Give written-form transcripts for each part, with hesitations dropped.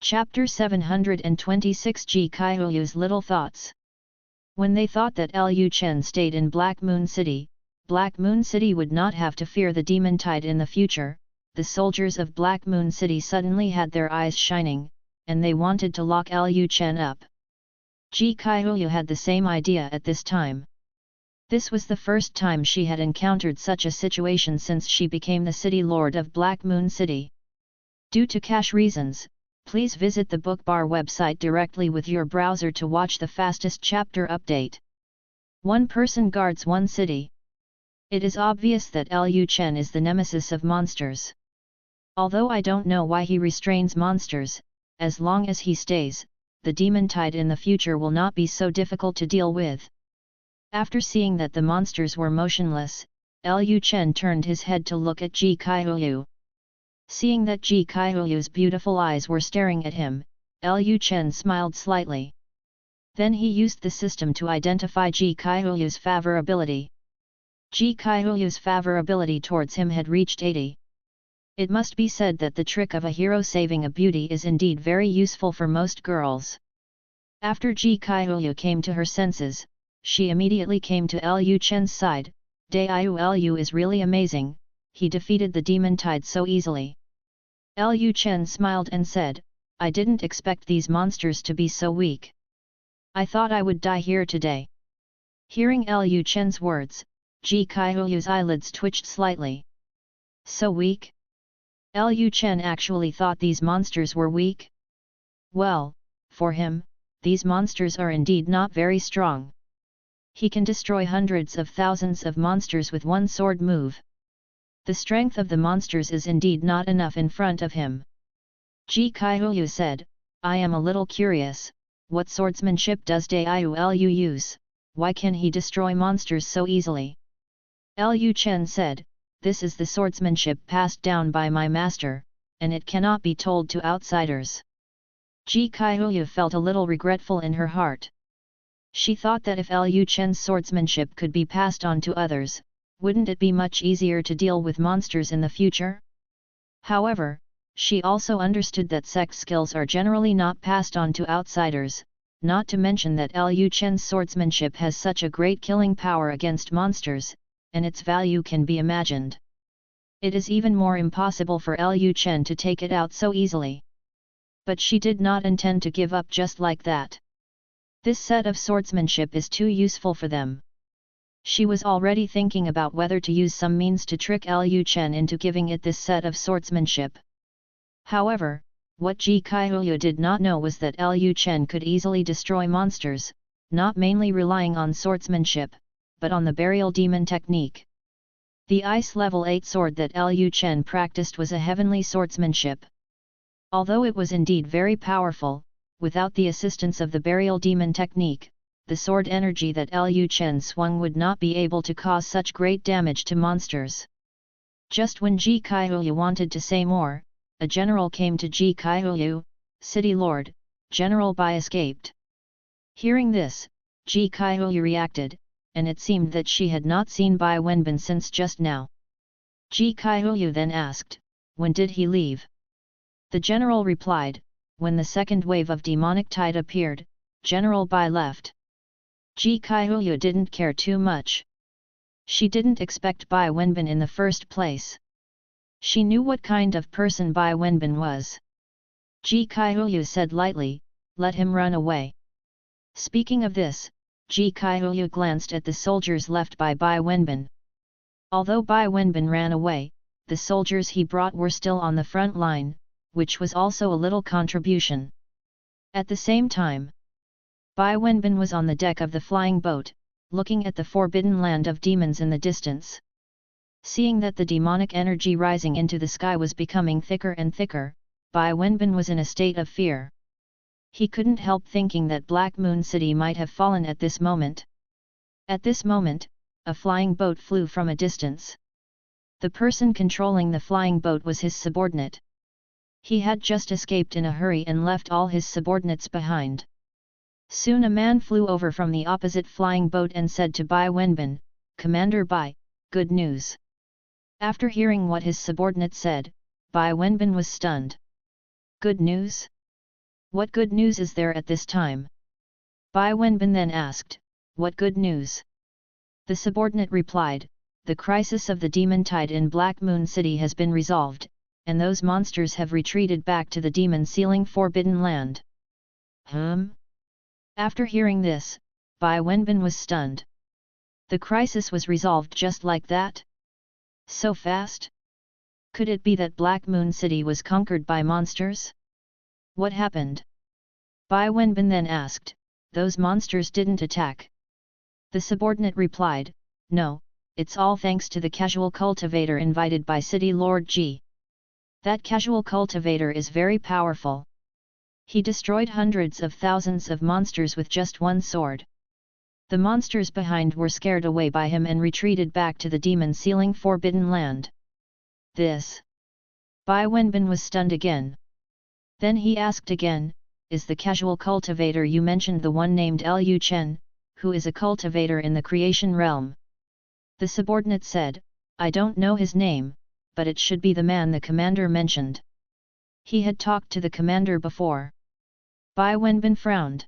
Chapter 726 Ji Kaiyu's Little Thoughts. When they thought that Lu Chen stayed in Black Moon City would not have to fear the demon tide in the future. The soldiers of Black Moon City suddenly had their eyes shining, and they wanted to lock Lu Chen up. Ji Kaiyu had the same idea at this time. This was the first time she had encountered such a situation since she became the city lord of Black Moon City. Due to cache reasons, please visit the Bookbar website directly with your browser to watch the fastest chapter update. One person guards one city. It is obvious that Lu Chen is the nemesis of monsters. Although I don't know why he restrains monsters, as long as he stays, the demon tide in the future will not be so difficult to deal with. After seeing that the monsters were motionless, Lu Chen turned his head to look at Ji Kaiyu. Seeing that Ji Kaiyu's beautiful eyes were staring at him, Lu Chen smiled slightly. Then he used the system to identify Ji Kaiyu's favorability. Ji Kaiyu's favorability towards him had reached 80. It must be said that the trick of a hero saving a beauty is indeed very useful for most girls. After Ji Kaiyu came to her senses, she immediately came to Lu Chen's side. Lu is really amazing. He defeated the demon tide so easily. Lu Chen smiled and said, I didn't expect these monsters to be so weak. I thought I would die here today. Hearing Lu Chen's words, Ji Kaiyu's eyelids twitched slightly. So weak? Lu Chen actually thought these monsters were weak? Well, for him, these monsters are indeed not very strong. He can destroy hundreds of thousands of monsters with one sword move. The strength of the monsters is indeed not enough in front of him. Ji Kaiyu said, I am a little curious, what swordsmanship does Lu use, why can he destroy monsters so easily? Lu Chen said, this is the swordsmanship passed down by my master, and it cannot be told to outsiders. Ji Kaiyu felt a little regretful in her heart. She thought that if Lu Chen's swordsmanship could be passed on to others, wouldn't it be much easier to deal with monsters in the future? However, she also understood that sex skills are generally not passed on to outsiders, not to mention that Lu Chen's swordsmanship has such a great killing power against monsters, and its value can be imagined. It is even more impossible for Lu Chen to take it out so easily. But she did not intend to give up just like that. This set of swordsmanship is too useful for them. She was already thinking about whether to use some means to trick Lu Chen into giving it this set of swordsmanship. However, what Ji Kaiyu did not know was that Lu Chen could easily destroy monsters, not mainly relying on swordsmanship, but on the burial demon technique. The Ice Level 8 sword that Lu Chen practiced was a heavenly swordsmanship. Although it was indeed very powerful, without the assistance of the burial demon technique, the sword energy that Lu Chen swung would not be able to cause such great damage to monsters. Just when Ji Kaiyu wanted to say more, a general came to Ji Kaiyu, City Lord, General Bai escaped. Hearing this, Ji Kaiyu reacted, and it seemed that she had not seen Bai Wenbin since just now. Ji Kaiyu then asked, when did he leave? The general replied, when the second wave of demonic tide appeared, General Bai left. Ji Kaiyu didn't care too much. She didn't expect Bai Wenbin in the first place. She knew what kind of person Bai Wenbin was. Ji Kaiyu said lightly, let him run away. Speaking of this, Ji Kaiyu glanced at the soldiers left by Bai Wenbin. Although Bai Wenbin ran away, the soldiers he brought were still on the front line, which was also a little contribution. At the same time, Bai Wenbin was on the deck of the flying boat, looking at the forbidden land of demons in the distance. Seeing that the demonic energy rising into the sky was becoming thicker and thicker, Bai Wenbin was in a state of fear. He couldn't help thinking that Black Moon City might have fallen at this moment. At this moment, a flying boat flew from a distance. The person controlling the flying boat was his subordinate. He had just escaped in a hurry and left all his subordinates behind. Soon a man flew over from the opposite flying boat and said to Bai Wenbin, Commander Bai, good news. After hearing what his subordinate said, Bai Wenbin was stunned. Good news? What good news is there at this time? Bai Wenbin then asked, what good news? The subordinate replied, the crisis of the demon tide in Black Moon City has been resolved, and those monsters have retreated back to the demon sealing forbidden land. After hearing this, Bai Wenbin was stunned. The crisis was resolved just like that? So fast? Could it be that Black Moon City was conquered by monsters? What happened? Bai Wenbin then asked, those monsters didn't attack. The subordinate replied, no, it's all thanks to the casual cultivator invited by City Lord Ji. That casual cultivator is very powerful. He destroyed hundreds of thousands of monsters with just one sword. The monsters behind were scared away by him and retreated back to the demon sealing forbidden land. This. Bai Wenbin was stunned again. Then he asked again, is the casual cultivator you mentioned the one named Lu Chen, who is a cultivator in the creation realm? The subordinate said, I don't know his name, but it should be the man the commander mentioned. He had talked to the commander before. Bai Wenbin frowned.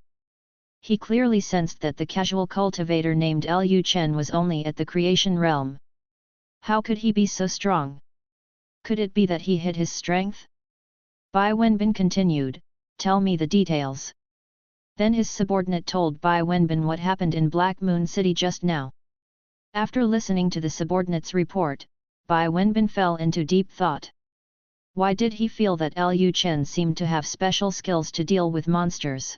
He clearly sensed that the casual cultivator named Lu Chen was only at the creation realm. How could he be so strong? Could it be that he hid his strength? Bai Wenbin continued, tell me the details. Then his subordinate told Bai Wenbin what happened in Black Moon City just now. After listening to the subordinate's report, Bai Wenbin fell into deep thought. Why did he feel that Lu Chen seemed to have special skills to deal with monsters?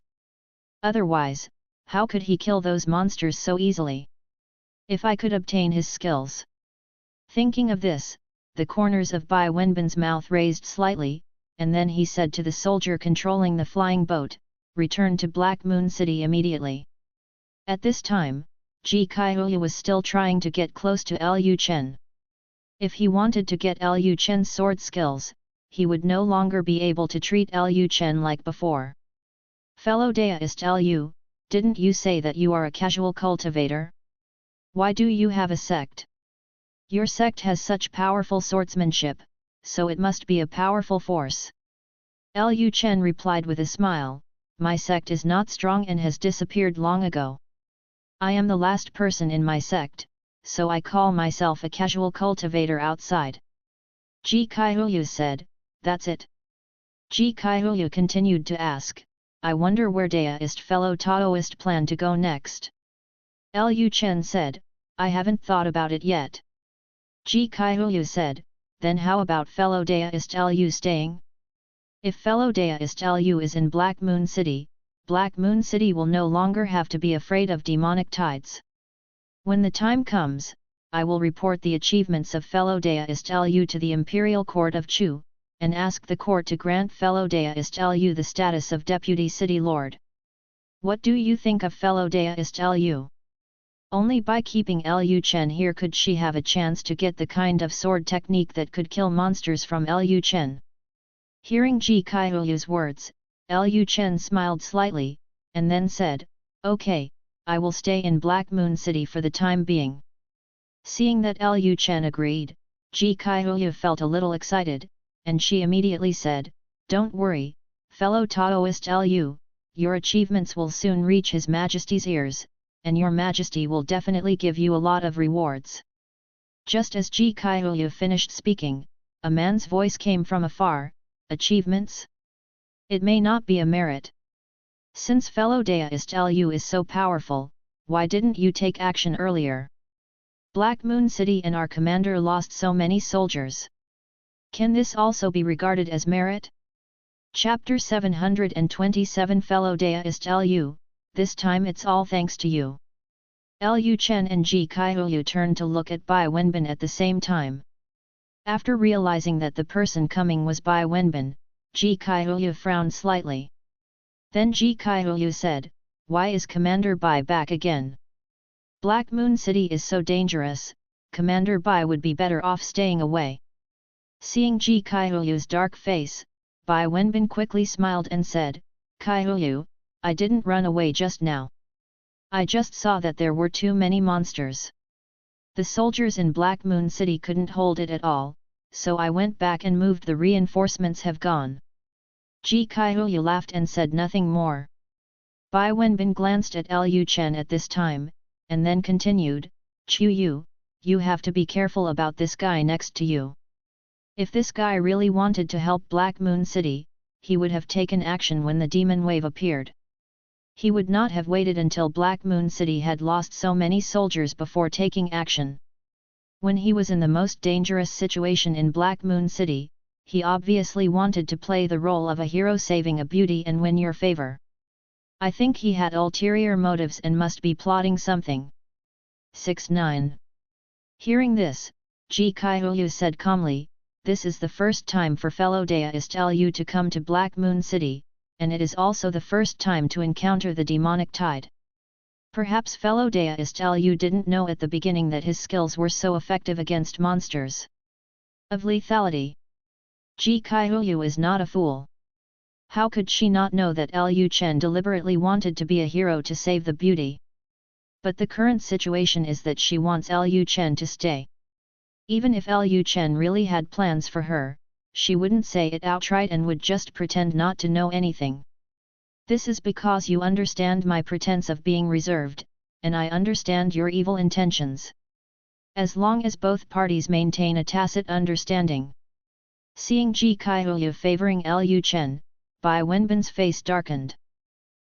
Otherwise, how could he kill those monsters so easily? If I could obtain his skills. Thinking of this, the corners of Bai Wenbin's mouth raised slightly, and then he said to the soldier controlling the flying boat, return to Black Moon City immediately. At this time, Ji Kaihuya was still trying to get close to Lu Chen. If he wanted to get Lu Chen's sword skills, he would no longer be able to treat Lu Chen like before. Fellow Daoist Lu, didn't you say that you are a casual cultivator? Why do you have a sect? Your sect has such powerful swordsmanship, so it must be a powerful force. Lu Chen replied with a smile, my sect is not strong and has disappeared long ago. I am the last person in my sect, so I call myself a casual cultivator outside. Ji Kaihuya said, that's it. Ji Kaihuya continued to ask, I wonder where Daoist fellow Taoist plan to go next. Lu Chen said, I haven't thought about it yet. Ji Kaihuya said, then how about fellow Daoist Lu staying? If fellow Daoist Lu is in Black Moon City will no longer have to be afraid of demonic tides. When the time comes, I will report the achievements of fellow Daoist Lu to the Imperial Court of Chu, and ask the court to grant fellow Daoist Lu the status of Deputy City Lord. What do you think of fellow Daoist Lu? Only by keeping Lu Chen here could she have a chance to get the kind of sword technique that could kill monsters from Lu Chen. Hearing Ji Kaihuya's words, Lu Chen smiled slightly, and then said, okay, I will stay in Black Moon City for the time being. Seeing that Lu Chen agreed, Ji Kaihuya felt a little excited, and she immediately said, don't worry, fellow Taoist Lu, your achievements will soon reach His Majesty's ears, and your Majesty will definitely give you a lot of rewards. Just as Ji Kaihuya finished speaking, a man's voice came from afar, achievements? It may not be a merit. Since fellow Daoist Lu is so powerful, why didn't you take action earlier? Black Moon City and our commander lost so many soldiers. Can this also be regarded as merit? Chapter 727 Fellow Daoist Lu, this time it's all thanks to you. Lu Chen and Ji Kaihuya turned to look at Bai Wenbin at the same time. After realizing that the person coming was Bai Wenbin, Ji Kaihuya frowned slightly. Then Ji Kaihuya said, why is Commander Bai back again? Black Moon City is so dangerous, Commander Bai would be better off staying away. Seeing Ji Kaihuya's dark face, Bai Wenbin quickly smiled and said, Kaihuya, I didn't run away just now. I just saw that there were too many monsters. The soldiers in Black Moon City couldn't hold it at all, so I went back and moved the reinforcements have gone. Ji Kaihuyu laughed and said nothing more. Bai Wenbin glanced at Lu Chen at this time, and then continued, Chu Yu, you have to be careful about this guy next to you. If this guy really wanted to help Black Moon City, he would have taken action when the demon wave appeared. He would not have waited until Black Moon City had lost so many soldiers before taking action. When he was in the most dangerous situation in Black Moon City, he obviously wanted to play the role of a hero saving a beauty and win your favor. I think he had ulterior motives and must be plotting something. 6-9. Hearing this, Ji Kaihuyu said calmly, this is the first time for fellow Daoist Lu to come to Black Moon City, and it is also the first time to encounter the demonic tide. Perhaps fellow Daoist Lu didn't know at the beginning that his skills were so effective against monsters of lethality. Ji Kaihuyu is not a fool. How could she not know that Lu Chen deliberately wanted to be a hero to save the beauty? But the current situation is that she wants Lu Chen to stay. Even if Lu Chen really had plans for her, she wouldn't say it outright and would just pretend not to know anything. This is because you understand my pretense of being reserved, and I understand your evil intentions. As long as both parties maintain a tacit understanding. Seeing Ji Kaihuyu favoring Lu Chen, Bai Wenbin's face darkened.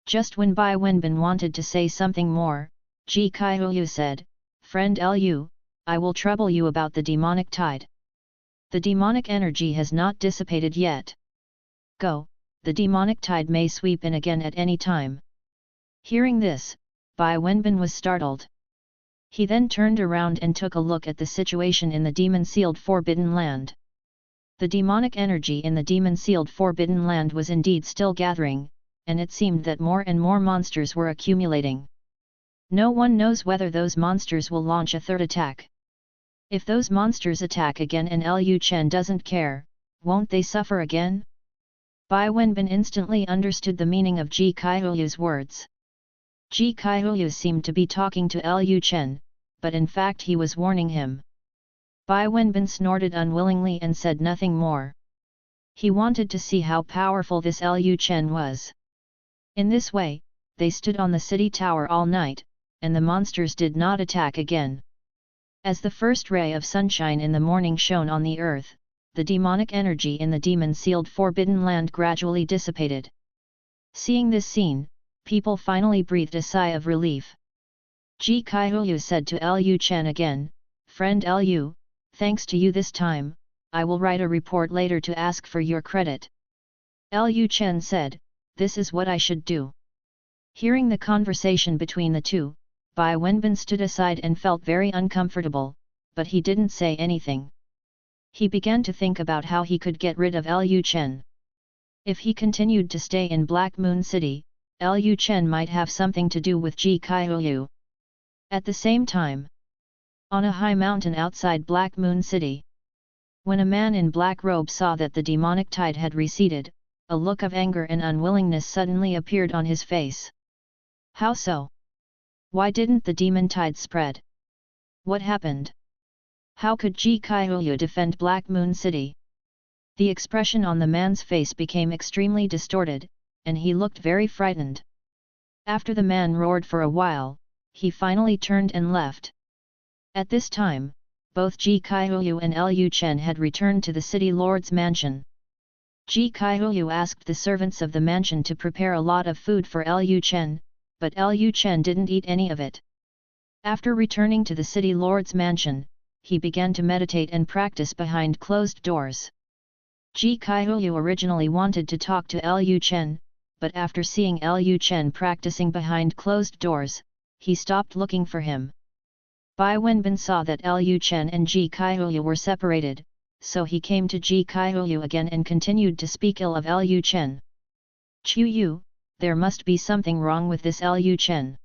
Just when Bai Wenbin wanted to say something more, Ji Kaihuyu said, Friend Lu, I will trouble you about the demonic tide. The demonic energy has not dissipated yet. Go, the demonic tide may sweep in again at any time. Hearing this, Bai Wenbin was startled. He then turned around and took a look at the situation in the demon-sealed Forbidden Land. The demonic energy in the demon-sealed Forbidden Land was indeed still gathering, and it seemed that more and more monsters were accumulating. No one knows whether those monsters will launch a third attack. If those monsters attack again and Lu Chen doesn't care, won't they suffer again? Bai Wenbin instantly understood the meaning of Ji Kaihuyu's words. Ji Kaihuyu seemed to be talking to Lu Chen, but in fact he was warning him. Bai Wenbin snorted unwillingly and said nothing more. He wanted to see how powerful this Lu Chen was. In this way, they stood on the city tower all night, and the monsters did not attack again. As the first ray of sunshine in the morning shone on the earth, the demonic energy in the demon-sealed Forbidden Land gradually dissipated. Seeing this scene, people finally breathed a sigh of relief. Ji Kaihuyu said to Lu Chen again, Friend Lu, thanks to you this time, I will write a report later to ask for your credit. Lu Chen said, this is what I should do. Hearing the conversation between the two, Bai Wenbin stood aside and felt very uncomfortable, but he didn't say anything. He began to think about how he could get rid of Lu Chen. If he continued to stay in Black Moon City, Lu Chen might have something to do with Ji Kaihuyu. At the same time, on a high mountain outside Black Moon City, when a man in black robe saw that the demonic tide had receded, a look of anger and unwillingness suddenly appeared on his face. How so? Why didn't the demon tide spread? What happened? How could Ji Kaihuyu defend Black Moon City? The expression on the man's face became extremely distorted, and he looked very frightened. After the man roared for a while, he finally turned and left. At this time, both Ji Kaihuyu and Lu Chen had returned to the city lord's mansion. Ji Kaihuyu asked the servants of the mansion to prepare a lot of food for Lu Chen, but Lu Chen didn't eat any of it. After returning to the city lord's mansion, he began to meditate and practice behind closed doors. Ji Kaihuyu originally wanted to talk to Lu Chen, but after seeing Lu Chen practicing behind closed doors, he stopped looking for him. Bai Wenbin saw that Lu Chen and Ji Kaihuyu were separated, so he came to Ji Kaihuyu again and continued to speak ill of Lu Chen. Chu Yu, there must be something wrong with this Lu Chen.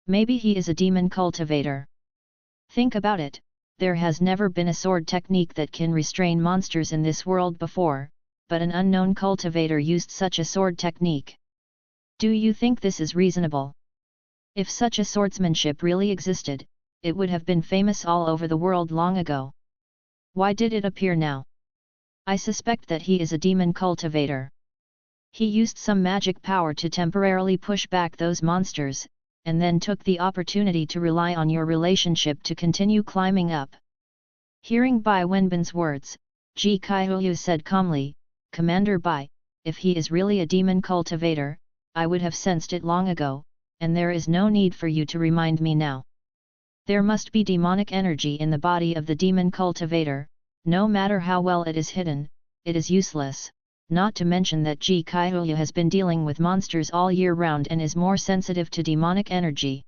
Maybe he is a demon cultivator. Think about it, there has never been a sword technique that can restrain monsters in this world before, but an unknown cultivator used such a sword technique. Do you think this is reasonable? If such a swordsmanship really existed, it would have been famous all over the world long ago. Why did it appear now? I suspect that he is a demon cultivator. He used some magic power to temporarily push back those monsters, and then took the opportunity to rely on your relationship to continue climbing up. Hearing Bai Wenbin's words, Ji Kaihuyu said calmly, Commander Bai, if he is really a demon cultivator, I would have sensed it long ago, and there is no need for you to remind me now. There must be demonic energy in the body of the demon cultivator, no matter how well it is hidden, it is useless, not to mention that Ji Kaihuyu has been dealing with monsters all year round and is more sensitive to demonic energy.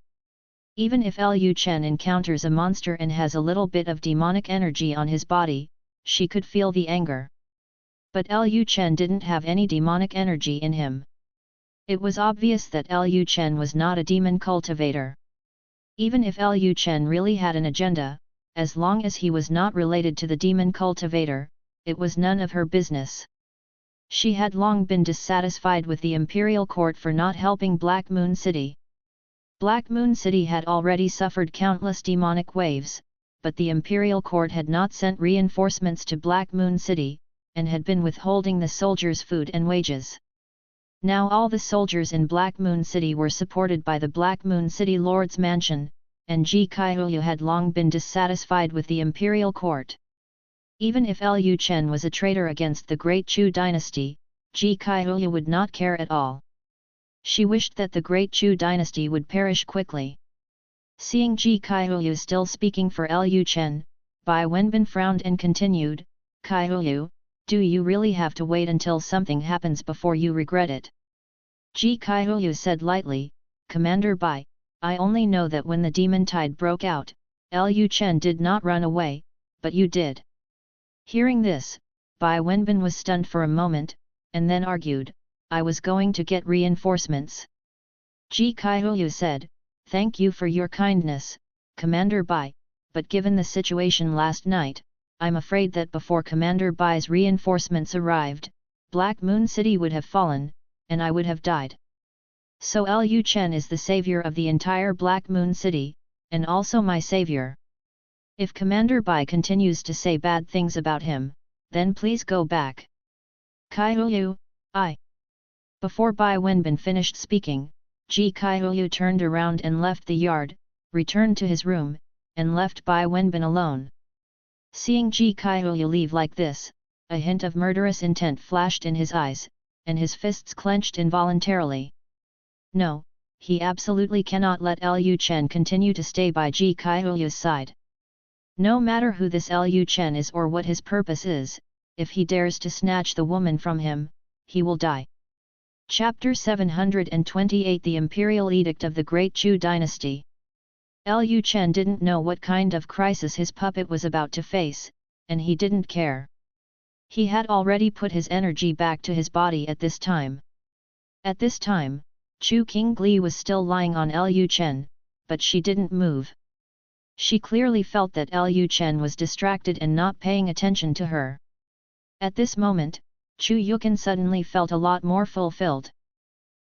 Even if Lu Chen encounters a monster and has a little bit of demonic energy on his body, she could feel the anger. But Lu Chen didn't have any demonic energy in him. It was obvious that Lu Chen was not a demon cultivator. Even if Lu Chen really had an agenda, as long as he was not related to the demon cultivator, it was none of her business. She had long been dissatisfied with the imperial court for not helping Black Moon City. Black Moon City had already suffered countless demonic waves, but the imperial court had not sent reinforcements to Black Moon City, and had been withholding the soldiers' food and wages. Now all the soldiers in Black Moon City were supported by the Black Moon City Lord's mansion, and Ji Kaihuyu had long been dissatisfied with the imperial court. Even if Lu Chen was a traitor against the Great Xia Dynasty, Ji Kaihuyu would not care at all. She wished that the Great Xia Dynasty would perish quickly. Seeing Ji Kaihuyu still speaking for Lu Chen, Bai Wenbin frowned and continued, Kaihuyu, do you really have to wait until something happens before you regret it? Ji Kaihuyu said lightly, Commander Bai, I only know that when the demon tide broke out, Lu Chen did not run away, but you did. Hearing this, Bai Wenbin was stunned for a moment, and then argued, I was going to get reinforcements. Ji Kaihuyu said, Thank you for your kindness, Commander Bai, but given the situation last night, I'm afraid that before Commander Bai's reinforcements arrived, Black Moon City would have fallen, and I would have died. So Lu Chen is the savior of the entire Black Moon City, and also my savior. If Commander Bai continues to say bad things about him, then please go back. Kaihuyu, I. Before Bai Wenbin finished speaking, Ji Kaihuyu turned around and left the yard, returned to his room, and left Bai Wenbin alone. Seeing Ji Kaihuyu leave like this, a hint of murderous intent flashed in his eyes, and his fists clenched involuntarily. No, he absolutely cannot let Lu Chen continue to stay by Ji Kaihuyu's side. No matter who this Lu Chen is or what his purpose is, if he dares to snatch the woman from him, he will die. Chapter 728 The Imperial Edict of the Great Xia Dynasty. Lu Chen didn't know what kind of crisis his puppet was about to face, and he didn't care. He had already put his energy back to his body at this time. At this time, Chu Qingli was still lying on Lu Chen, but she didn't move. She clearly felt that Lu Chen was distracted and not paying attention to her. At this moment, Chu Yukan suddenly felt a lot more fulfilled.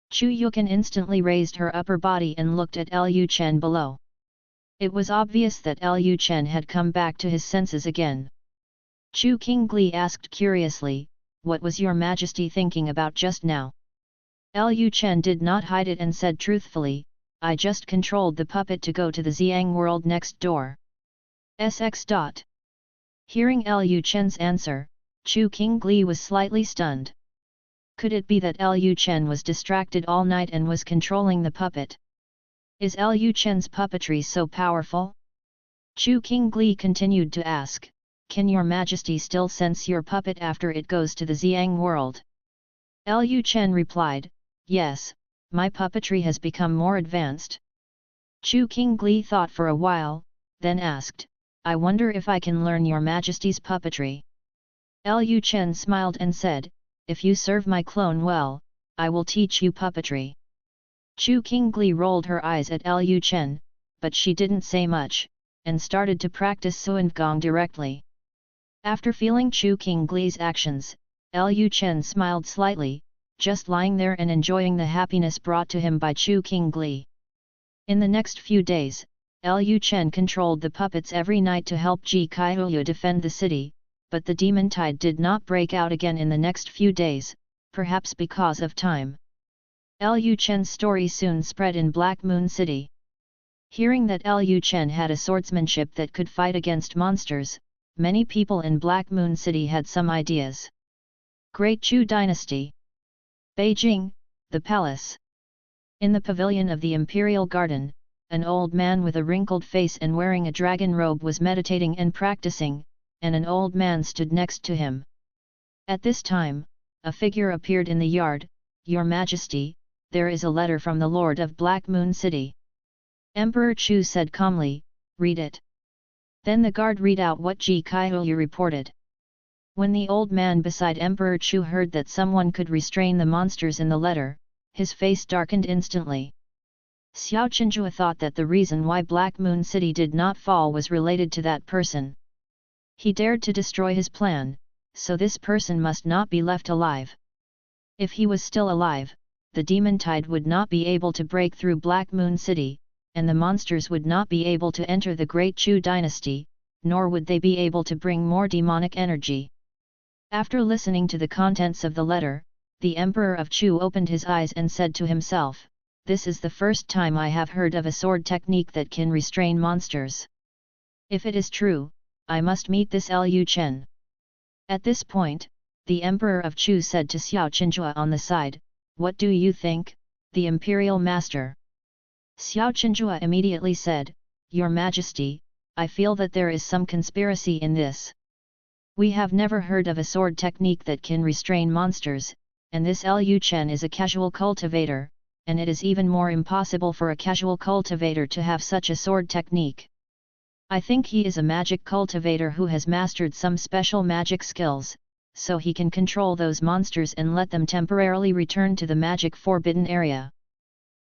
Chu Yukan instantly raised her upper body and looked at Lu Chen below. It was obvious that Lu Chen had come back to his senses again. Chu Qingli asked curiously, What was your Majesty thinking about just now? Lu Chen did not hide it and said truthfully, I just controlled the puppet to go to the Xiang world next door. SX. Hearing Lu Chen's answer, Chu Qingli was slightly stunned. Could it be that Lu Chen was distracted all night and was controlling the puppet? Is Lu Chen's puppetry so powerful? Chu Qingli continued to ask, Can your Majesty still sense your puppet after it goes to the Xiang world? Lu Chen replied, Yes, my puppetry has become more advanced. Chu Qingli thought for a while, then asked, I wonder if I can learn your Majesty's puppetry. Lu Chen smiled and said, If you serve my clone well, I will teach you puppetry. Chu Qingli rolled her eyes at Lu Chen, but she didn't say much, and started to practice Suangong directly. After feeling Chu Qingli's actions, Lu Chen smiled slightly, just lying there and enjoying the happiness brought to him by Chu Qingli. In the next few days, Lu Chen controlled the puppets every night to help Ji Kaihuyu defend the city, but the demon tide did not break out again in the next few days, perhaps because of time. Lu Chen's story soon spread in Black Moon City. Hearing that Lu Chen had a swordsmanship that could fight against monsters, many people in Black Moon City had some ideas. Great Xia Dynasty. Beijing, the palace. In the pavilion of the Imperial Garden, an old man with a wrinkled face and wearing a dragon robe was meditating and practicing, and an old man stood next to him. At this time, a figure appeared in the yard. "Your Majesty, there is a letter from the Lord of Black Moon City." Emperor Chu said calmly, "Read it." Then the guard read out what Ji Kaiyu reported. When the old man beside Emperor Chu heard that someone could restrain the monsters in the letter, his face darkened instantly. Xiao Qinjue thought that the reason why Black Moon City did not fall was related to that person. He dared to destroy his plan, so this person must not be left alive. If he was still alive, the demon tide would not be able to break through Black Moon City, and the monsters would not be able to enter the Great Xia Dynasty, nor would they be able to bring more demonic energy. After listening to the contents of the letter, the Emperor of Chu opened his eyes and said to himself, "This is the first time I have heard of a sword technique that can restrain monsters. If it is true, I must meet this Lu Chen." At this point, the Emperor of Chu said to Xiao Qinjue on the side, "What do you think, the Imperial Master?" Xiao Qinjue immediately said, "Your Majesty, I feel that there is some conspiracy in this. We have never heard of a sword technique that can restrain monsters, and this Lu Chen is a casual cultivator, and it is even more impossible for a casual cultivator to have such a sword technique. I think he is a magic cultivator who has mastered some special magic skills, so he can control those monsters and let them temporarily return to the magic forbidden area."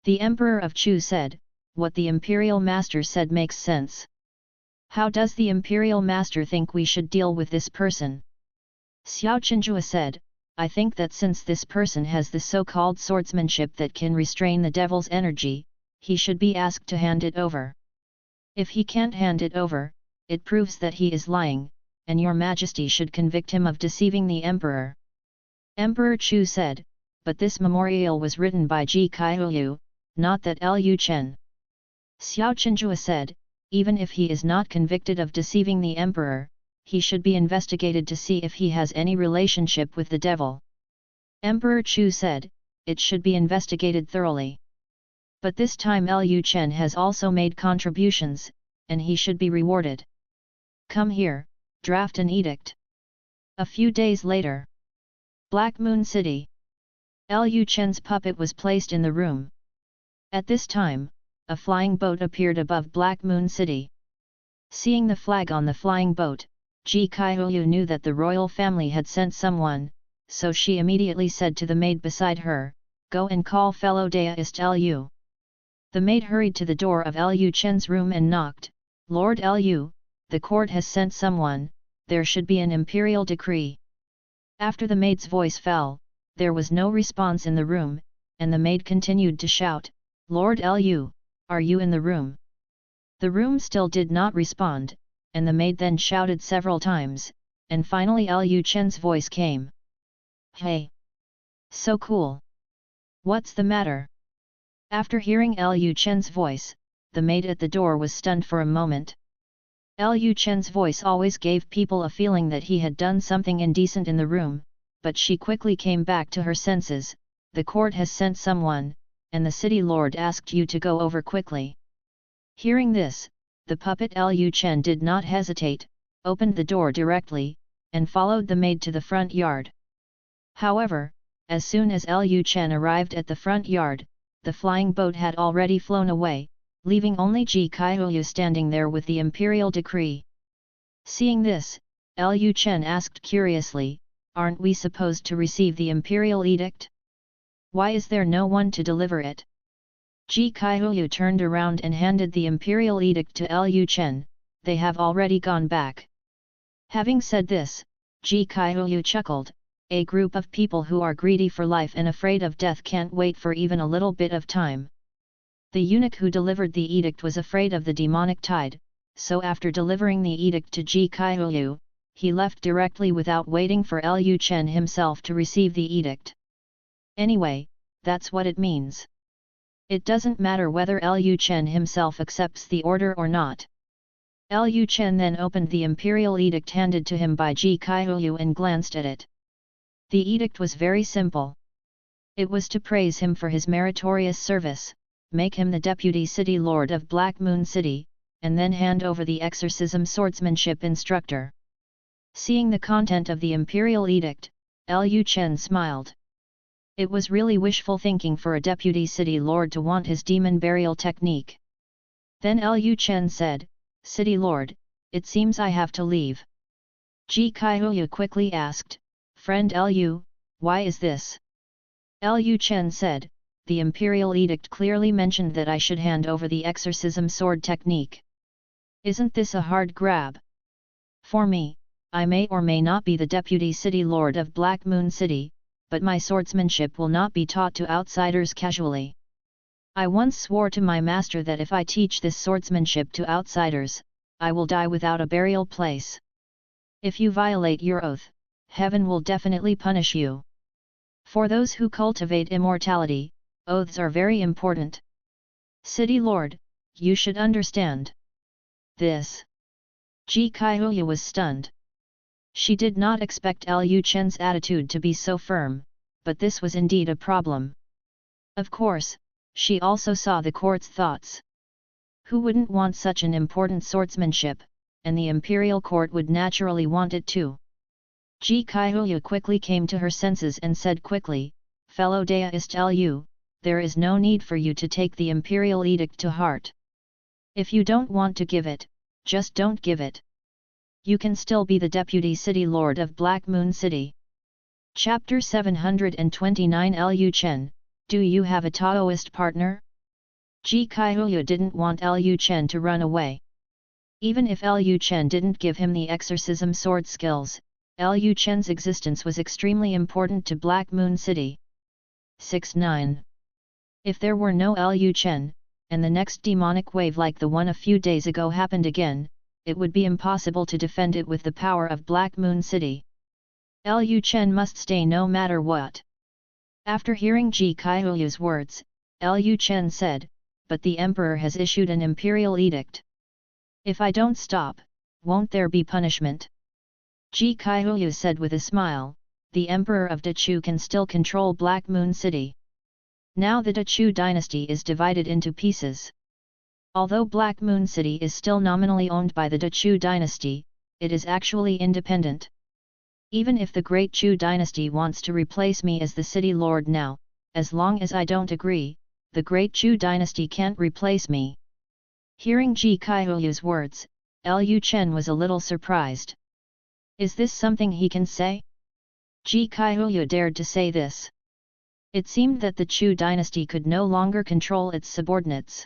The Emperor of Chu said, "What the Imperial Master said makes sense. How does the Imperial Master think we should deal with this person?" Xiao Qinjue said, "I think that since this person has the so-called swordsmanship that can restrain the devil's energy, he should be asked to hand it over. If he can't hand it over, it proves that he is lying, and your Majesty should convict him of deceiving the Emperor." Emperor Chu said, "But this memorial was written by Ji Kaiyu, not that Lu Chen." Xiao Qinjue said, "Even if he is not convicted of deceiving the Emperor, he should be investigated to see if he has any relationship with the devil." Emperor Chu said, "It should be investigated thoroughly. But this time Lu Chen has also made contributions, and he should be rewarded. Come here, draft an edict." A few days later, Black Moon City. Lu Chen's puppet was placed in the room. At this time, a flying boat appeared above Black Moon City. Seeing the flag on the flying boat, Ji Kaiyu knew that the royal family had sent someone, so she immediately said to the maid beside her, "Go and call fellow Daist Lu." The maid hurried to the door of Lu Chen's room and knocked. "Lord Lu, the court has sent someone, there should be an imperial decree." After the maid's voice fell, there was no response in the room, and the maid continued to shout, "Lord Lu, are you in the room?" The room still did not respond, and the maid then shouted several times, and finally Lu Chen's voice came. "Hey! So cool! What's the matter?" After hearing Lu Chen's voice, the maid at the door was stunned for a moment. Lu Chen's voice always gave people a feeling that he had done something indecent in the room, but she quickly came back to her senses. "The court has sent someone, and the city lord asked you to go over quickly." Hearing this, the puppet Lu Chen did not hesitate, opened the door directly, and followed the maid to the front yard. However, as soon as Lu Chen arrived at the front yard, the flying boat had already flown away, leaving only Ji Kaiyu standing there with the imperial decree. Seeing this, Lu Chen asked curiously, "Aren't we supposed to receive the imperial edict? Why is there no one to deliver it?" Ji Kaiyu turned around and handed the imperial edict to Lu Chen. "They have already gone back." Having said this, Ji Kaiyu chuckled, "A group of people who are greedy for life and afraid of death can't wait for even a little bit of time." The eunuch who delivered the edict was afraid of the demonic tide, so after delivering the edict to Ji Kaiyu, he left directly without waiting for Lu Chen himself to receive the edict. Anyway, that's what it means. It doesn't matter whether Lu Chen himself accepts the order or not. Lu Chen then opened the imperial edict handed to him by Ji Kaihuyu and glanced at it. The edict was very simple. It was to praise him for his meritorious service, make him the deputy city lord of Black Moon City, and then hand over the exorcism swordsmanship instructor. Seeing the content of the imperial edict, Lu Chen smiled. It was really wishful thinking for a deputy city lord to want his demon burial technique. Then Lu Chen said, "City lord, it seems I have to leave." Ji Kaihuyu quickly asked, "Friend Lu, why is this?" Lu Chen said, "The imperial edict clearly mentioned that I should hand over the exorcism sword technique. Isn't this a hard grab? For me, I may or may not be the deputy city lord of Black Moon City, but my swordsmanship will not be taught to outsiders casually. I once swore to my master that if I teach this swordsmanship to outsiders, I will die without a burial place. If you violate your oath, heaven will definitely punish you. For those who cultivate immortality, oaths are very important. City Lord, you should understand this." Ji Kaihuyu was stunned. She did not expect Lu Chen's attitude to be so firm, but this was indeed a problem. Of course, she also saw the court's thoughts. Who wouldn't want such an important swordsmanship, and the imperial court would naturally want it too. Ji Kaihuyu quickly came to her senses and said quickly, "Fellow Daoist Lu, there is no need for you to take the imperial edict to heart. If you don't want to give it, just don't give it. You can still be the deputy city lord of Black Moon City." Chapter 729 Lu Chen, do you have a Taoist partner? Ji Kaihuyu didn't want Lu Chen to run away. Even if Lu Chen didn't give him the exorcism sword skills, Lu Chen's existence was extremely important to Black Moon City. 6-9. If there were no Lu Chen, and the next demonic wave like the one a few days ago happened again, it would be impossible to defend it with the power of Black Moon City. Lu Chen must stay no matter what. After hearing Ji Kaihuyu's words, Lu Chen said, "But the emperor has issued an imperial edict. If I don't stop, won't there be punishment?" Ji Kaihuyu said with a smile, "The emperor of Dachu can still control Black Moon City. Now the Dachu dynasty is divided into pieces. Although Black Moon City is still nominally owned by the Dachu dynasty, it is actually independent. Even if the Great Xia Dynasty wants to replace me as the city lord now, as long as I don't agree, the Great Xia Dynasty can't replace me." Hearing Ji Kaihuyu's words, Lu Chen was a little surprised. Is this something he can say? Ji Kaihuyu dared to say this. It seemed that the Xia dynasty could no longer control its subordinates.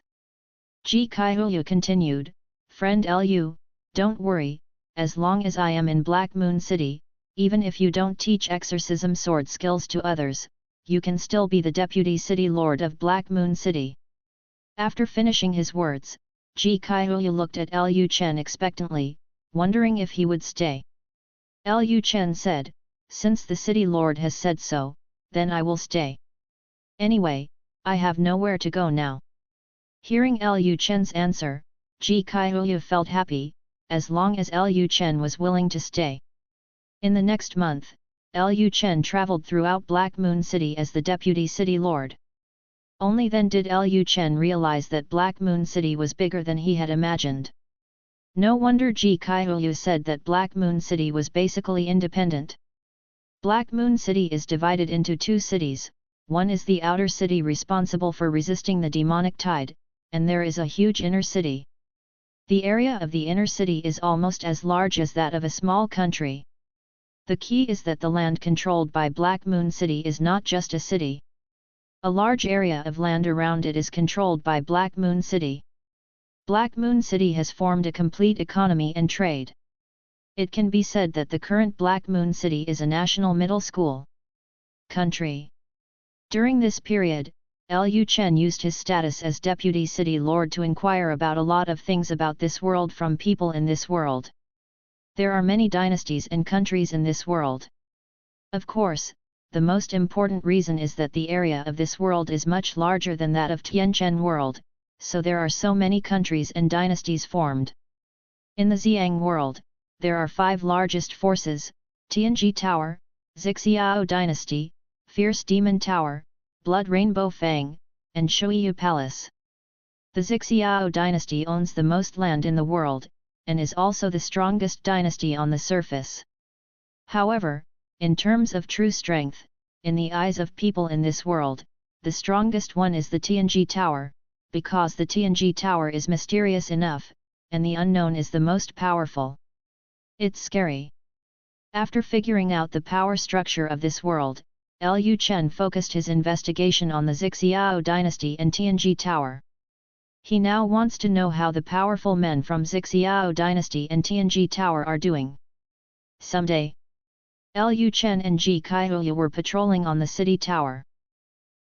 Ji Kaihuyu continued, "Friend Lu, don't worry, as long as I am in Black Moon City, even if you don't teach exorcism sword skills to others, you can still be the deputy city lord of Black Moon City." After finishing his words, Ji Kaihuyu looked at Lu Chen expectantly, wondering if he would stay. Lu Chen said, "Since the city lord has said so, then I will stay. Anyway, I have nowhere to go now." Hearing Lu Chen's answer, Ji Kaihuyu felt happy, as long as Lu Chen was willing to stay. In the next month, Lu Chen traveled throughout Black Moon City as the deputy city lord. Only then did Lu Chen realize that Black Moon City was bigger than he had imagined. No wonder Ji Kaihuyu said that Black Moon City was basically independent. Black Moon City is divided into two cities, one is the outer city responsible for resisting the demonic tide, and there is a huge inner city. The area of the inner city is almost as large as that of a small country. The key is that the land controlled by Black Moon City is not just a city. A large area of land around it is controlled by Black Moon City. Black Moon City has formed a complete economy and trade. It can be said that the current Black Moon City is a national middle school country. During this period, Lu Chen used his status as deputy city lord to inquire about a lot of things about this world from people in this world. There are many dynasties and countries in this world. Of course, the most important reason is that the area of this world is much larger than that of Tianchen world, so there are so many countries and dynasties formed. In the Xiang world, there are 5 largest forces: Tianji Tower, Xia Dynasty, Fierce Demon Tower, Blood Rainbow Fang, and Shuiyu Palace. The Xia Dynasty owns the most land in the world, and is also the strongest dynasty on the surface. However, in terms of true strength, in the eyes of people in this world, the strongest one is the Tianji Tower, because the Tianji Tower is mysterious enough, and the unknown is the most powerful. It's scary. After figuring out the power structure of this world, Lu Chen focused his investigation on the Xia Dynasty and Tianji Tower. He now wants to know how the powerful men from Xia Dynasty and Tianji Tower are doing. Someday, Lu Chen and Ji Kaihuya were patrolling on the city tower.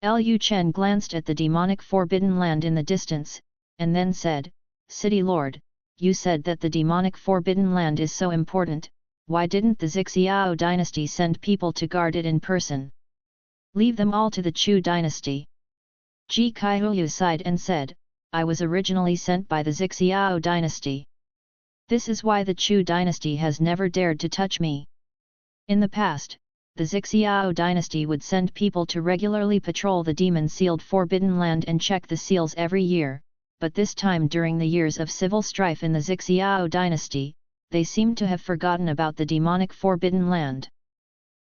Lu Chen glanced at the demonic forbidden land in the distance, and then said, "City Lord, you said that the demonic forbidden land is so important, why didn't the Xia Dynasty send people to guard it in person? Leave them all to the Chu Dynasty." Ji Kaihuya sighed and said, "I was originally sent by the Xia Dynasty. This is why the Chu Dynasty has never dared to touch me." In the past, the Xia Dynasty would send people to regularly patrol the demon-sealed forbidden land and check the seals every year, but this time during the years of civil strife in the Xia Dynasty, they seemed to have forgotten about the demonic forbidden land.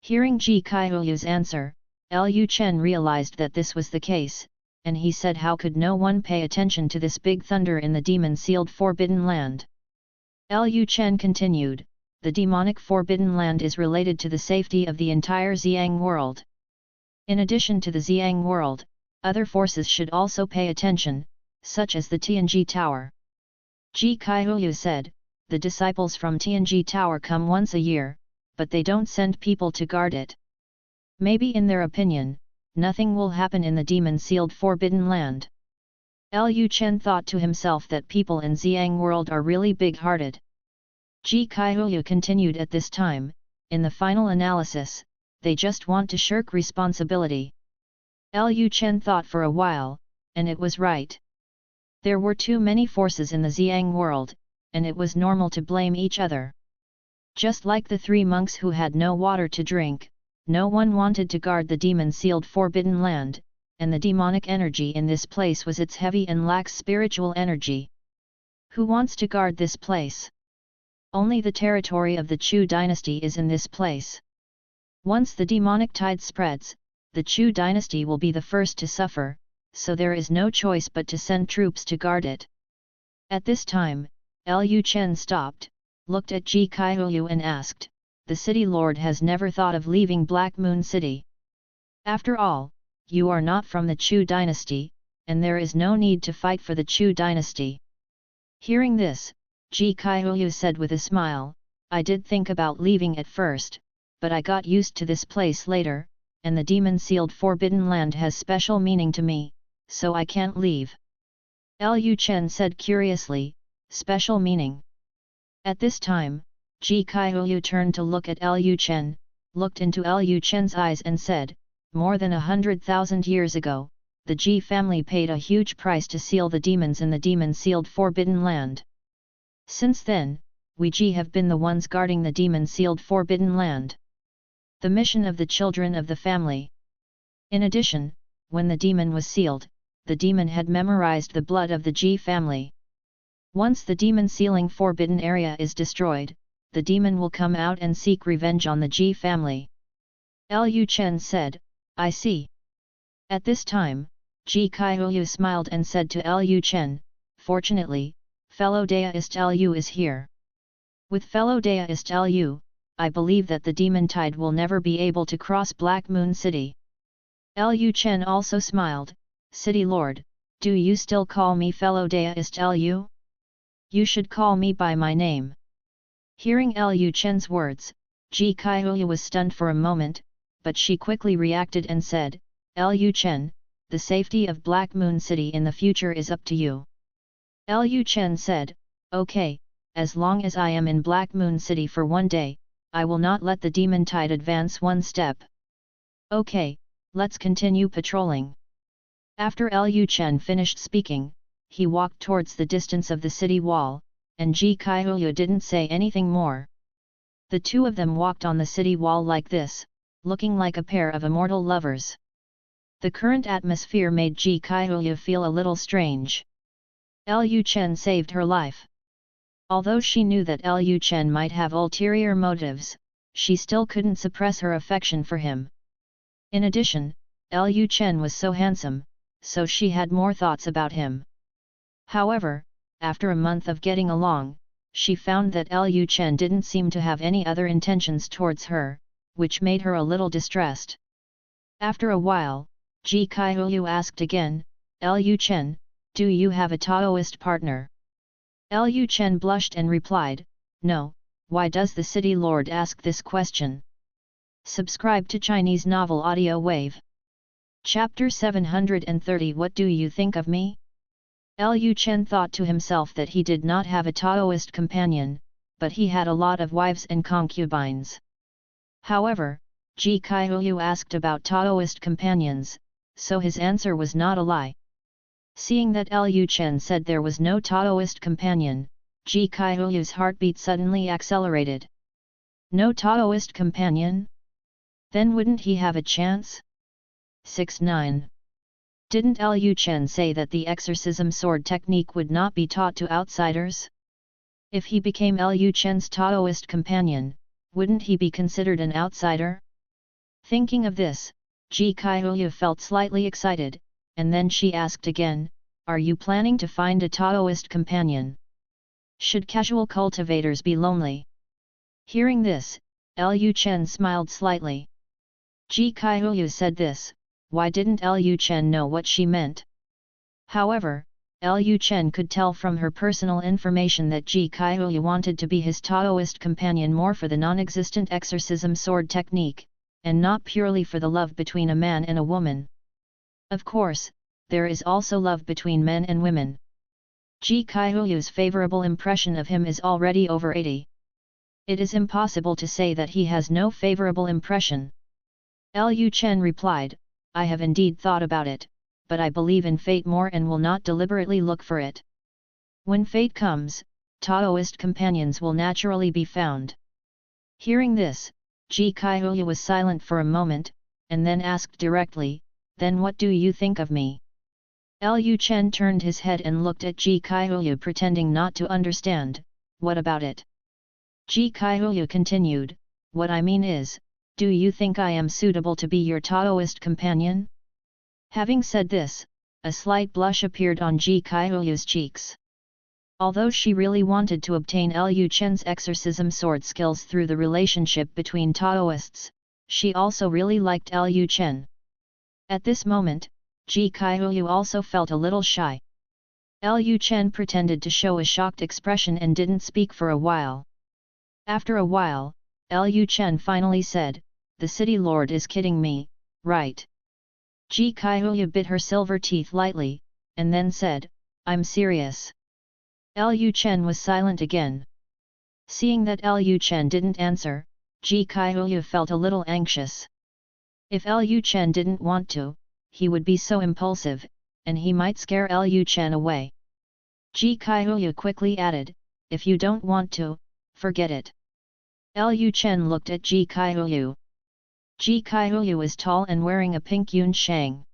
Hearing Ji Kaihuya's answer, Lu Chen realized that this was the case, and he said, "How could no one pay attention to this big thunder in the demon-sealed forbidden land?" Lu Chen continued, "The demonic forbidden land is related to the safety of the entire Xiang world. In addition to the Xiang world, other forces should also pay attention, such as the Tianji Tower." Ji Kaihuya said, "The disciples from Tianji Tower come once a year, but they don't send people to guard it. Maybe in their opinion, nothing will happen in the demon-sealed forbidden land." Lu Chen thought to himself that people in Xiang world are really big-hearted. Ji Kaihuya continued, "At this time, in the final analysis, they just want to shirk responsibility." Lu Chen thought for a while, and it was right. There were too many forces in the Xiang world, and it was normal to blame each other. Just like the 3 monks who had no water to drink, no one wanted to guard the demon-sealed forbidden land, and the demonic energy in this place was its heavy and lacks spiritual energy. Who wants to guard this place? Only the territory of the Chu dynasty is in this place. Once the demonic tide spreads, the Chu dynasty will be the first to suffer, so there is no choice but to send troops to guard it. At this time, Lu Chen stopped, looked at Ji Kaihuya and asked, "The city lord has never thought of leaving Black Moon City. After all, you are not from the Chu dynasty, and there is no need to fight for the Chu dynasty." Hearing this, Ji Kaihuya said with a smile, "I did think about leaving at first, but I got used to this place later, and the demon-sealed forbidden land has special meaning to me, so I can't leave." Lu Chen said curiously, "Special meaning?" At this time, Ji Kaihuya turned to look at Lu Chen, looked into Lu Chen's eyes and said, "More than 100,000 years ago, the Ji family paid a huge price to seal the demons in the demon-sealed forbidden land. Since then, we Ji have been the ones guarding the demon-sealed forbidden land. The mission of the children of the family. In addition, when the demon was sealed, the demon had memorized the blood of the Ji family. Once the demon-sealing forbidden area is destroyed, the demon will come out and seek revenge on the Ji family." Lu Chen said, "I see." At this time, Ji Kaihuya smiled and said to Lu Chen, "Fortunately, fellow Daoist Lu is here. With fellow Daoist Lu, I believe that the demon tide will never be able to cross Black Moon City." Lu Chen also smiled, "City Lord, do you still call me fellow Daoist Lu? You should call me by my name." Hearing Lu Chen's words, Ji Kaihuya was stunned for a moment, but she quickly reacted and said, "Lu Chen, the safety of Black Moon City in the future is up to you." Lu Chen said, "Okay, as long as I am in Black Moon City for one day, I will not let the demon tide advance one step." Okay, let's continue patrolling. After Lu Chen finished speaking, he walked towards the distance of the city wall, and Ji Kaihuyu didn't say anything more. The two of them walked on the city wall like this, looking like a pair of immortal lovers. The current atmosphere made Ji Kaihuyu feel a little strange. Lu Chen saved her life. Although she knew that Lu Chen might have ulterior motives, she still couldn't suppress her affection for him. In addition, Lu Chen was so handsome, so she had more thoughts about him. However, after a month of getting along, she found that Lu Chen didn't seem to have any other intentions towards her, which made her a little distressed. After a while, Ji Kaihuyu asked again, Lu Chen, do you have a Taoist partner? Lu Chen blushed and replied, no. Why does the city lord ask this question? Subscribe to Chinese Novel Audio Wave. Chapter 730 What do you think of me? Lu Chen thought to himself that he did not have a Taoist companion, but he had a lot of wives and concubines. However, Ji Kaihuyu asked about Taoist companions, so his answer was not a lie. Seeing that Lu Chen said there was no Taoist companion, Ji Kaihuyu's heartbeat suddenly accelerated. No Taoist companion? Then wouldn't he have a chance? 6-9. Didn't Lu Chen say that the exorcism sword technique would not be taught to outsiders? If he became Lu Chen's Taoist companion, wouldn't he be considered an outsider? Thinking of this, Ji Kaihuyu felt slightly excited, and then she asked again, are you planning to find a Taoist companion? Should casual cultivators be lonely? Hearing this, Lu Chen smiled slightly. Ji Kaihuyu said this, why didn't Lu Chen know what she meant? However, Lu Chen could tell from her personal information that Ji Kaihuyu wanted to be his Taoist companion more for the non-existent exorcism sword technique, and not purely for the love between a man and a woman. Of course, there is also love between men and women. Ji Kaihuyu's favorable impression of him is already over 80. It is impossible to say that he has no favorable impression. Lu Chen replied, I have indeed thought about it, but I believe in fate more and will not deliberately look for it. When fate comes, Taoist companions will naturally be found. Hearing this, Ji Kaihuyu was silent for a moment, and then asked directly, then what do you think of me? Lu Chen turned his head and looked at Ji Kaihuyu pretending not to understand, what about it? Ji Kaihuyu continued, what I mean is, do you think I am suitable to be your Taoist companion? Having said this, a slight blush appeared on Ji Kaihuyu's cheeks. Although she really wanted to obtain Lu Chen's exorcism sword skills through the relationship between Taoists, she also really liked Lu Chen. At this moment, Ji Kaihuyu also felt a little shy. Lu Chen pretended to show a shocked expression and didn't speak for a while. After a while, Lu Chen finally said, the city lord is kidding me, right? Ji Kaihuyu bit her silver teeth lightly, and then said, I'm serious. Lu Chen was silent again. Seeing that Lu Chen didn't answer, Ji Kaihuyu felt a little anxious. If Lu Chen didn't want to, he would be so impulsive, and he might scare Lu Chen away. Ji Kaihuyu quickly added, if you don't want to, forget it. Lu Chen looked at Ji Kaihuyu. Ji Kaihuyu is tall and wearing a pink yun shang.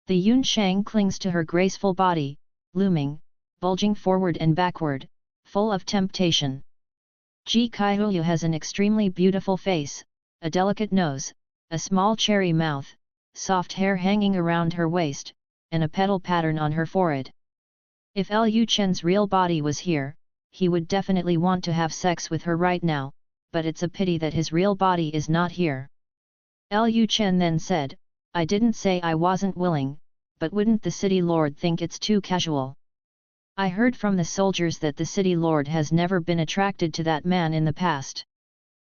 The yun shang clings to her graceful body, looming, bulging forward and backward, full of temptation. Ji Kaihuyu has an extremely beautiful face, a delicate nose, a small cherry mouth, soft hair hanging around her waist, and a petal pattern on her forehead. If Lu Chen's real body was here, he would definitely want to have sex with her right now, but it's a pity that his real body is not here. Lu Chen then said, I didn't say I wasn't willing, but wouldn't the city lord think it's too casual? I heard from the soldiers that the city lord has never been attracted to that man in the past.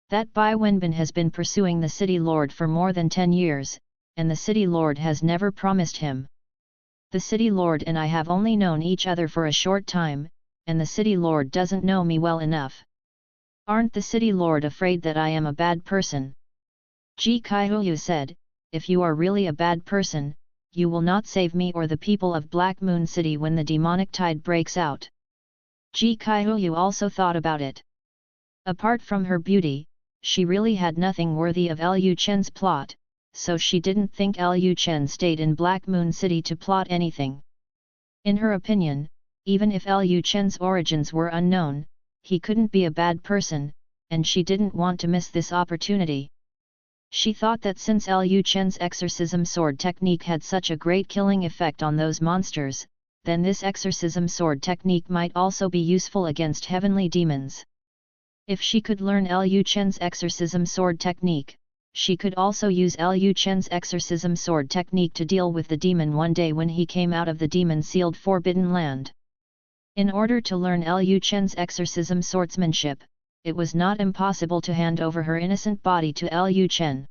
That Bai Wenbin has been pursuing the city lord for more than 10 years, and the city lord has never promised him. The city lord and I have only known each other for a short time, and the city lord doesn't know me well enough. Aren't the city lord afraid that I am a bad person? Ji Kaihuyu said, if you are really a bad person, you will not save me or the people of Black Moon City when the demonic tide breaks out. Ji Kaihuyu also thought about it. Apart from her beauty, she really had nothing worthy of Lu Chen's plot, so she didn't think Lu Chen stayed in Black Moon City to plot anything. In her opinion, even if Lu Chen's origins were unknown, he couldn't be a bad person, and she didn't want to miss this opportunity. She thought that since Lu Chen's exorcism sword technique had such a great killing effect on those monsters, then this exorcism sword technique might also be useful against heavenly demons. If she could learn Lu Chen's exorcism sword technique, she could also use Lu Chen's exorcism sword technique to deal with the demon one day when he came out of the demon-sealed Forbidden Land. In order to learn Lu Chen's exorcism swordsmanship, it was not impossible to hand over her innocent body to Lu Chen.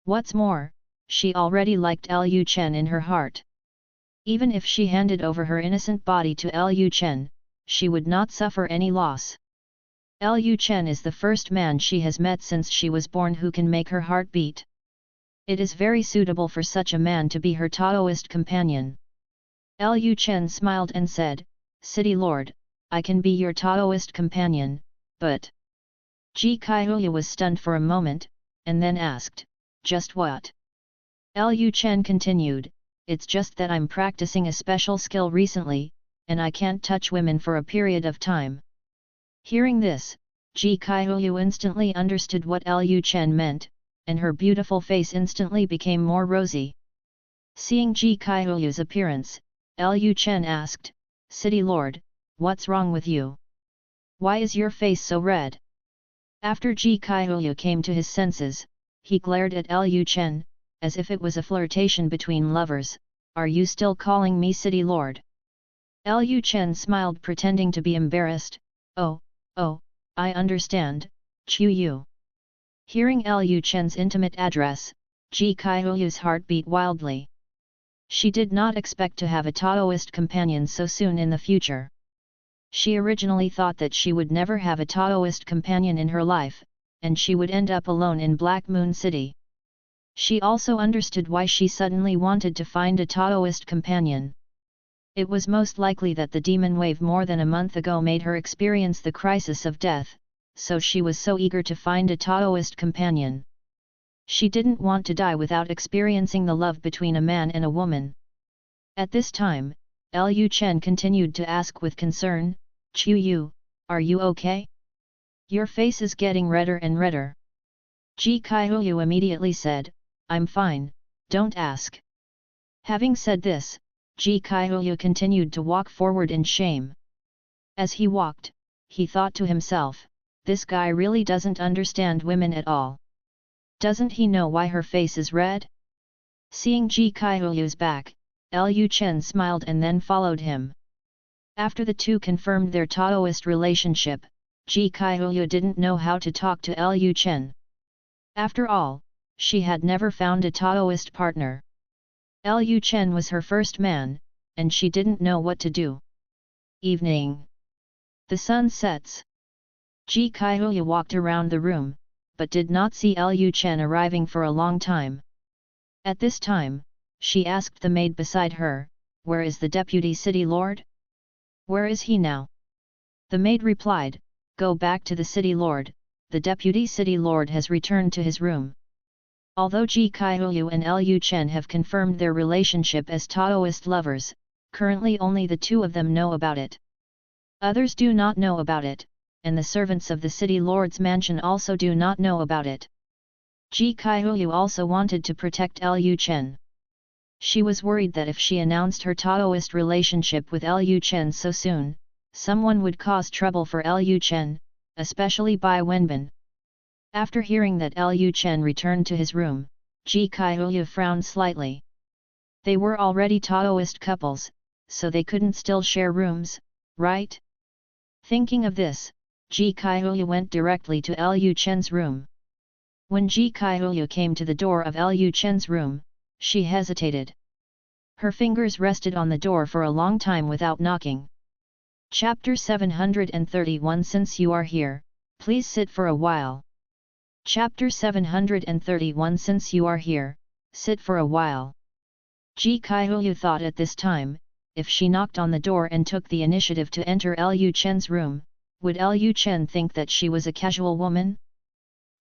What's more, she already liked Lu Chen in her heart. Even if she handed over her innocent body to Lu Chen, she would not suffer any loss. Lu Chen is the first man she has met since she was born who can make her heart beat. It is very suitable for such a man to be her Taoist companion. Lu Chen smiled and said, "City Lord, I can be your Taoist companion, but..." Ji Kaihuyu was stunned for a moment, and then asked, "Just what?" Lu Chen continued, "It's just that I'm practicing a special skill recently, and I can't touch women for a period of time." Hearing this, Ji Kaihuyu instantly understood what Lu Chen meant, and her beautiful face instantly became more rosy. Seeing Ji Kaihuyu's appearance, Lu Chen asked, "City Lord, what's wrong with you? Why is your face so red?" After Ji Kaihuyu came to his senses, he glared at Lu Chen, as if it was a flirtation between lovers. "Are you still calling me City Lord?" Lu Chen smiled pretending to be embarrassed. Oh, I understand, Chu Yu." Hearing Lu Chen's intimate address, Ji Kaihuyu's heart beat wildly. She did not expect to have a Taoist companion so soon in the future. She originally thought that she would never have a Taoist companion in her life, and she would end up alone in Black Moon City. She also understood why she suddenly wanted to find a Taoist companion. It was most likely that the demon wave more than a month ago made her experience the crisis of death, so she was so eager to find a Taoist companion. She didn't want to die without experiencing the love between a man and a woman. At this time, Lu Chen continued to ask with concern, "Chu Yu, are you okay? Your face is getting redder and redder." Ji Kaihuyu immediately said, "I'm fine, don't ask." Having said this, Ji Kaihuyu continued to walk forward in shame. As he walked, he thought to himself, "This guy really doesn't understand women at all. Doesn't he know why her face is red?" Seeing Ji Kaihuyu's back, Lu Chen smiled and then followed him. After the two confirmed their Taoist relationship, Ji Kaihuyu didn't know how to talk to Lu Chen. After all, she had never found a Taoist partner. Lu Chen was her first man, and she didn't know what to do. Evening. The sun sets. Ji Kaihuyu walked around the room, but did not see Lu Chen arriving for a long time. At this time, she asked the maid beside her, "Where is the deputy city lord? Where is he now?" The maid replied, "Go back to the city lord, the deputy city lord has returned to his room." Although Ji Kaihuyu and Lu Chen have confirmed their relationship as Taoist lovers, currently only the two of them know about it. Others do not know about it, and the servants of the city lord's mansion also do not know about it. Ji Kaihuyu also wanted to protect Lu Chen. She was worried that if she announced her Taoist relationship with Lu Chen so soon, someone would cause trouble for Lu Chen, especially Bai Wenbin. After hearing that Lu Chen returned to his room, Ji Kaihuyu frowned slightly. They were already Taoist couples, so they couldn't still share rooms, right? Thinking of this, Ji Kaihuyu went directly to Lu Chen's room. When Ji Kaihuyu came to the door of Lu Chen's room, she hesitated. Her fingers rested on the door for a long time without knocking. Chapter 731 Since you are here, please sit for a while. Chapter 731 Since you are here, sit for a while. Ji Kaihu thought at this time, if she knocked on the door and took the initiative to enter Lu Chen's room, would Lu Chen think that she was a casual woman?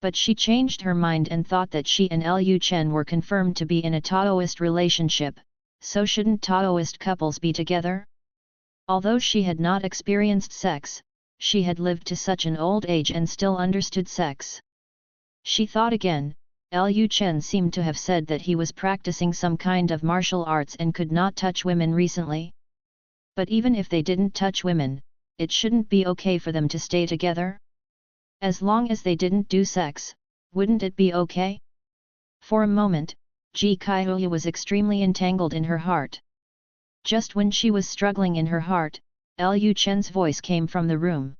But she changed her mind and thought that she and Lu Chen were confirmed to be in a Taoist relationship, so shouldn't Taoist couples be together? Although she had not experienced sex, she had lived to such an old age and still understood sex. She thought again, Lu Chen seemed to have said that he was practicing some kind of martial arts and could not touch women recently. But even if they didn't touch women, it shouldn't be okay for them to stay together? As long as they didn't do sex, wouldn't it be okay? For a moment, Ji Kaihu was extremely entangled in her heart. Just when she was struggling in her heart, Lu Chen's voice came from the room.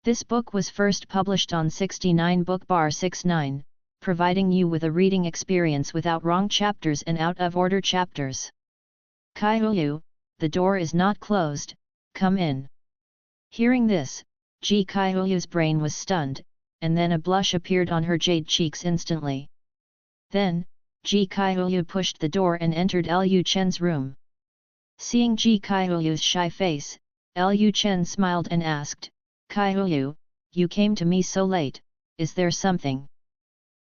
This book was first published on 69 Book Bar 69, providing you with a reading experience without wrong chapters and out-of-order chapters. Kaihu, the door is not closed, come in. Hearing this, Ji Kaihu's brain was stunned, and then a blush appeared on her jade cheeks instantly. Then, Ji Kaihu pushed the door and entered Lu Chen's room. Seeing Ji Kaihu's shy face, Lu Chen smiled and asked, Kaihu, you came to me so late, is there something?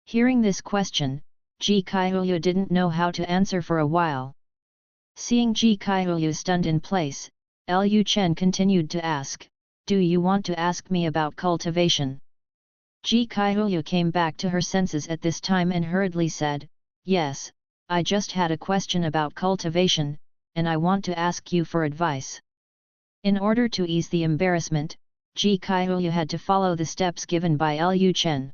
Hearing this question, Ji Kaihu didn't know how to answer for a while. Seeing Ji Kaihu stunned in place, Lu Chen continued to ask, do you want to ask me about cultivation? Ji Kaihu came back to her senses at this time and hurriedly said, yes, I just had a question about cultivation, and I want to ask you for advice. In order to ease the embarrassment, Ji Kaihu had to follow the steps given by Lu Chen.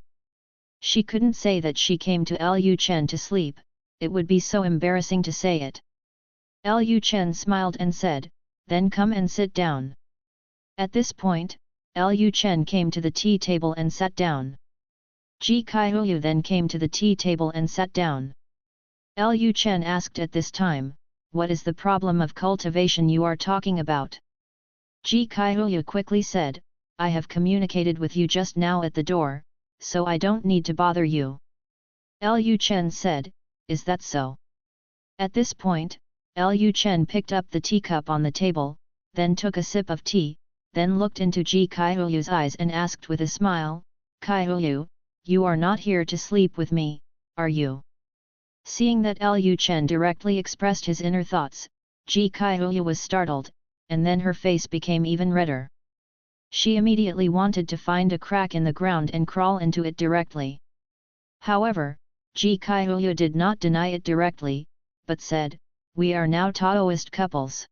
She couldn't say that she came to Lu Chen to sleep, it would be so embarrassing to say it. Lu Chen smiled and said, then come and sit down. At this point, Lu Chen came to the tea table and sat down. Ji Kaihu then came to the tea table and sat down. Lu Chen asked at this time, what is the problem of cultivation you are talking about? Ji Kaihu quickly said, I have communicated with you just now at the door, so I don't need to bother you. Lu Chen said, is that so? At this point, Lu Chen picked up the teacup on the table, then took a sip of tea, then looked into Ji Kaihu's eyes and asked with a smile, Kaihu, you are not here to sleep with me, are you? Seeing that Lu Chen directly expressed his inner thoughts, Ji Kaihu was startled, and then her face became even redder. She immediately wanted to find a crack in the ground and crawl into it directly. However, Ji Kaihu did not deny it directly, but said, we are now Taoist couples.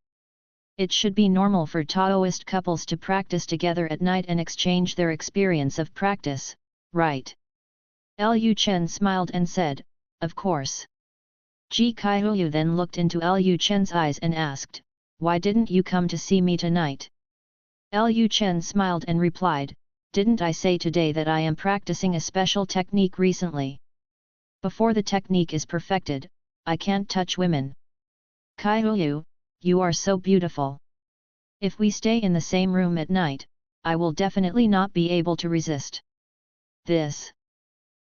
It should be normal for Taoist couples to practice together at night and exchange their experience of practice, right? Lu Chen smiled and said, of course. Ji Kaihu then looked into Lu Chen's eyes and asked, why didn't you come to see me tonight? Lu Chen smiled and replied, didn't I say today that I am practicing a special technique recently? Before the technique is perfected, I can't touch women. Kaihu, you are so beautiful. If we stay in the same room at night, I will definitely not be able to resist this.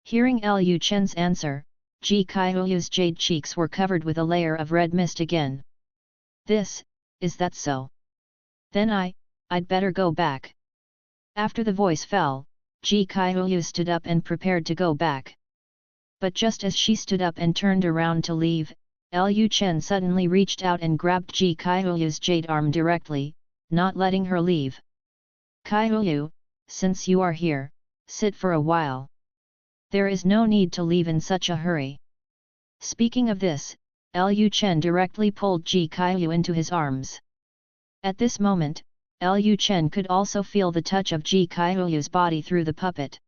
Hearing Lu Chen's answer, Ji Kaihu's jade cheeks were covered with a layer of red mist again. Is that so? Then I'd better go back. After the voice fell, Ji Kaihu stood up and prepared to go back. But just as she stood up and turned around to leave, Lu Chen suddenly reached out and grabbed Ji Kaihu's jade arm directly, not letting her leave. Kaihu, since you are here, sit for a while. There is no need to leave in such a hurry. Speaking of this, Lu Chen directly pulled Ji Kaihu into his arms. At this moment, Lu Chen could also feel the touch of Ji Kaihu's body through the puppet.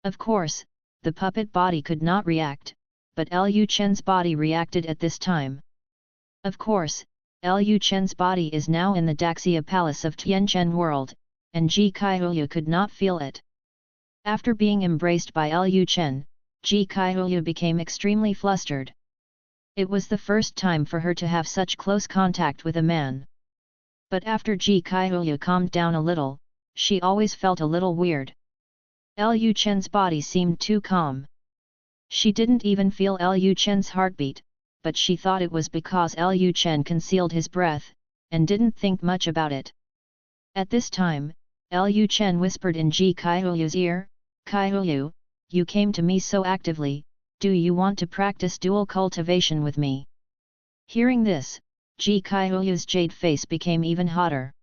Of course, the puppet body could not react, but Lu Chen's body reacted at this time. Of course, Lu Chen's body is now in the Daxia Palace of Tianchen World, and Ji Kaihu could not feel it. After being embraced by Lu Chen, Ji Kaihu became extremely flustered. It was the first time for her to have such close contact with a man. But after Ji Kaihu calmed down a little, she always felt a little weird. Lu Chen's body seemed too calm. She didn't even feel Lu Chen's heartbeat, but she thought it was because Lu Chen concealed his breath, and didn't think much about it. At this time, Lu Chen whispered in Ji Kaiyu's ear, "Kaiyu, you came to me so actively, do you want to practice dual cultivation with me?" Hearing this, Ji Kaiyu's jade face became even hotter.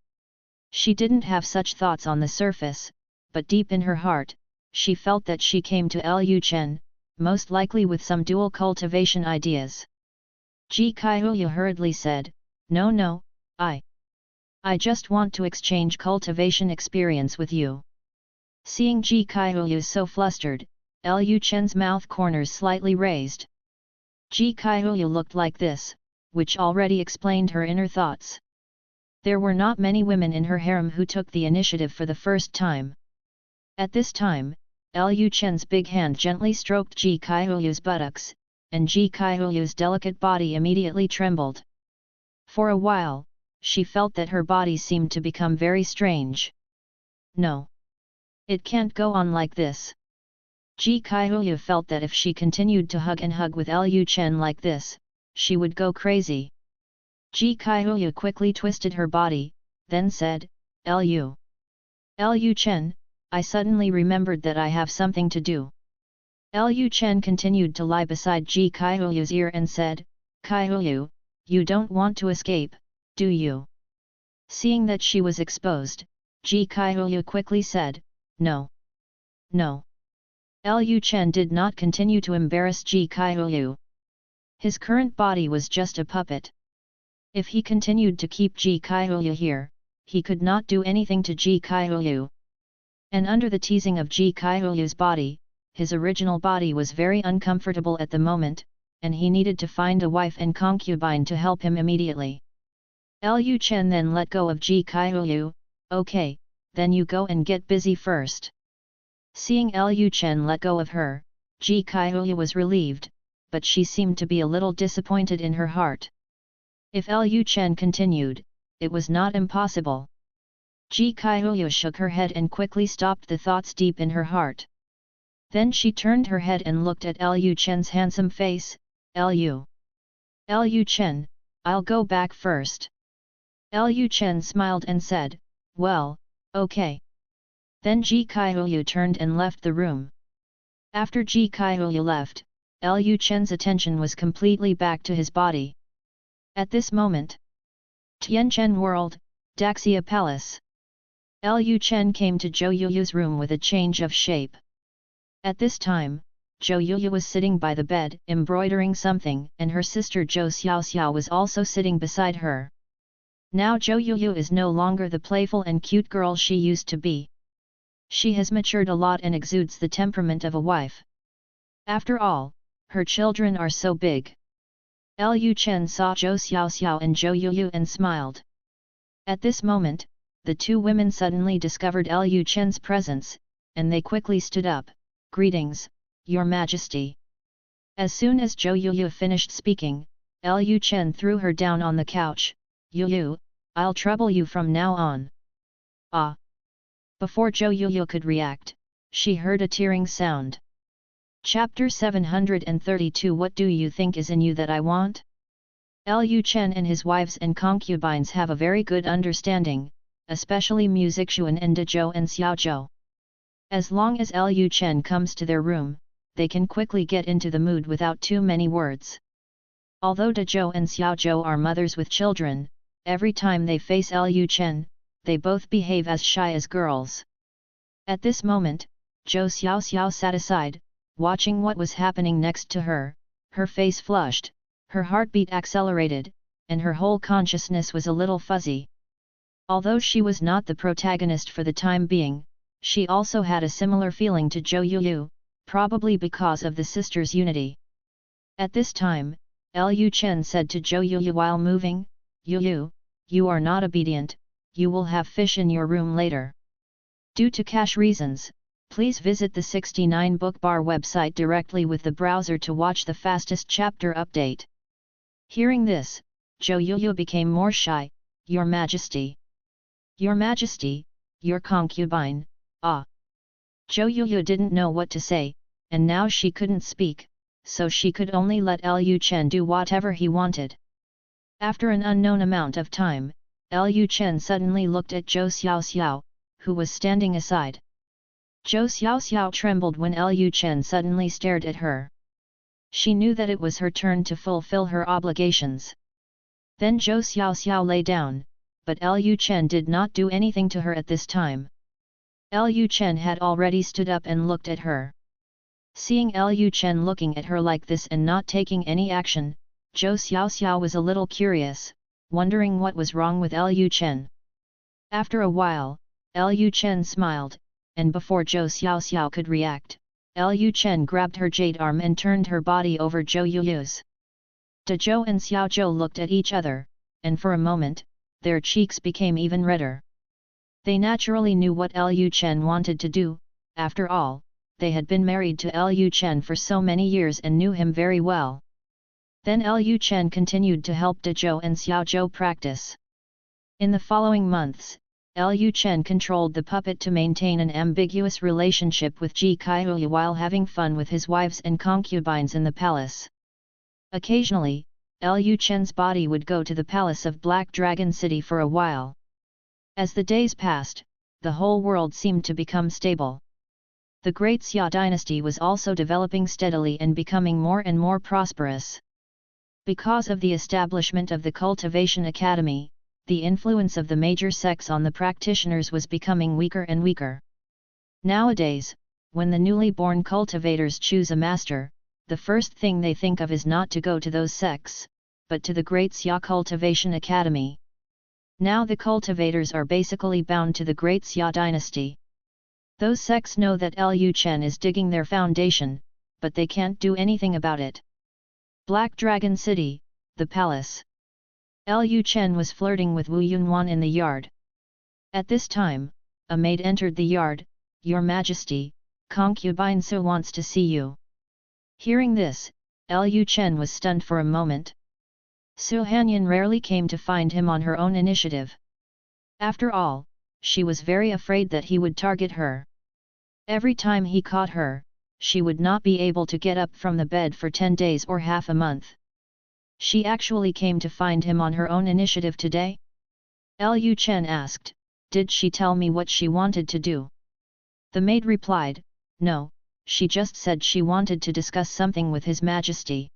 She didn't have such thoughts on the surface, but deep in her heart, she felt that she came to Lu Chen, most likely with some dual cultivation ideas. Ji Kaiyu hurriedly said, No, I just want to exchange cultivation experience with you." Seeing Ji Kaiyu so flustered, Lu Chen's mouth corners slightly raised. Ji Kaiyu looked like this, which already explained her inner thoughts. There were not many women in her harem who took the initiative for the first time. At this time, Lu Chen's big hand gently stroked Ji Kaiyu's buttocks, and Ji Kaiyu's delicate body immediately trembled. For a while, she felt that her body seemed to become very strange. No. It can't go on like this. Ji Kaiyu felt that if she continued to hug with Lu Chen like this, she would go crazy. Ji Kaiyu quickly twisted her body, then said, Lu Chen, I suddenly remembered that I have something to do." Lu Chen continued to lie beside Ji Kaiyu's ear and said, "Kaiyu, you don't want to escape, do you?" Seeing that she was exposed, Ji Kaiyu quickly said, No. Lu Chen did not continue to embarrass Ji Kaiyu. His current body was just a puppet. If he continued to keep Ji Kaiyu here, he could not do anything to Ji Kaiyu. And under the teasing of Ji Kaiyu's body, his original body was very uncomfortable at the moment, and he needed to find a wife and concubine to help him immediately. Lu Chen then let go of Ji Kaiyu. "Okay, then you go and get busy first." Seeing Lu Chen let go of her, Ji Kaiyu was relieved, but she seemed to be a little disappointed in her heart. If Lu Chen continued, it was not impossible. Ji Kaiyu shook her head and quickly stopped the thoughts deep in her heart. Then she turned her head and looked at Lu Chen's handsome face. Lu Chen, I'll go back first." Lu Chen smiled and said, "Well, okay." Then Ji Kaiyu turned and left the room. After Ji Kaiyu left, Lu Chen's attention was completely back to his body. At this moment, Tianchen World, Daxia Palace. Lu Chen came to Zhou Yuyu's room with a change of shape. At this time, Zhou Yuyu was sitting by the bed, embroidering something, and her sister Zhou Xiaoxiao was also sitting beside her. Now Zhou Yuyu is no longer the playful and cute girl she used to be. She has matured a lot and exudes the temperament of a wife. After all, her children are so big. Lu Chen saw Zhou Xiaoxiao and Zhou Yuyu and smiled. At this moment, the two women suddenly discovered Lu Chen's presence, and they quickly stood up. "Greetings, Your Majesty." As soon as Zhou Yuyu finished speaking, Lu Chen threw her down on the couch. "Yuyu, I'll trouble you from now on." "Ah!" Before Zhou Yuyu could react, she heard a tearing sound. Chapter 732 What do you think is in you that I want? Lu Chen and his wives and concubines have a very good understanding, especially Musician and Dezhou and Xiaozhou. As long as Lu Chen comes to their room, they can quickly get into the mood without too many words. Although Dezhou and Xiaozhou are mothers with children, every time they face Lu Chen, they both behave as shy as girls. At this moment, Zhou Xiaoxiao sat aside, watching what was happening next to her. Her face flushed, her heartbeat accelerated, and her whole consciousness was a little fuzzy. Although she was not the protagonist for the time being, she also had a similar feeling to Zhou Yuyu, probably because of the sisters' unity. At this time, Lu Chen said to Zhou Yuyu while moving, "Yuyu, you are not obedient, you will have fish in your room later." Due to cache reasons, please visit the 69 Book Bar website directly with the browser to watch the fastest chapter update. Hearing this, Zhou Yuyu became more shy. "Your Majesty. Your Majesty, your concubine, ah." Zhou Yuyu didn't know what to say, and now she couldn't speak, so she could only let Lu Chen do whatever he wanted. After an unknown amount of time, Lu Chen suddenly looked at Zhou Xiaoxiao, who was standing aside. Zhou Xiaoxiao trembled when Lu Chen suddenly stared at her. She knew that it was her turn to fulfill her obligations. Then Zhou Xiaoxiao lay down, but Lu Chen did not do anything to her at this time. Lu Chen had already stood up and looked at her. Seeing Lu Chen looking at her like this and not taking any action, Zhou Xiaoxiao was a little curious, wondering what was wrong with Lu Chen. After a while, Lu Chen smiled, and before Zhou Xiaoxiao could react, Lu Chen grabbed her jade arm and turned her body over Zhou Yuyu's. De Zhou and Xiao Zhou looked at each other, and for a moment, their cheeks became even redder. They naturally knew what Lu Chen wanted to do. After all, they had been married to Lu Chen for so many years and knew him very well. Then Lu Chen continued to help De Zhou and Xiao Zhou practice. In the following months, Lu Chen controlled the puppet to maintain an ambiguous relationship with Ji Kaihuya while having fun with his wives and concubines in the palace. Occasionally, Lu Chen's body would go to the palace of Black Dragon City for a while. As the days passed, the whole world seemed to become stable. The Great Xia Dynasty was also developing steadily and becoming more and more prosperous. Because of the establishment of the Cultivation Academy, the influence of the major sects on the practitioners was becoming weaker and weaker. Nowadays, when the newly born cultivators choose a master, the first thing they think of is not to go to those sects, but to the Great Xia Cultivation Academy. Now the cultivators are basically bound to the Great Xia Dynasty. Those sects know that Lu Chen is digging their foundation, but they can't do anything about it. Black Dragon City, the palace. Lu Chen was flirting with Wu Yunwan in the yard. At this time, a maid entered the yard. "Your Majesty, concubine Su wants to see you." Hearing this, Lu Chen was stunned for a moment. Su Hanyan rarely came to find him on her own initiative. After all, she was very afraid that he would target her. Every time he caught her, she would not be able to get up from the bed for 10 days or half a month. She actually came to find him on her own initiative today? Lu Chen asked, "Did she tell me what she wanted to do?" The maid replied, "No, she just said she wanted to discuss something with His Majesty."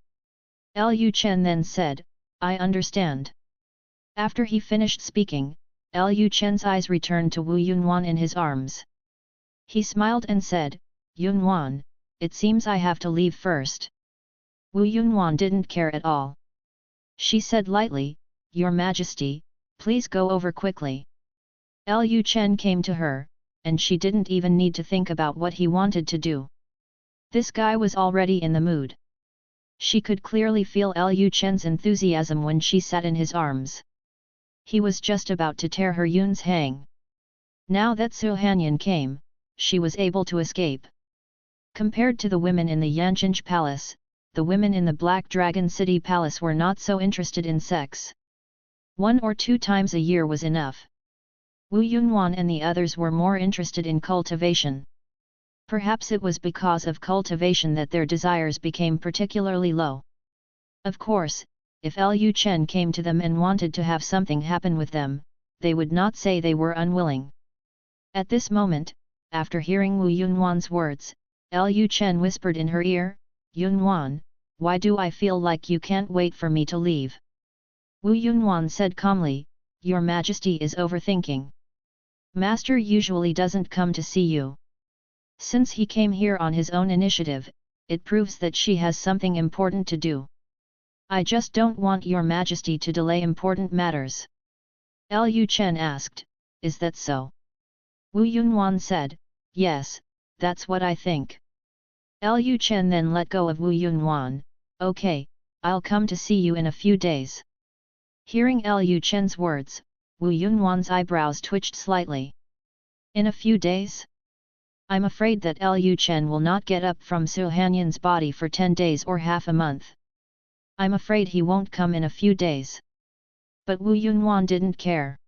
Lu Chen then said, "I understand." After he finished speaking, Lu Chen's eyes returned to Wu Yunwan in his arms. He smiled and said, "Yunwan, it seems I have to leave first." Wu Yunwan didn't care at all. She said lightly, "Your Majesty, please go over quickly." Lu Chen came to her, and she didn't even need to think about what he wanted to do. This guy was already in the mood. She could clearly feel Lu Chen's enthusiasm when she sat in his arms. He was just about to tear her Yun's hang. Now that Su Hanyan came, she was able to escape. Compared to the women in the Yanchinj Palace, the women in the Black Dragon City Palace were not so interested in sex. 1 or 2 times a year was enough. Wu Yunwan and the others were more interested in cultivation. Perhaps it was because of cultivation that their desires became particularly low. Of course, if Lu Chen came to them and wanted to have something happen with them, they would not say they were unwilling. At this moment, after hearing Wu Yunwan's words, Lu Chen whispered in her ear, "Yunwan, why do I feel like you can't wait for me to leave?" Wu Yunwan said calmly, "Your Majesty is overthinking. Master usually doesn't come to see you. Since he came here on his own initiative, it proves that she has something important to do. I just don't want your Majesty to delay important matters." Lu Chen asked, "Is that so?" Wu Yunwan said, "Yes, that's what I think." Lu Chen then let go of Wu Yunwan. "Okay, I'll come to see you in a few days." Hearing Lu Chen's words, Wu Yunwan's eyebrows twitched slightly. "In a few days? I'm afraid that Lu Chen will not get up from Su Hanyan's body for 10 days or half a month. I'm afraid he won't come in a few days." But Wu Yunwan didn't care.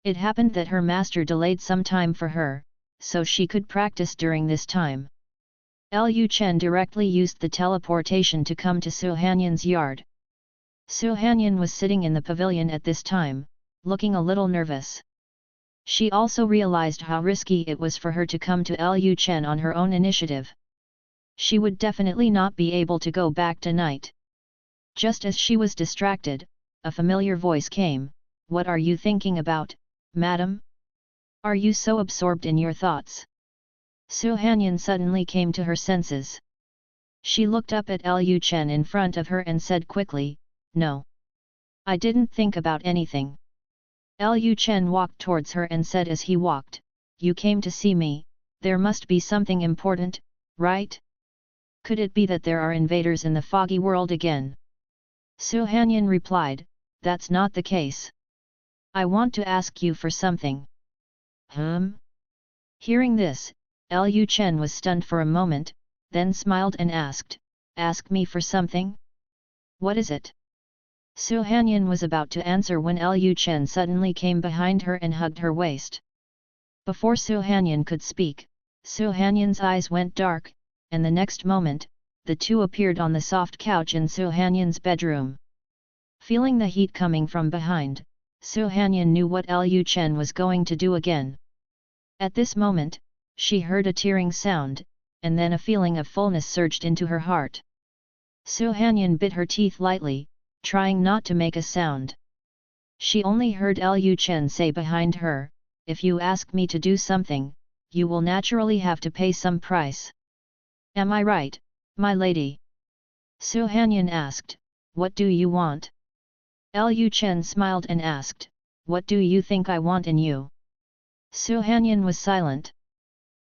It happened that her master delayed some time for her, so she could practice during this time. Lu Chen directly used the teleportation to come to Su Hanyan's yard. Su Hanyan was sitting in the pavilion at this time, looking a little nervous. She also realized how risky it was for her to come to Lu Chen on her own initiative. She would definitely not be able to go back tonight. Just as she was distracted, a familiar voice came. "What are you thinking about, madam? Are you so absorbed in your thoughts?" Su Hanyan suddenly came to her senses. She looked up at Lu Chen in front of her and said quickly, "No. I didn't think about anything." Lu Chen walked towards her and said as he walked, "You came to see me, there must be something important, right? Could it be that there are invaders in the foggy world again?" Su Hanyan replied, "That's not the case. I want to ask you for something." Hearing this, Lu Chen was stunned for a moment, then smiled and asked, "Ask me for something? What is it?" Su Hanyan was about to answer when Lu Chen suddenly came behind her and hugged her waist. Before Su Hanyan could speak, Su Hanyan's eyes went dark, and the next moment, the two appeared on the soft couch in Su Hanyan's bedroom. Feeling the heat coming from behind, Su Hanyan knew what Lu Chen was going to do again. At this moment, she heard a tearing sound, and then a feeling of fullness surged into her heart. Su Hanyan bit her teeth lightly, trying not to make a sound. She only heard Lu Chen say behind her, "If you ask me to do something, you will naturally have to pay some price. Am I right, my lady?" Su Hanyan asked, "What do you want?" Lu Chen smiled and asked, "What do you think I want in you?" Su Hanyan was silent.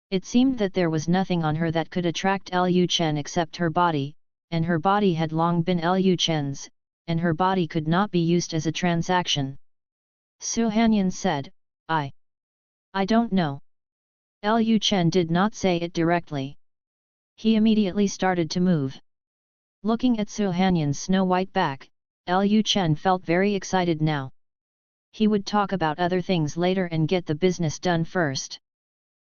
It seemed that there was nothing on her that could attract Lu Chen except her body, and her body had long been Lu Chen's, and her body could not be used as a transaction. Su Hanyan said, I don't know." Lu Chen did not say it directly. He immediately started to move. Looking at Su Hanyan's snow-white back, Lu Chen felt very excited now. He would talk about other things later and get the business done first.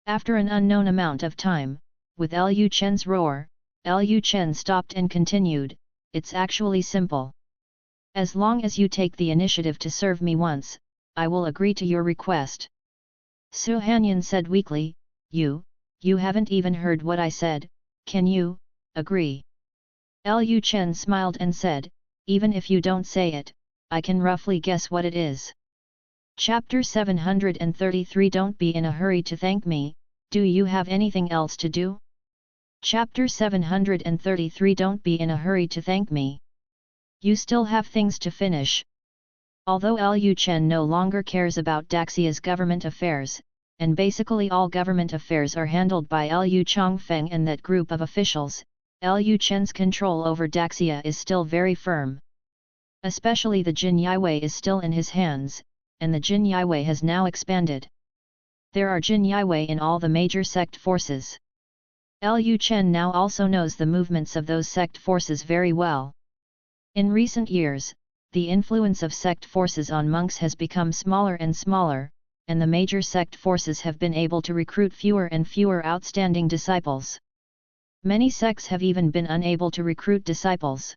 After an unknown amount of time, with Lu Chen's roar, Lu Chen stopped and continued, "It's actually simple. As long as you take the initiative to serve me once, I will agree to your request." Su Hanyan said weakly, You haven't even heard what I said, can you agree?" Lu Chen smiled and said, "Even if you don't say it, I can roughly guess what it is." Chapter 733 Don't be in a hurry to thank me, do you have anything else to do? Chapter 733 Don't be in a hurry to thank me. You still have things to finish. Although Lu Chen no longer cares about Daxia's government affairs, and basically all government affairs are handled by Lu Chongfeng and that group of officials, Lu Chen's control over Daxia is still very firm. Especially the Jin Yiwei is still in his hands, and the Jin Yiwei has now expanded. There are Jin Yiwei in all the major sect forces. Lu Chen now also knows the movements of those sect forces very well. In recent years, the influence of sect forces on monks has become smaller and smaller, and the major sect forces have been able to recruit fewer and fewer outstanding disciples. Many sects have even been unable to recruit disciples.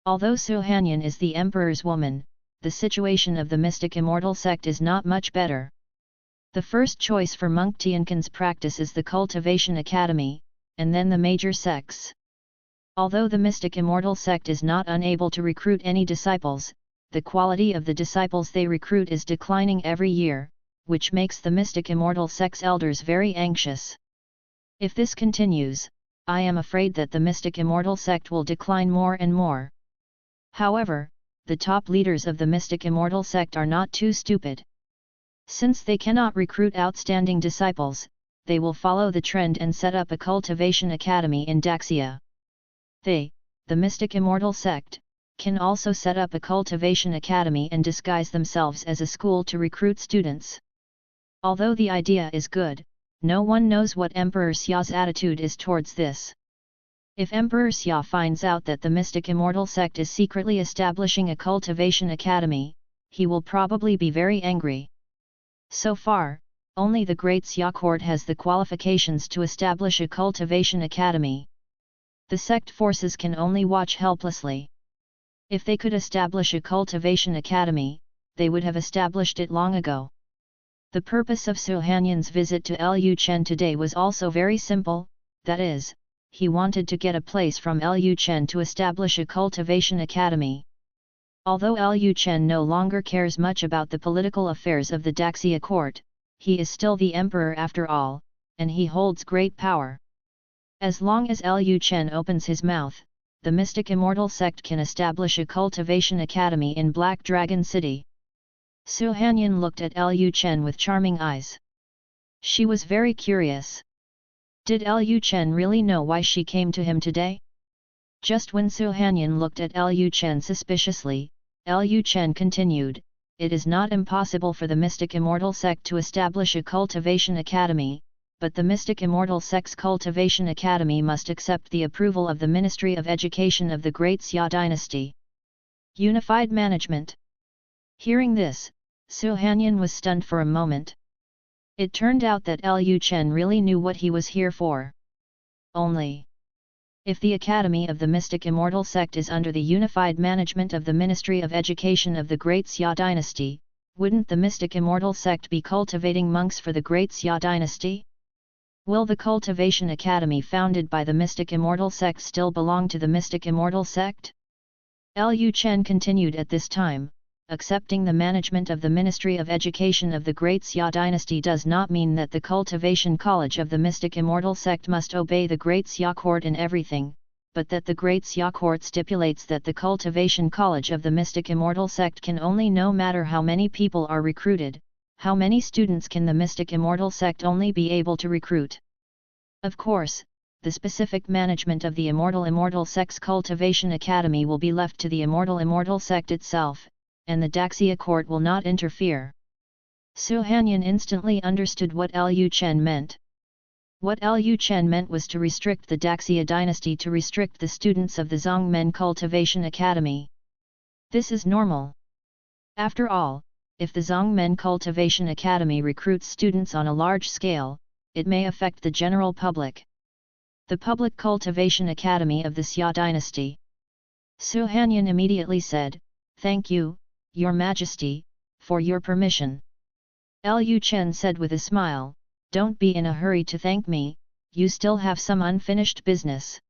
Although Su Hanyan is the emperor's woman, the situation of the mystic immortal sect is not much better. The first choice for monk Tiankin's practice is the cultivation academy, and then the major sects. Although the mystic immortal sect is not unable to recruit any disciples, the quality of the disciples they recruit is declining every year, which makes the mystic immortal sect's elders very anxious. If this continues, I am afraid that the mystic immortal sect will decline more and more. However, the top leaders of the mystic immortal sect are not too stupid. Since they cannot recruit outstanding disciples, they will follow the trend and set up a cultivation academy in Daxia. They, the mystic immortal sect, can also set up a cultivation academy and disguise themselves as a school to recruit students. Although the idea is good, no one knows what Emperor Xia's attitude is towards this. If Emperor Xia finds out that the mystic immortal sect is secretly establishing a cultivation academy, he will probably be very angry. So far, only the Great Xia court has the qualifications to establish a cultivation academy. The sect forces can only watch helplessly. If they could establish a cultivation academy, they would have established it long ago. The purpose of Su Hanyan's visit to Lu Chen today was also very simple, that is, he wanted to get a place from Lu Chen to establish a cultivation academy. Although Lu Chen no longer cares much about the political affairs of the Daxia court, he is still the emperor after all, and he holds great power. As long as Lu Chen opens his mouth, the mystic immortal sect can establish a cultivation academy in Black Dragon City. Su Hanyan looked at Lu Chen with charming eyes. She was very curious. Did Lu Chen really know why she came to him today? Just when Su Hanyan looked at Lu Chen suspiciously, Lu Chen continued, "It is not impossible for the mystic immortal sect to establish a cultivation academy, but the mystic immortal sect's cultivation academy must accept the approval of the Ministry of Education of the Great Xia Dynasty. Unified management." Hearing this, Su Hanyan was stunned for a moment. It turned out that Lu Chen really knew what he was here for. Only if the Academy of the Mystic Immortal Sect is under the unified management of the Ministry of Education of the Great Xia Dynasty, wouldn't the Mystic Immortal Sect be cultivating monks for the Great Xia Dynasty? Will the Cultivation Academy founded by the Mystic Immortal Sect still belong to the Mystic Immortal Sect? Lu Chen continued at this time, accepting the management of the Ministry of Education of the Great Xia Dynasty does not mean that the Cultivation College of the Mystic Immortal Sect must obey the Great Xia Court in everything, but that the Great Xia Court stipulates that the Cultivation College of the Mystic Immortal Sect can only, no matter how many people are recruited, how many students can the Mystic Immortal Sect only be able to recruit. Of course, the specific management of the Immortal Sect's Cultivation Academy will be left to the Immortal Sect itself, and the Daxia court will not interfere. Su Hanyan instantly understood what Lu Chen meant. What Lu Chen meant was to restrict the Daxia dynasty, to restrict the students of the Zongmen Cultivation Academy. This is normal. After all, if the Zongmen Cultivation Academy recruits students on a large scale, it may affect the general public. The Public Cultivation Academy of the Xia dynasty. Su Hanyan immediately said, "Thank you, Your Majesty, for your permission." Lu Chen said with a smile, "Don't be in a hurry to thank me, you still have some unfinished business."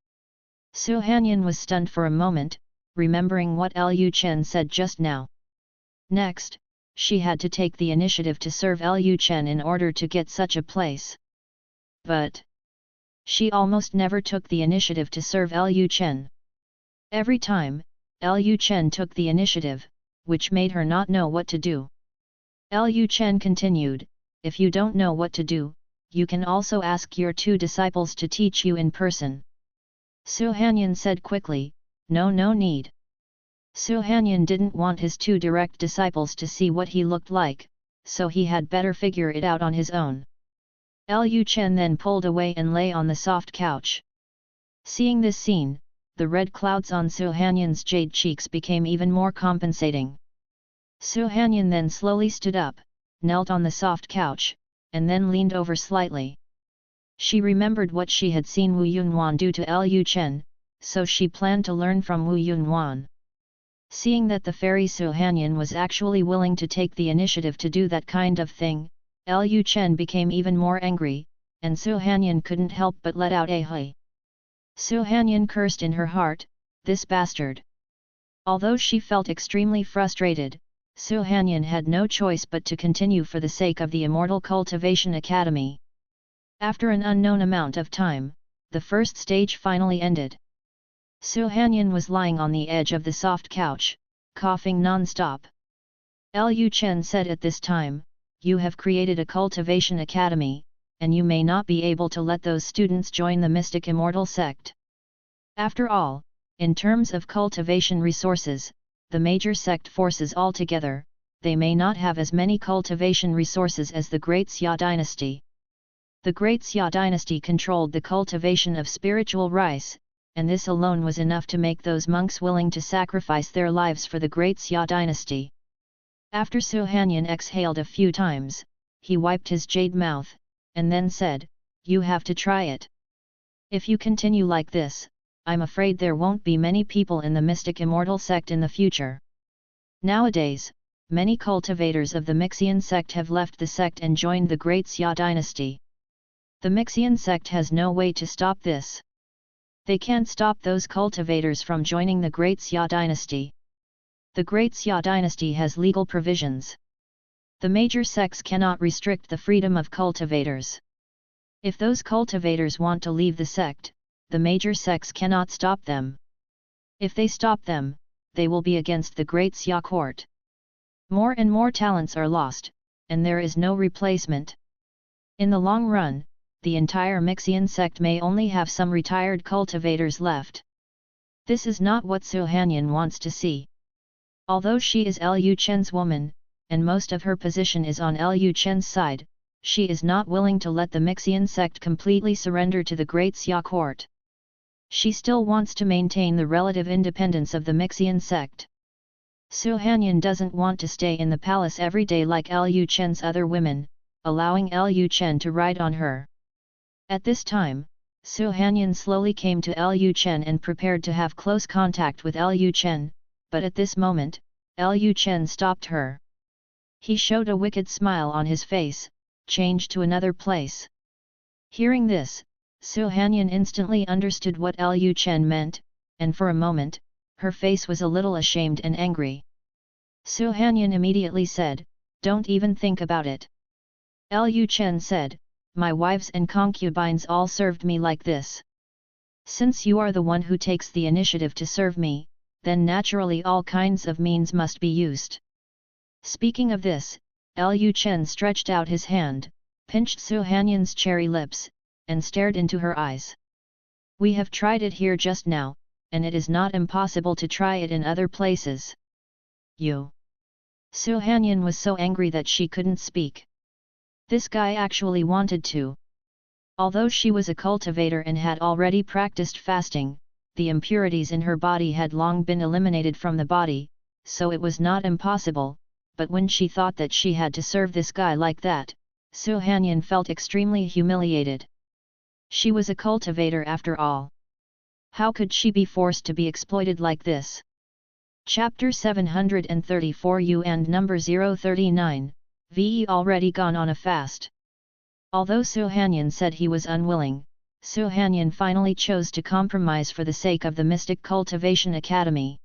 Su Hanyan was stunned for a moment, remembering what Lu Chen said just now. Next, she had to take the initiative to serve Lu Chen in order to get such a place. But she almost never took the initiative to serve Lu Chen. Every time, Lu Chen took the initiative, which made her not know what to do. Lu Chen continued, "If you don't know what to do, you can also ask your 2 disciples to teach you in person." Su Hanyan said quickly, "No need." Su Hanyan didn't want his 2 direct disciples to see what he looked like, so he had better figure it out on his own. Lu Chen then pulled away and lay on the soft couch. Seeing this scene, the red clouds on Su Hanyan's jade cheeks became even more compensating. Su Hanyan then slowly stood up, knelt on the soft couch, and then leaned over slightly. She remembered what she had seen Wu Yunhuan do to Lu Chen, so she planned to learn from Wu Yunhuan. Seeing that the fairy Su Hanyan was actually willing to take the initiative to do that kind of thing, Lu Chen became even more angry, and Su Hanyan couldn't help but let out a "Hui." Su Hanyan cursed in her heart, "This bastard." Although she felt extremely frustrated, Su Hanyan had no choice but to continue for the sake of the Immortal Cultivation Academy. After an unknown amount of time, the first stage finally ended. Su Hanyan was lying on the edge of the soft couch, coughing non-stop. Lu Chen said at this time, "You have created a cultivation academy, and you may not be able to let those students join the Mystic Immortal Sect. After all, in terms of cultivation resources, the major sect forces all together, they may not have as many cultivation resources as the Great Xia Dynasty. The Great Xia Dynasty controlled the cultivation of spiritual rice, and this alone was enough to make those monks willing to sacrifice their lives for the Great Xia Dynasty." After Su Hanyan exhaled a few times, he wiped his jade mouth, and then said, "You have to try it. If you continue like this, I'm afraid there won't be many people in the mystic immortal sect in the future." Nowadays, many cultivators of the Mixian sect have left the sect and joined the Great Xia Dynasty. The Mixian sect has no way to stop this. They can't stop those cultivators from joining the Great Xia Dynasty. The Great Xia Dynasty has legal provisions. The major sects cannot restrict the freedom of cultivators. If those cultivators want to leave the sect, the major sects cannot stop them. If they stop them, they will be against the Great Xia court. More and more talents are lost, and there is no replacement. In the long run, the entire Mixian sect may only have some retired cultivators left. This is not what Su Hanyan wants to see. Although she is Lu Chen's woman, and most of her position is on Lu Chen's side, she is not willing to let the Mixian sect completely surrender to the Great Xia court. She still wants to maintain the relative independence of the Mixian sect. Su Hanyan doesn't want to stay in the palace every day like Lu Chen's other women, allowing Lu Chen to ride on her. At this time, Su Hanyan slowly came to Lu Chen and prepared to have close contact with Lu Chen, but at this moment, Lu Chen stopped her. He showed a wicked smile on his face, changed to another place. Hearing this, Su Hanyan instantly understood what Lu Chen meant, and for a moment, her face was a little ashamed and angry. Su Hanyan immediately said, "Don't even think about it." Lu Chen said, "My wives and concubines all served me like this. Since you are the one who takes the initiative to serve me, then naturally all kinds of means must be used." Speaking of this, Lu Chen stretched out his hand, pinched Su Hanyan's cherry lips, and stared into her eyes. "We have tried it here just now, and it is not impossible to try it in other places." "You?" Su Hanyan was so angry that she couldn't speak. This guy actually wanted to. Although she was a cultivator and had already practiced fasting, the impurities in her body had long been eliminated from the body, so it was not impossible, but when she thought that she had to serve this guy like that, Su Hanyan felt extremely humiliated. She was a cultivator after all. How could she be forced to be exploited like this? Chapter 734 U and number 039, VE already gone on a fast. Although Su Hanyan said he was unwilling, Su Hanyan finally chose to compromise for the sake of the Mystic Cultivation Academy.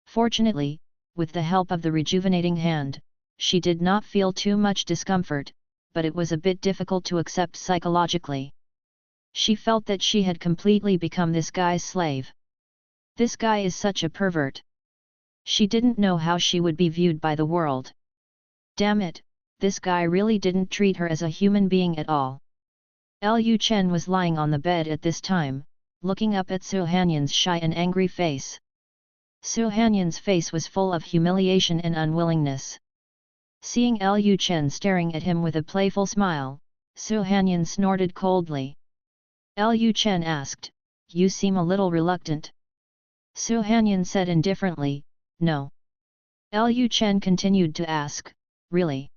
Fortunately, with the help of the rejuvenating hand, she did not feel too much discomfort, but it was a bit difficult to accept psychologically. She felt that she had completely become this guy's slave. This guy is such a pervert. She didn't know how she would be viewed by the world. Damn it, this guy really didn't treat her as a human being at all. Lu Chen was lying on the bed at this time, looking up at Su Hanyan's shy and angry face. Su Hanyan's face was full of humiliation and unwillingness. Seeing Lu Chen staring at him with a playful smile, Su Hanyan snorted coldly. Lu Chen asked, "You seem a little reluctant." Su Hanyan said indifferently, "No." Lu Chen continued to ask, "Really?"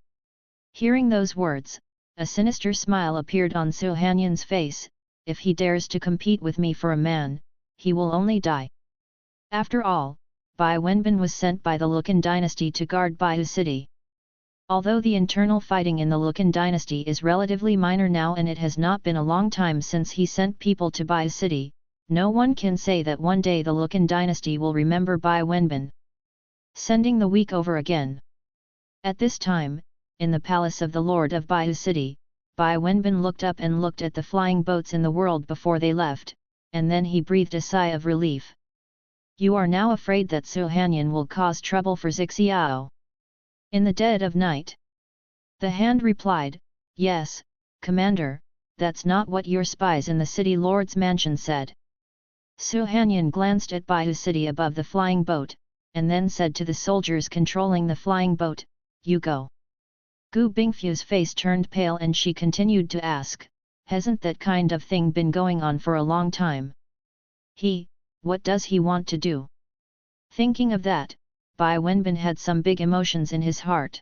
Hearing those words, a sinister smile appeared on Su Hanyan's face. "If he dares to compete with me for a man, he will only die." After all, Bai Wenbin was sent by the Lu Chen dynasty to guard Baihu city. Although the internal fighting in the Lu Chen dynasty is relatively minor now and it has not been a long time since he sent people to Baihu city, no one can say that one day the Lu Chen dynasty will remember Bai Wenbin. Sending the week over again. At this time, in the palace of the Lord of Baihu city, Bai Wenbin looked up and looked at the flying boats in the world before they left, and then he breathed a sigh of relief. "You are now afraid that Su Hanyan will cause trouble for Xiao?" In the dead of night. The hand replied, "Yes, Commander, that's not what your spies in the city lord's mansion said." Su Hanyan glanced at Baihu city above the flying boat, and then said to the soldiers controlling the flying boat, "You go." Gu Bingfu's face turned pale and she continued to ask, "Hasn't that kind of thing been going on for a long time?" What does he want to do?" Thinking of that, Bai Wenbin had some big emotions in his heart.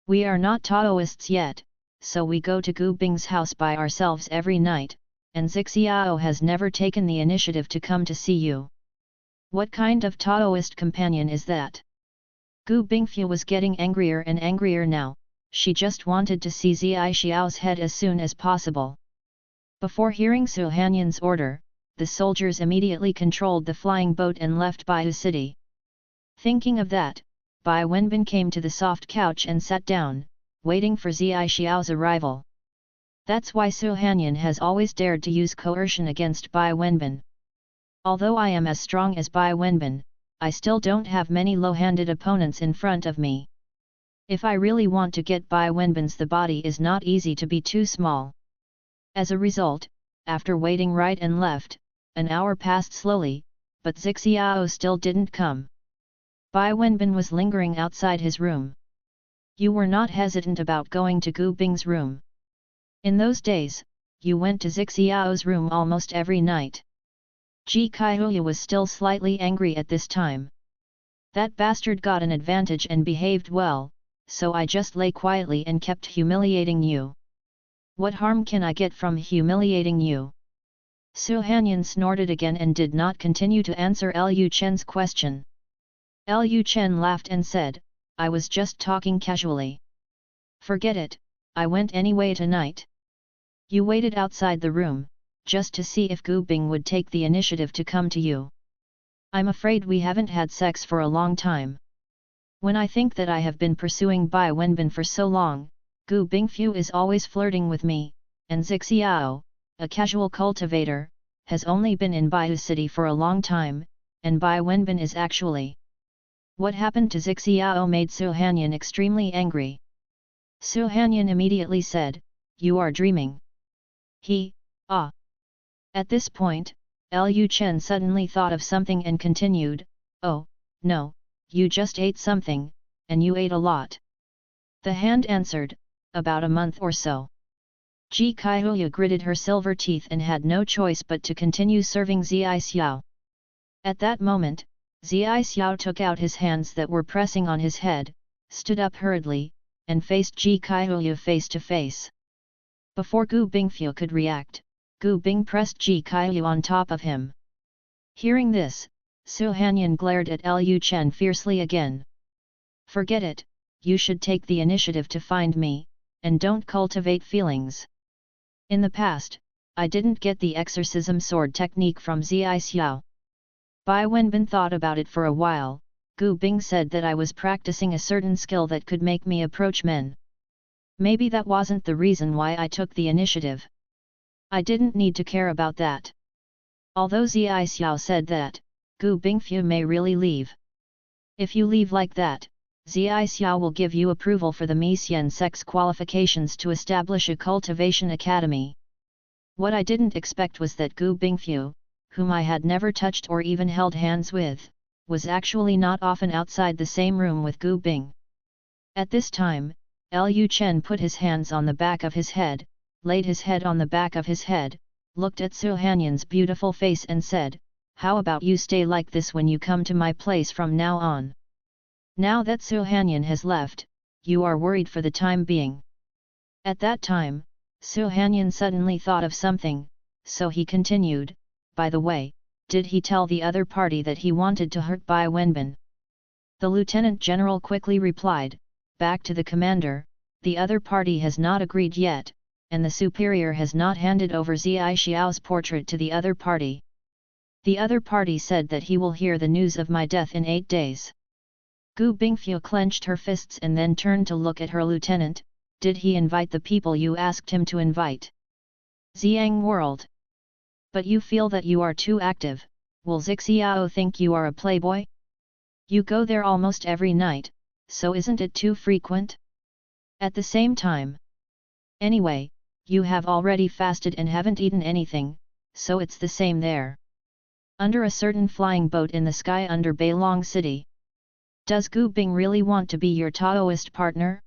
We are not Taoists yet, so we go to Gu Bing's house by ourselves every night, and Xiao has never taken the initiative to come to see you. What kind of Taoist companion is that? Gu Bingfu was getting angrier and angrier now. She just wanted to see Xiao's head as soon as possible. Before hearing Su Hanyan's order, the soldiers immediately controlled the flying boat and left Baihu city. Thinking of that, Bai Wenbin came to the soft couch and sat down, waiting for Xiao's arrival. That's why Su Hanyan has always dared to use coercion against Bai Wenbin. Although I am as strong as Bai Wenbin, I still don't have many low-handed opponents in front of me. If I really want to get Bai Wenbin's, the body is not easy to be too small. As a result, after waiting right and left, an hour passed slowly, but Xiao still didn't come. Bai Wenbin was lingering outside his room. You were not hesitant about going to Gu Bing's room. In those days, you went to Xiao's room almost every night. Ji Kaihuya was still slightly angry at this time. That bastard got an advantage and behaved well, so I just lay quietly and kept humiliating you. What harm can I get from humiliating you? Su Hanyan snorted again and did not continue to answer Lu Chen's question. Lu Chen laughed and said, I was just talking casually. Forget it, I went anyway tonight. You waited outside the room, just to see if Gu Bing would take the initiative to come to you. I'm afraid we haven't had sex for a long time. When I think that I have been pursuing Bai Wenbin for so long, Gu Bingfu is always flirting with me, and Xiao, a casual cultivator, has only been in Baihu city for a long time, and Bai Wenbin is actually... What happened to Xiao made Su Hanyan extremely angry. Su Hanyan immediately said, You are dreaming. At this point, Lu Chen suddenly thought of something and continued, Oh, no, you just ate something, and you ate a lot. The hand answered, About a month or so. Ji Kaihuya gritted her silver teeth and had no choice but to continue serving Xiao. At that moment, Xiao took out his hands that were pressing on his head, stood up hurriedly, and faced Ji Kaihuya face to face. Before Gu Bingfu could react, Gu Bing pressed Ji Kaihuya on top of him. Hearing this, Su Hanyan glared at Lu Chen fiercely again. Forget it, you should take the initiative to find me, and don't cultivate feelings. In the past, I didn't get the exorcism sword technique from Xiao. Bai Wenbin thought about it for a while. Gu Bing said that I was practicing a certain skill that could make me approach men. Maybe that wasn't the reason why I took the initiative. I didn't need to care about that. Although Xiao said that, Gu Bingfu may really leave. If you leave like that, Xiao will give you approval for the Meixian sex qualifications to establish a cultivation academy. What I didn't expect was that Gu Bingfu, whom I had never touched or even held hands with, was actually not often outside the same room with Gu Bing. At this time, Lu Chen put his hands on the back of his head, laid his head on the back of his head, looked at Su Hanyan's beautiful face and said, How about you stay like this when you come to my place from now on? Now that Su Hanyan has left, you are worried for the time being. At that time, Su Hanyan suddenly thought of something, so he continued, By the way, did he tell the other party that he wanted to hurt Bai Wenbin? The lieutenant general quickly replied, Back to the commander, the other party has not agreed yet, and the superior has not handed over Xiao's portrait to the other party. The other party said that he will hear the news of my death in 8 days. Gu Bingfu clenched her fists and then turned to look at her lieutenant. Did he invite the people you asked him to invite? Xiang whirled. But you feel that you are too active. Will Xiao think you are a playboy? You go there almost every night, so isn't it too frequent? At the same time. Anyway, you have already fasted and haven't eaten anything, so it's the same there. Under a certain flying boat in the sky under Beilong City. Does Gu Bing really want to be your Taoist partner?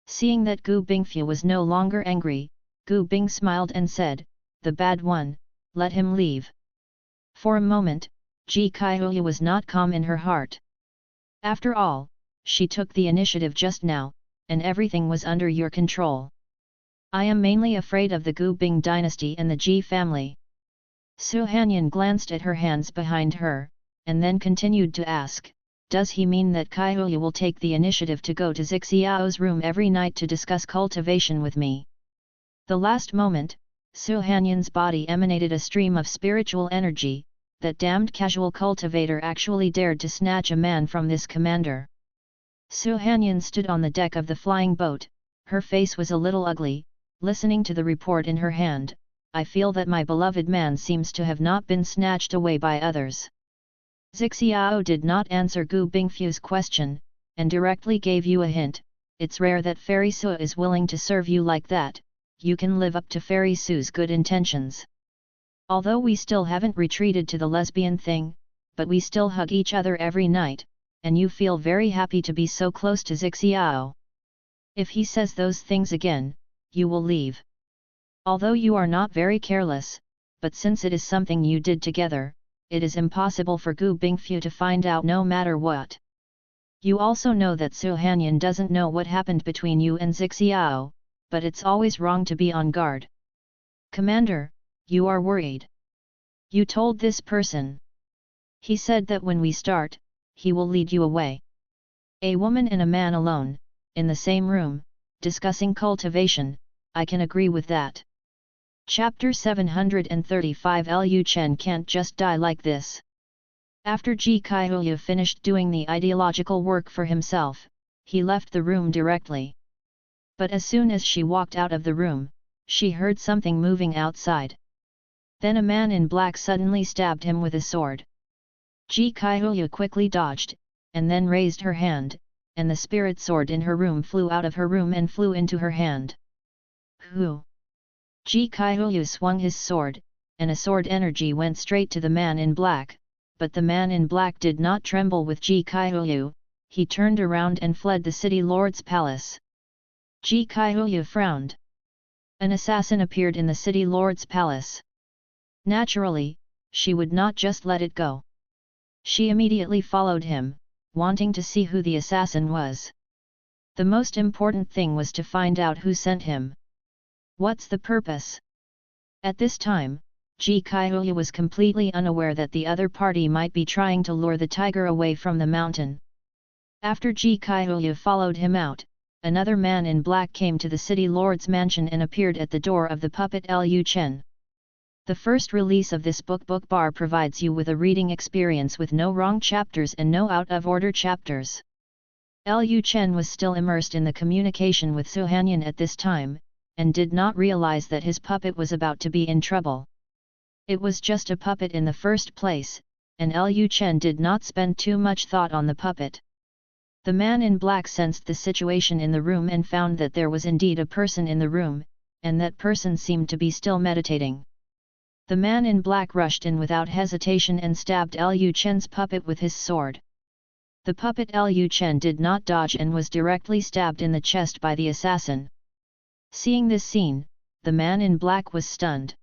Seeing that Gu Bingfu was no longer angry, Gu Bing smiled and said, The bad one, let him leave. For a moment, Ji Kaihuya was not calm in her heart. After all, she took the initiative just now, and everything was under your control. I am mainly afraid of the Gu Bing dynasty and the Ji family. Su Hanyan glanced at her hands behind her, and then continued to ask, does he mean that Kaihuyu will take the initiative to go to Zixiao's room every night to discuss cultivation with me? The last moment, Su Hanyan's body emanated a stream of spiritual energy. That damned casual cultivator actually dared to snatch a man from this commander. Su Hanyan stood on the deck of the flying boat, her face was a little ugly, listening to the report in her hand. I feel that my beloved man seems to have not been snatched away by others. Zixiao did not answer Gu Bingfu's question, and directly gave you a hint. It's rare that Fairy Su is willing to serve you like that. You can live up to Fairy Su's good intentions. Although we still haven't retreated to the lesbian thing, but we still hug each other every night, and you feel very happy to be so close to Zixiao. If he says those things again, you will leave. Although you are not very careless, but since it is something you did together, it is impossible for Gu Bingfu to find out no matter what. You also know that Su Hanyan doesn't know what happened between you and Zixiao, but it's always wrong to be on guard. Commander, you are worried. You told this person. He said that when we start, he will lead you away. A woman and a man alone, in the same room, discussing cultivation, I can agree with that. Chapter 735 Lu Chen can't just die like this. After Ji Kaihuyu finished doing the ideological work for himself, he left the room directly. But as soon as she walked out of the room, she heard something moving outside. Then a man in black suddenly stabbed him with a sword. Ji Kaihuyu quickly dodged, and then raised her hand, and the spirit sword in her room flew out of her room and flew into her hand. Who? Ji Kaihuyu swung his sword, and a sword energy went straight to the man in black, but the man in black did not tremble with Ji Kaihuyu, he turned around and fled the city lord's palace. Ji Kaihuyu frowned. An assassin appeared in the city lord's palace. Naturally, she would not just let it go. She immediately followed him, wanting to see who the assassin was. The most important thing was to find out who sent him. What's the purpose? At this time, Ji Kaihuyu was completely unaware that the other party might be trying to lure the tiger away from the mountain. After Ji Kaihuyu followed him out, another man in black came to the city lord's mansion and appeared at the door of the puppet Lu Chen. The first release of this book bar provides you with a reading experience with no wrong chapters and no out-of-order chapters. Lu Chen was still immersed in the communication with Su Hanyan at this time, and did not realize that his puppet was about to be in trouble. It was just a puppet in the first place, and Lu Chen did not spend too much thought on the puppet. The man in black sensed the situation in the room and found that there was indeed a person in the room, and that person seemed to be still meditating. The man in black rushed in without hesitation and stabbed Lu Chen's puppet with his sword. The puppet Lu Chen did not dodge and was directly stabbed in the chest by the assassin. Seeing this scene, the man in black was stunned.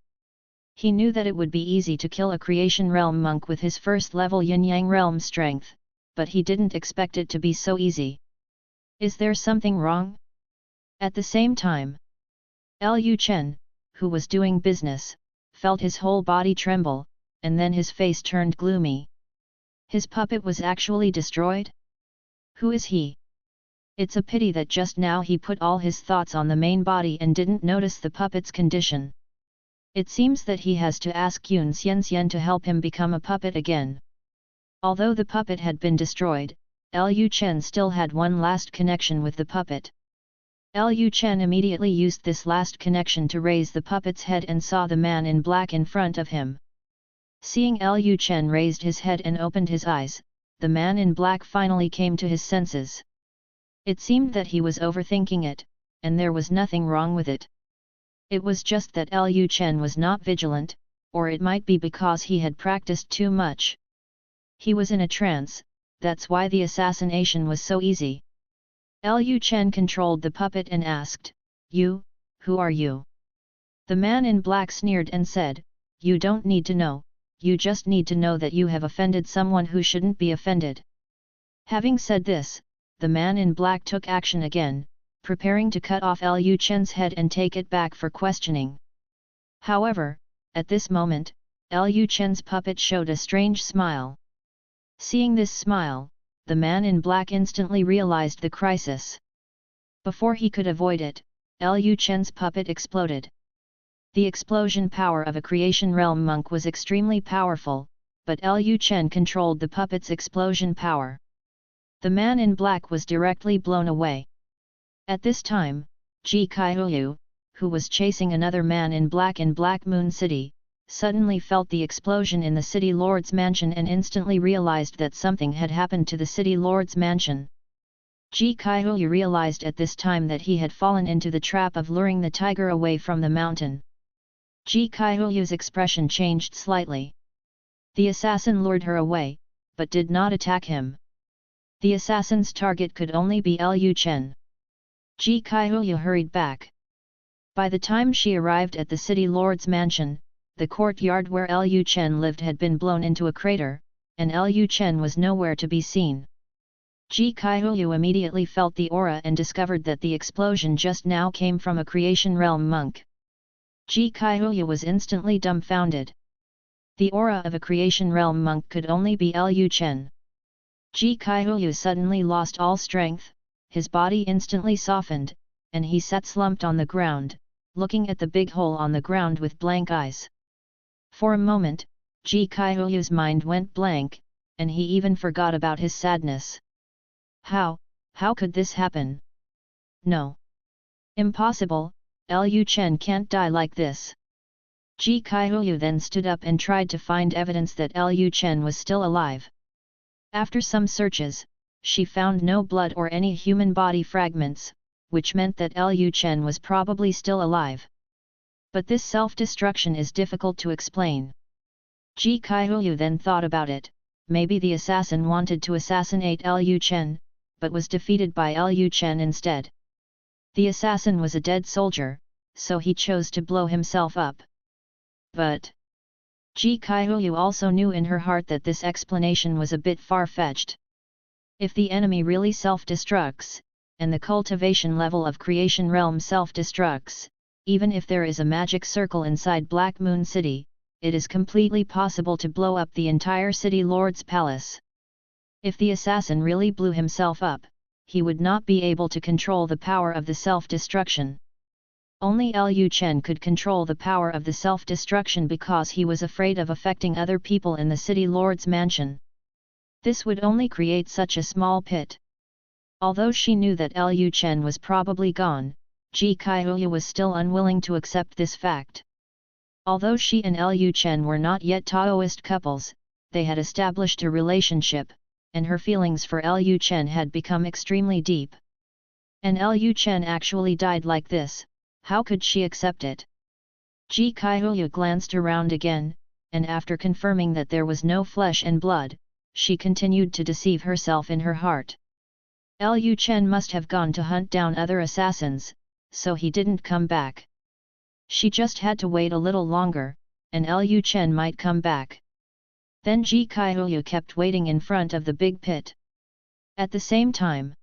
He knew that it would be easy to kill a Creation Realm monk with his first level Yin-Yang Realm strength, but he didn't expect it to be so easy. Is there something wrong? At the same time, Lu Chen, who was doing business, felt his whole body tremble, and then his face turned gloomy. His puppet was actually destroyed? Who is he? It's a pity that just now he put all his thoughts on the main body and didn't notice the puppet's condition. It seems that he has to ask Yun Xian to help him become a puppet again. Although the puppet had been destroyed, Lu Chen still had one last connection with the puppet. Lu Chen immediately used this last connection to raise the puppet's head and saw the man in black in front of him. Seeing Lu Chen raised his head and opened his eyes, the man in black finally came to his senses. It seemed that he was overthinking it, and there was nothing wrong with it. It was just that Lu Chen was not vigilant, or it might be because he had practiced too much. He was in a trance, that's why the assassination was so easy. Lu Chen controlled the puppet and asked, "You, who are you?" The man in black sneered and said, "You don't need to know, you just need to know that you have offended someone who shouldn't be offended." Having said this, the man in black took action again, preparing to cut off Lu Chen's head and take it back for questioning. However, at this moment, Lu Chen's puppet showed a strange smile. Seeing this smile, the man in black instantly realized the crisis. Before he could avoid it, Lu Chen's puppet exploded. The explosion power of a Creation Realm monk was extremely powerful, but Lu Chen controlled the puppet's explosion power. The man in black was directly blown away. At this time, Ji Kaihuyu, who was chasing another man in Black Moon City, suddenly felt the explosion in the City Lord's mansion and instantly realized that something had happened to the City Lord's mansion. Ji Kaihuyu realized at this time that he had fallen into the trap of luring the tiger away from the mountain. Ji Kaihuyu's expression changed slightly. The assassin lured her away, but did not attack him. The assassin's target could only be Lu Chen. Ji Kaihuyu hurried back. By the time she arrived at the City Lord's mansion, the courtyard where Lu Chen lived had been blown into a crater, and Lu Chen was nowhere to be seen. Ji Kaihuyu immediately felt the aura and discovered that the explosion just now came from a Creation Realm monk. Ji Kaihuyu was instantly dumbfounded. The aura of a Creation Realm monk could only be Lu Chen. Ji Kaihuyu suddenly lost all strength, his body instantly softened, and he sat slumped on the ground, looking at the big hole on the ground with blank eyes. For a moment, Ji Kaihuyu's mind went blank, and he even forgot about his sadness. How could this happen? No. Impossible, Lu Chen can't die like this. Ji Kaihuyu then stood up and tried to find evidence that Lu Chen was still alive. After some searches, she found no blood or any human body fragments, which meant that Lu Chen was probably still alive. But this self-destruction is difficult to explain. Ji Kaihuyu then thought about it, maybe the assassin wanted to assassinate Lu Chen, but was defeated by Lu Chen instead. The assassin was a dead soldier, so he chose to blow himself up. But Ji Kaihuyu also knew in her heart that this explanation was a bit far-fetched. If the enemy really self-destructs, and the cultivation level of Creation Realm self-destructs, even if there is a magic circle inside Black Moon City, it is completely possible to blow up the entire City Lord's palace. If the assassin really blew himself up, he would not be able to control the power of the self-destruction. Only Lu Chen could control the power of the self-destruction because he was afraid of affecting other people in the City Lord's mansion. This would only create such a small pit. Although she knew that Lu Chen was probably gone, Ji Kaihuyu was still unwilling to accept this fact. Although she and Lu Chen were not yet Taoist couples, they had established a relationship, and her feelings for Lu Chen had become extremely deep. And Lu Chen actually died like this, how could she accept it? Ji Kaihuyu glanced around again, and after confirming that there was no flesh and blood, she continued to deceive herself in her heart. Lu Chen must have gone to hunt down other assassins, so he didn't come back. She just had to wait a little longer, and Lu Chen might come back. Then Ji Kaihuyu kept waiting in front of the big pit. At the same time,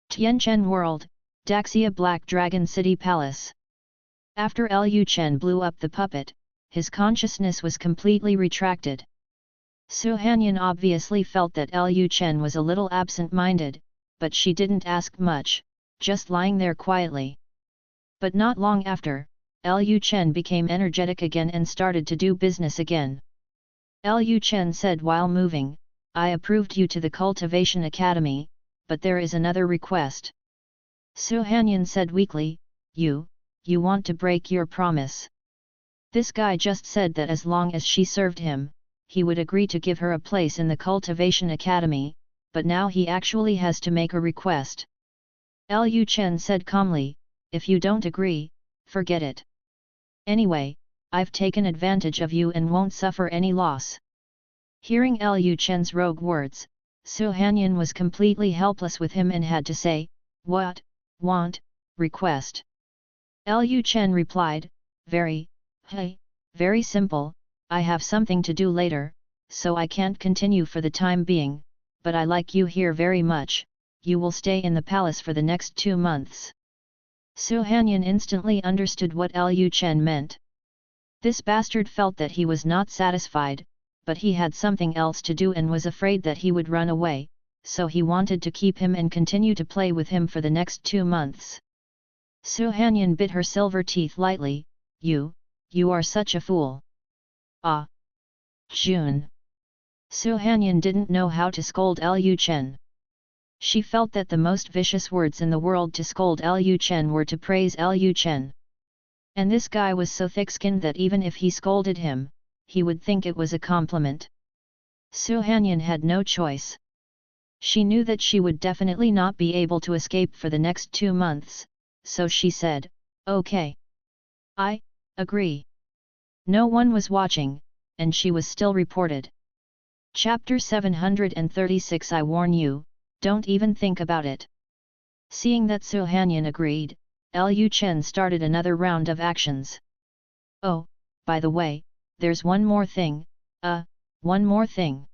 Tianchen World, Daxia Black Dragon City Palace. After Lu Chen blew up the puppet, his consciousness was completely retracted. Su Hanyan obviously felt that Lu Chen was a little absent-minded, but she didn't ask much, just lying there quietly. But not long after, Lu Chen became energetic again and started to do business again. Lu Chen said while moving, "I approved you to the Cultivation Academy, but there is another request." Su Hanyan said weakly, You want to break your promise." This guy just said that as long as she served him, he would agree to give her a place in the Cultivation Academy, but now he actually has to make a request. Lu Chen said calmly, "If you don't agree, forget it. Anyway, I've taken advantage of you and won't suffer any loss." Hearing Lu Chen's rogue words, Su Hanyan was completely helpless with him and had to say, "What? Want? Request?" Lu Chen replied, very simple, "I have something to do later, so I can't continue for the time being, but I like you here very much, you will stay in the palace for the next 2 months." Su Hanyan instantly understood what Lu Chen meant. This bastard felt that he was not satisfied, but he had something else to do and was afraid that he would run away, so he wanted to keep him and continue to play with him for the next 2 months. Su Hanyan bit her silver teeth lightly. You are such a fool. Ah! June. Su Hanyan didn't know how to scold Lu Chen. She felt that the most vicious words in the world to scold Lu Chen were to praise Lu Chen. And this guy was so thick-skinned that even if he scolded him, he would think it was a compliment. Su Hanyan had no choice. She knew that she would definitely not be able to escape for the next 2 months, so she said, "Okay. I agree." No one was watching, and she was still reported. Chapter 736 I warn you, don't even think about it. Seeing that Su Hanyan agreed, Lu Chen started another round of actions. Oh, by the way, there's one more thing, one more thing.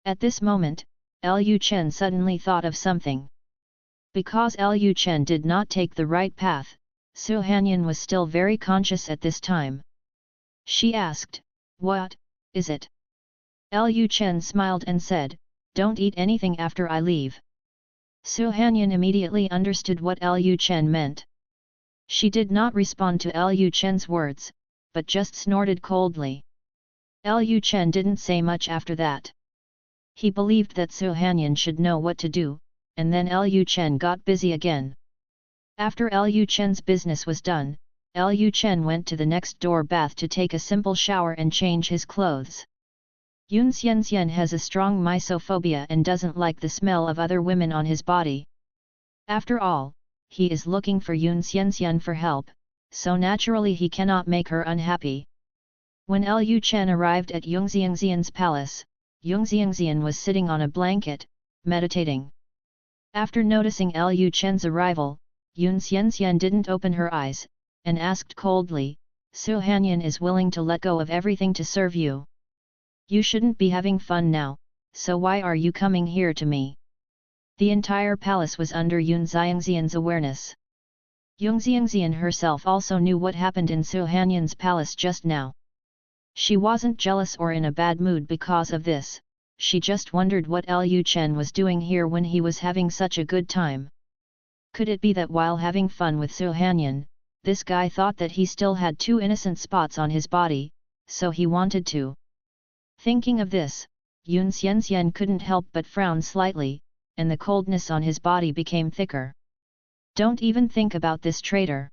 At this moment, Lu Chen suddenly thought of something. Because Lu Chen did not take the right path, Su Hanyan was still very conscious at this time. She asked, "What is it?" Lu Chen smiled and said, "Don't eat anything after I leave." Su Hanyan immediately understood what Lu Chen meant. She did not respond to Lu Chen's words, but just snorted coldly. Lu Chen didn't say much after that. He believed that Su Hanyan should know what to do, and then Lu Chen got busy again. After Lu Chen's business was done, Lu Chen went to the next door bath to take a simple shower and change his clothes. Yun Xianxian has a strong misophobia and doesn't like the smell of other women on his body. After all, he is looking for Yun Xianxian for help, so naturally he cannot make her unhappy. When Lu Chen arrived at Yung Xianxian's palace, Yung Xianxian was sitting on a blanket, meditating. After noticing Lu Chen's arrival, Yun Xianxian didn't open her eyes, and asked coldly, "Su Hanyan is willing to let go of everything to serve you. You shouldn't be having fun now, so why are you coming here to me?" The entire palace was under Yun Xianxian's awareness. Yung Xianxian herself also knew what happened in Su Hanyan's palace just now. She wasn't jealous or in a bad mood because of this, she just wondered what Lu Chen was doing here when he was having such a good time. Could it be that while having fun with Su Hanyan, this guy thought that he still had 2 innocent spots on his body, so he wanted to? Thinking of this, Yun Xianxian couldn't help but frown slightly, and the coldness on his body became thicker. Don't even think about this traitor.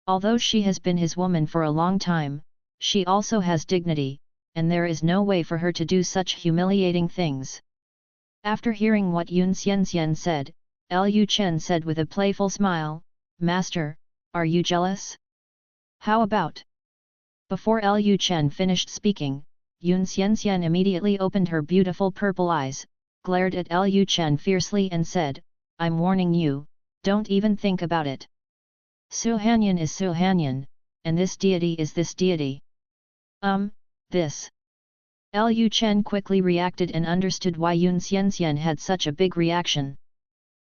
Although she has been his woman for a long time, she also has dignity, and there is no way for her to do such humiliating things. After hearing what Yun Xianxian said, Lu Chen said with a playful smile, "Master, are you jealous? How about?" Before Lu Chen finished speaking, Yun Xianxian immediately opened her beautiful purple eyes, glared at Lu Chen fiercely and said, "I'm warning you, don't even think about it. Su Hanyan is Su Hanyan, and this deity is this deity." This. Lu Chen quickly reacted and understood why Yun Xianxian had such a big reaction.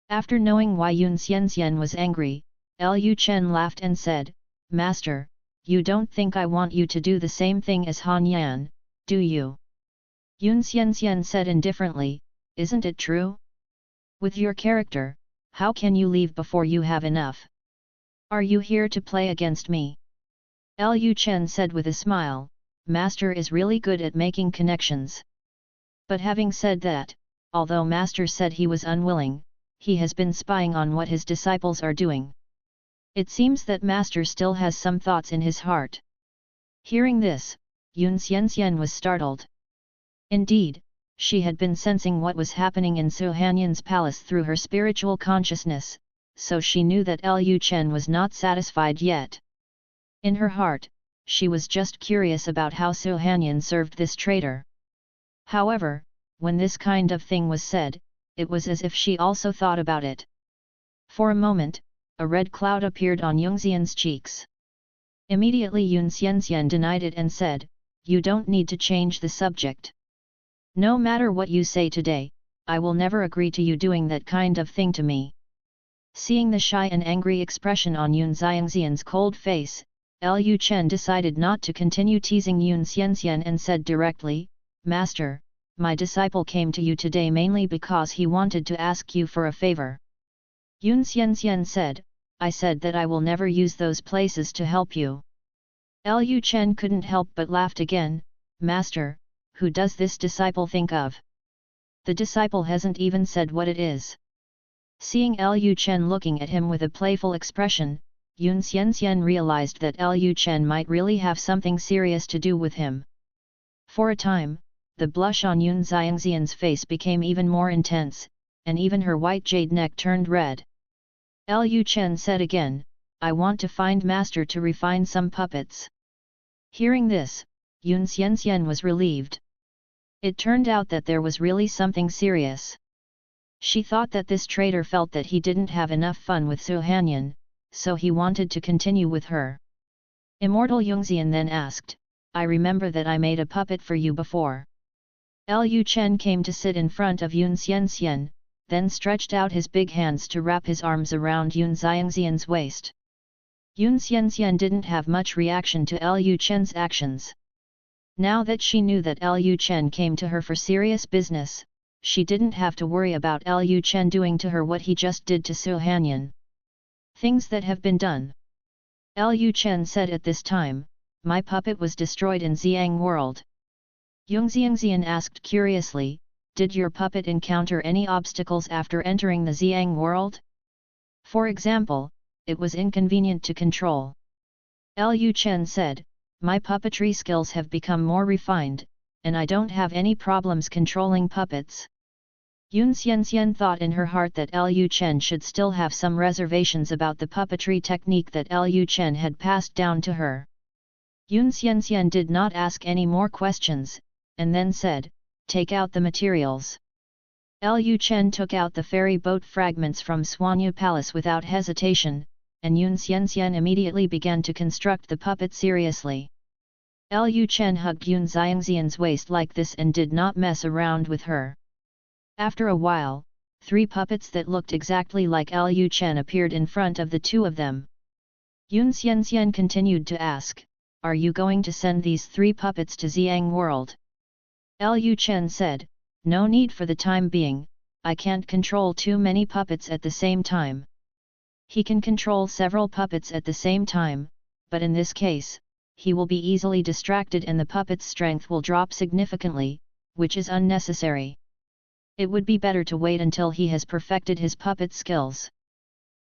After knowing why Yun Xianxian was angry, Lu Chen laughed and said, "Master, you don't think I want you to do the same thing as Han Yan, do you?" Yun Xianxian said indifferently, "Isn't it true? With your character, how can you leave before you have enough? Are you here to play against me?" Lu Chen said with a smile, "Master is really good at making connections." But having said that, although Master said he was unwilling, he has been spying on what his disciples are doing. It seems that Master still has some thoughts in his heart. Hearing this, Yun Xianxian was startled. Indeed, she had been sensing what was happening in Su Hanyan's palace through her spiritual consciousness, so she knew that Lu Chen was not satisfied yet. In her heart, she was just curious about how Su Hanyan served this traitor. However, when this kind of thing was said, it was as if she also thought about it. For a moment, a red cloud appeared on Yungxian's cheeks. Immediately Yun Xianxian denied it and said, "You don't need to change the subject. No matter what you say today, I will never agree to you doing that kind of thing to me." Seeing the shy and angry expression on Yun Xiangxian's cold face, Lu Chen decided not to continue teasing Yun Xianxian and said directly, "Master, my disciple came to you today mainly because he wanted to ask you for a favor." Yun Xianxian said, "I said that I will never use those places to help you." Lu Chen couldn't help but laughed again. "Master, who does this disciple think of? The disciple hasn't even said what it is." Seeing Lu Chen looking at him with a playful expression, Yun Xianxian realized that Lu Chen might really have something serious to do with him. For a time, the blush on Yun Xiangxian's face became even more intense, and even her white jade neck turned red. Lu Chen said again, "I want to find master to refine some puppets." Hearing this, Yun Xianxian was relieved. It turned out that there was really something serious. She thought that this traitor felt that he didn't have enough fun with Su Hanyan, so he wanted to continue with her. Immortal Yungxian then asked, "I remember that I made a puppet for you before." Lu Chen came to sit in front of Yun Xianxian, then stretched out his big hands to wrap his arms around Yun Xiangxian's waist. Yun Xianxian didn't have much reaction to Lu Chen's actions. Now that she knew that Lu Chen came to her for serious business, she didn't have to worry about Lu Chen doing to her what he just did to Su Hanyan. Things that have been done. Lu Chen said at this time, "My puppet was destroyed in Xiang world." Yung Xiangxian asked curiously, "Did your puppet encounter any obstacles after entering the Xiang world? For example, it was inconvenient to control." Lu Chen said, "My puppetry skills have become more refined, and I don't have any problems controlling puppets." Yun Xianxian thought in her heart that Lu Chen should still have some reservations about the puppetry technique that Lu Chen had passed down to her. Yun Xianxian did not ask any more questions, and then said, "Take out the materials." Lu Chen took out the ferry boat fragments from Swanyu Palace without hesitation, and Yun Xianxian immediately began to construct the puppet seriously. Lu Chen hugged Yun Xiangxian's waist like this and did not mess around with her. After a while, 3 puppets that looked exactly like Lu Chen appeared in front of the 2 of them. Yun Xianxian continued to ask, "Are you going to send these 3 puppets to Xiang world?" Lu Chen said, "No need for the time being, I can't control too many puppets at the same time." He can control several puppets at the same time, but in this case, he will be easily distracted and the puppet's strength will drop significantly, which is unnecessary. It would be better to wait until he has perfected his puppet skills.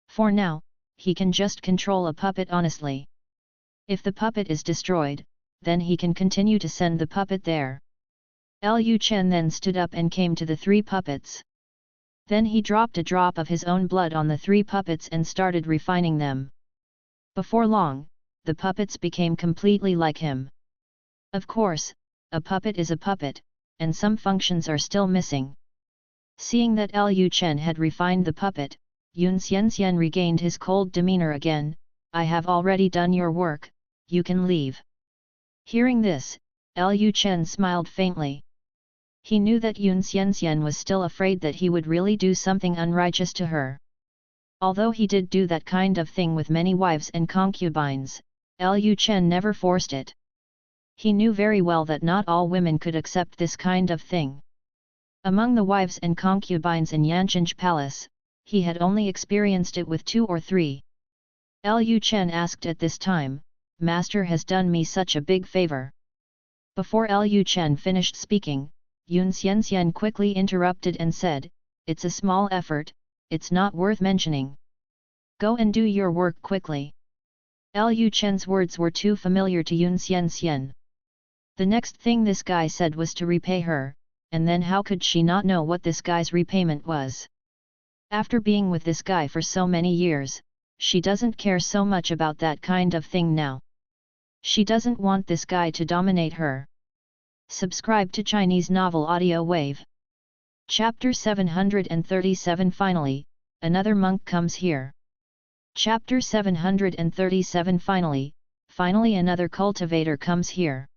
For now, he can just control a puppet honestly. If the puppet is destroyed, then he can continue to send the puppet there. Lu Chen then stood up and came to the 3 puppets. Then he dropped a drop of his own blood on the 3 puppets and started refining them. Before long, the puppets became completely like him. Of course, a puppet is a puppet, and some functions are still missing. Seeing that Lu Chen had refined the puppet, Yun Xianxian regained his cold demeanor again. "I have already done your work, you can leave." Hearing this, Lu Chen smiled faintly. He knew that Yun Xianxian was still afraid that he would really do something unrighteous to her. Although he did do that kind of thing with many wives and concubines, Lu Chen never forced it. He knew very well that not all women could accept this kind of thing. Among the wives and concubines in Yanchinj Palace, he had only experienced it with 2 or 3. Lu Chen asked at this time, "Master has done me such a big favor." Before Lu Chen finished speaking, Yun Xianxian quickly interrupted and said, "It's a small effort, it's not worth mentioning. Go and do your work quickly." Lu Chen's words were too familiar to Yun Xianxian. The next thing this guy said was to repay her, and then how could she not know what this guy's repayment was? After being with this guy for so many years, she doesn't care so much about that kind of thing now. She doesn't want this guy to dominate her. Subscribe to Chinese Novel Audio Wave. Chapter 737 Finally, another monk comes here. Chapter 737 Finally another cultivator comes here.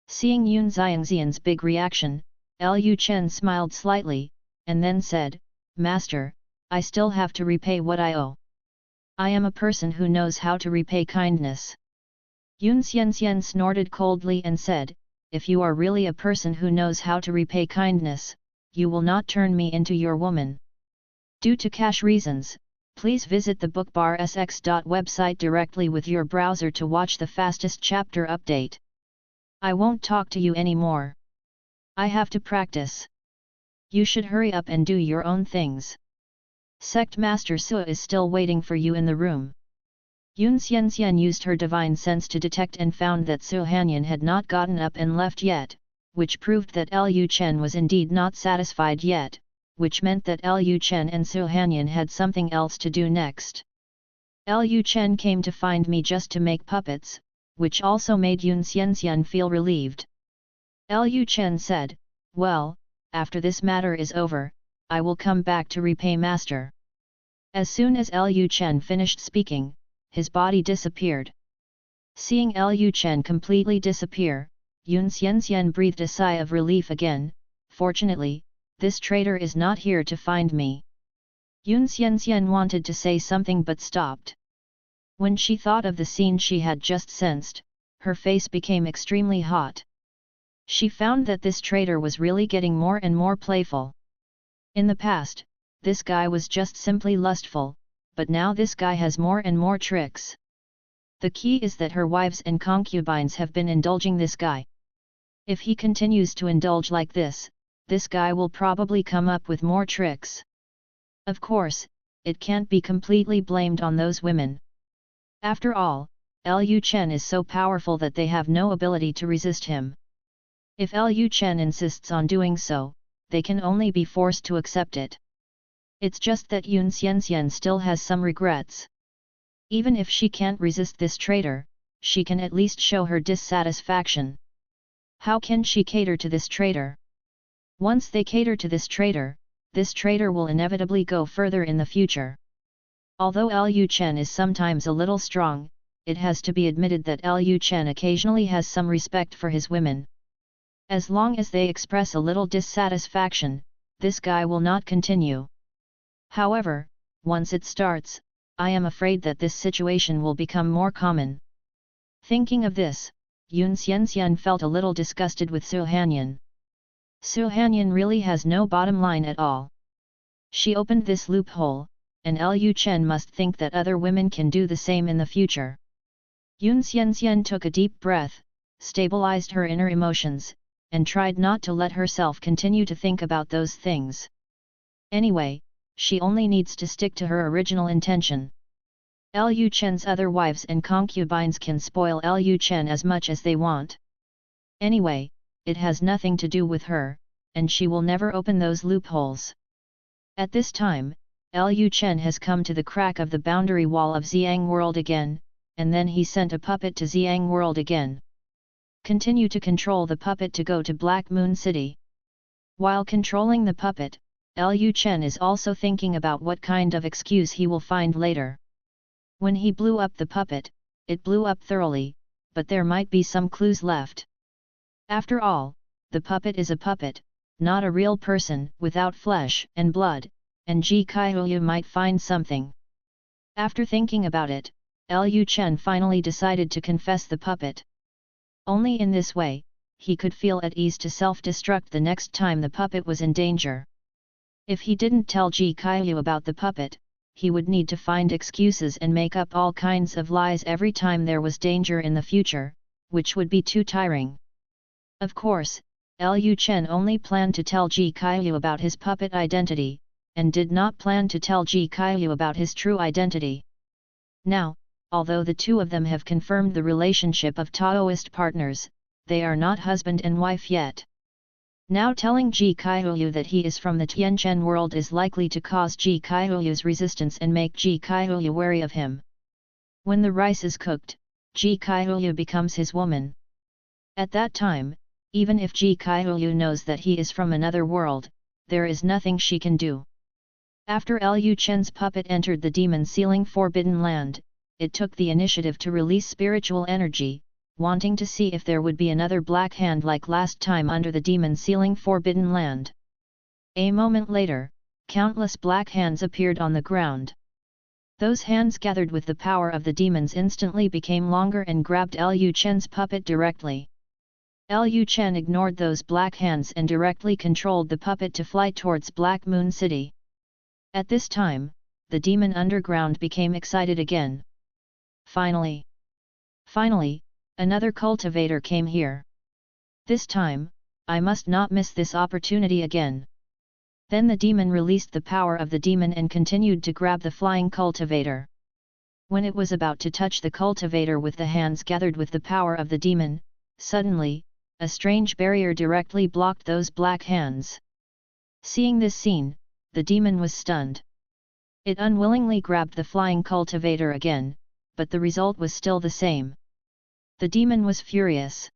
Seeing Yun Xiangxian's big reaction, Lu Chen smiled slightly, and then said, "Master, I still have to repay what I owe. I am a person who knows how to repay kindness. Yun Xianxian snorted coldly and said, if you are really a person who knows how to repay kindness, you will not turn me into your woman. Due to cache reasons, please visit the bookbarsx website directly with your browser to watch the fastest chapter update. I won't talk to you anymore. I have to practice. You should hurry up and do your own things. Sect Master Su is still waiting for you in the room. Yun Xianxian used her divine sense to detect and found that Su Hanyan had not gotten up and left yet, which proved that Lu Chen was indeed not satisfied yet, which meant that Lu Chen and Su Hanyan had something else to do next. Lu Chen came to find me just to make puppets, which also made Yun Xianxian feel relieved. Lu Chen said, well, after this matter is over, I will come back to repay Master. As soon as Lu Chen finished speaking, his body disappeared. Seeing Lu Chen completely disappear, Yun Xianxian breathed a sigh of relief again. Fortunately, this traitor is not here to find me. Yun Xianxian wanted to say something but stopped. When she thought of the scene she had just sensed, her face became extremely hot. She found that this traitor was really getting more and more playful. In the past, this guy was just simply lustful, but now this guy has more and more tricks. The key is that her wives and concubines have been indulging this guy. If he continues to indulge like this guy will probably come up with more tricks. Of course, it can't be completely blamed on those women. After all, Lu Chen is so powerful that they have no ability to resist him. If Lu Chen insists on doing so, they can only be forced to accept it. It's just that Yun Xianxian still has some regrets. Even if she can't resist this traitor, she can at least show her dissatisfaction. How can she cater to this traitor? Once they cater to this traitor will inevitably go further in the future. Although Lu Chen is sometimes a little strong, it has to be admitted that Lu Chen occasionally has some respect for his women. As long as they express a little dissatisfaction, this guy will not continue. However, once it starts, I am afraid that this situation will become more common. Thinking of this, Yun Xianxian felt a little disgusted with Su Hanyan. Su Hanyan really has no bottom line at all. She opened this loophole, and Lu Chen must think that other women can do the same in the future. Yun Xianxian took a deep breath, stabilized her inner emotions, and tried not to let herself continue to think about those things. Anyway, she only needs to stick to her original intention. Lu Chen's other wives and concubines can spoil Lu Chen as much as they want. Anyway, it has nothing to do with her, and she will never open those loopholes. At this time, Lu Chen has come to the crack of the boundary wall of Xiang World again, and then he sent a puppet to Xiang World again. Continue to control the puppet to go to Black Moon City. While controlling the puppet, Lu Chen is also thinking about what kind of excuse he will find later. When he blew up the puppet, it blew up thoroughly, but there might be some clues left. After all, the puppet is a puppet, not a real person without flesh and blood, and Ji Kaihuyu might find something. After thinking about it, Lu Chen finally decided to confess the puppet. Only in this way, he could feel at ease to self-destruct the next time the puppet was in danger. If he didn't tell Ji Kaihuyu about the puppet, he would need to find excuses and make up all kinds of lies every time there was danger in the future, which would be too tiring. Of course, Lu Chen only planned to tell Ji Kaihuyu about his puppet identity, and did not plan to tell Ji Kaihuyu about his true identity. Now, although the two of them have confirmed the relationship of Taoist partners, they are not husband and wife yet. Now telling Ji Kaihuyu that he is from the Tianchen world is likely to cause Ji Kaihuyu's resistance and make Ji Kaihuyu wary of him. When the rice is cooked, Ji Kaihuyu becomes his woman. At that time, even if Ji Kaihuyu knows that he is from another world, there is nothing she can do. After Lu Chen's puppet entered the demon ceiling forbidden land, it took the initiative to release spiritual energy, wanting to see if there would be another black hand like last time under the demon ceiling forbidden land. A moment later, Countless black hands appeared on the ground. Those hands, gathered with the power of the demons, instantly became longer and grabbed Lu Chen's puppet directly. Lu Chen ignored those black hands and directly controlled the puppet to fly towards Black Moon City. At this time, the demon underground became excited again. Finally, another cultivator came here. This time, I must not miss this opportunity again. Then the demon released the power of the demon and continued to grab the flying cultivator. When it was about to touch the cultivator with the hands gathered with the power of the demon, suddenly, a strange barrier directly blocked those black hands. Seeing this scene, the demon was stunned. It unwillingly grabbed the flying cultivator again, but the result was still the same. The demon was furious.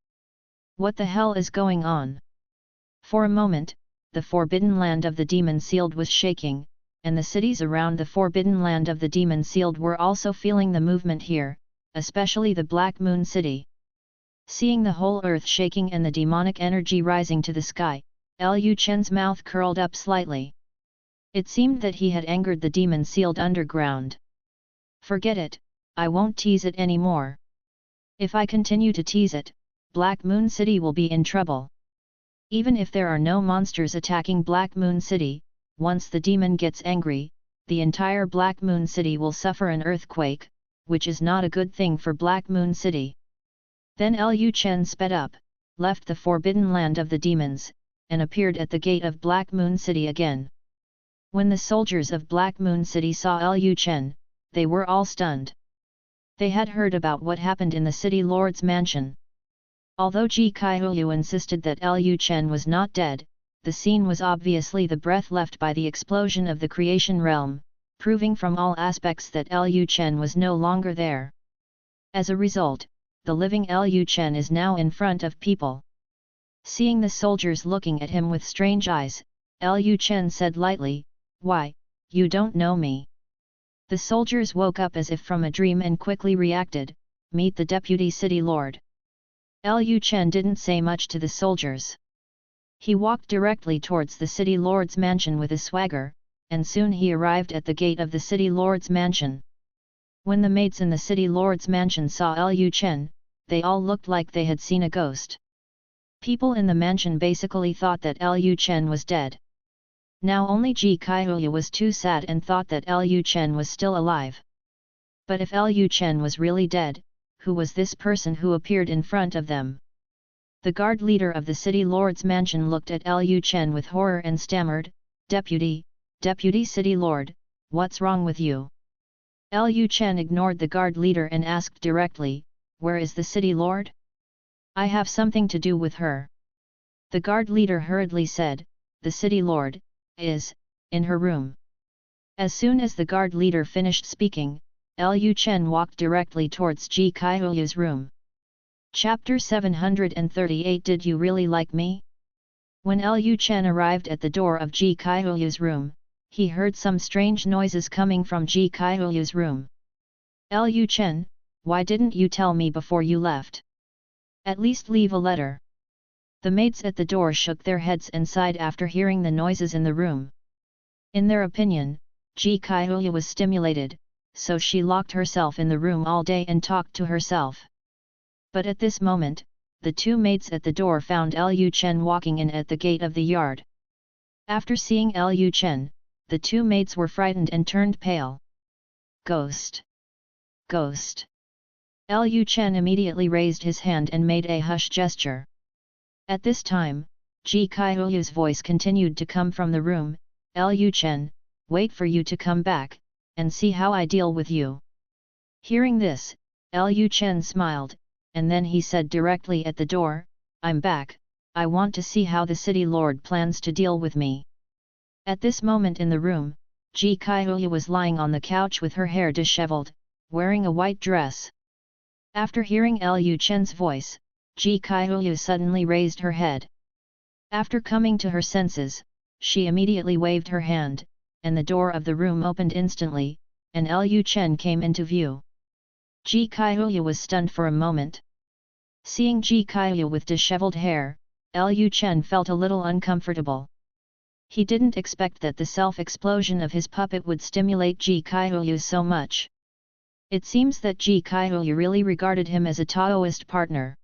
What the hell is going on? For a moment, the forbidden land of the demon sealed was shaking, and the cities around the forbidden land of the demon sealed were also feeling the movement here, especially the Black Moon City. Seeing the whole earth shaking and the demonic energy rising to the sky, Lu Chen's mouth curled up slightly. It seemed that he had angered the demon sealed underground. Forget it, I won't tease it anymore. If I continue to tease it, Black Moon City will be in trouble. Even if there are no monsters attacking Black Moon City, once the demon gets angry, the entire Black Moon City will suffer an earthquake, which is not a good thing for Black Moon City. Then Lu Chen sped up, left the forbidden land of the demons, and appeared at the gate of Black Moon City again. When the soldiers of Black Moon City saw Lu Chen, they were all stunned. They had heard about what happened in the city lord's mansion. Although Ji Kaihuyu insisted that Lu Chen was not dead, the scene was obviously the breath left by the explosion of the creation realm, proving from all aspects that Lu Chen was no longer there. As a result, the living Lu Chen is now in front of people. Seeing the soldiers looking at him with strange eyes, Lu Chen said lightly, "Why, you don't know me?" The soldiers woke up as if from a dream and quickly reacted, "Meet the deputy city lord." Lu Chen didn't say much to the soldiers. He walked directly towards the city lord's mansion with a swagger, and soon he arrived at the gate of the city lord's mansion. When the maids in the city lord's mansion saw Lu Chen, they all looked like they had seen a ghost. People in the mansion basically thought that Lu Chen was dead. Now only Ji Kaihuyu was too sad and thought that Lu Chen was still alive. But if Lu Chen was really dead, who was this person who appeared in front of them? The guard leader of the city lord's mansion looked at Lu Chen with horror and stammered, Deputy city lord, what's wrong with you?" Lu Chen ignored the guard leader and asked directly, "Where is the city lord? I have something to do with her." The guard leader hurriedly said, "The city lord is in her room." As soon as the guard leader finished speaking, Lu Chen walked directly towards Ji Kaihuyu's room. Chapter 738 Did you really like me? When Lu Chen arrived at the door of Ji Kaihuyu's room, he heard some strange noises coming from Ji Kaihuyu's room. "Lu Chen, why didn't you tell me before you left? At least leave a letter." The maids at the door shook their heads and sighed after hearing the noises in the room. In their opinion, Ji Kaihuyu was stimulated, so she locked herself in the room all day and talked to herself. But at this moment, the two maids at the door found Lu Chen walking in at the gate of the yard. After seeing Lu Chen, the two maids were frightened and turned pale. "Ghost! Ghost!" Lu Chen immediately raised his hand and made a hush gesture. At this time, Ji Kaihuyu's voice continued to come from the room, "Lu Chen, wait for you to come back, and see how I deal with you." Hearing this, Lu Chen smiled, and then he said directly at the door, "I'm back, I want to see how the city lord plans to deal with me." At this moment in the room, Ji Kaihuyu was lying on the couch with her hair disheveled, wearing a white dress. After hearing Lu Chen's voice, Ji Kaihuyu suddenly raised her head. After coming to her senses, she immediately waved her hand, and the door of the room opened instantly, and Lu Chen came into view. Ji Kaihuyu was stunned for a moment. Seeing Ji Kaihuyu with disheveled hair, Lu Chen felt a little uncomfortable. He didn't expect that the self-explosion of his puppet would stimulate Ji Kaihuyu so much. It seems that Ji Kaihuyu really regarded him as a Taoist partner.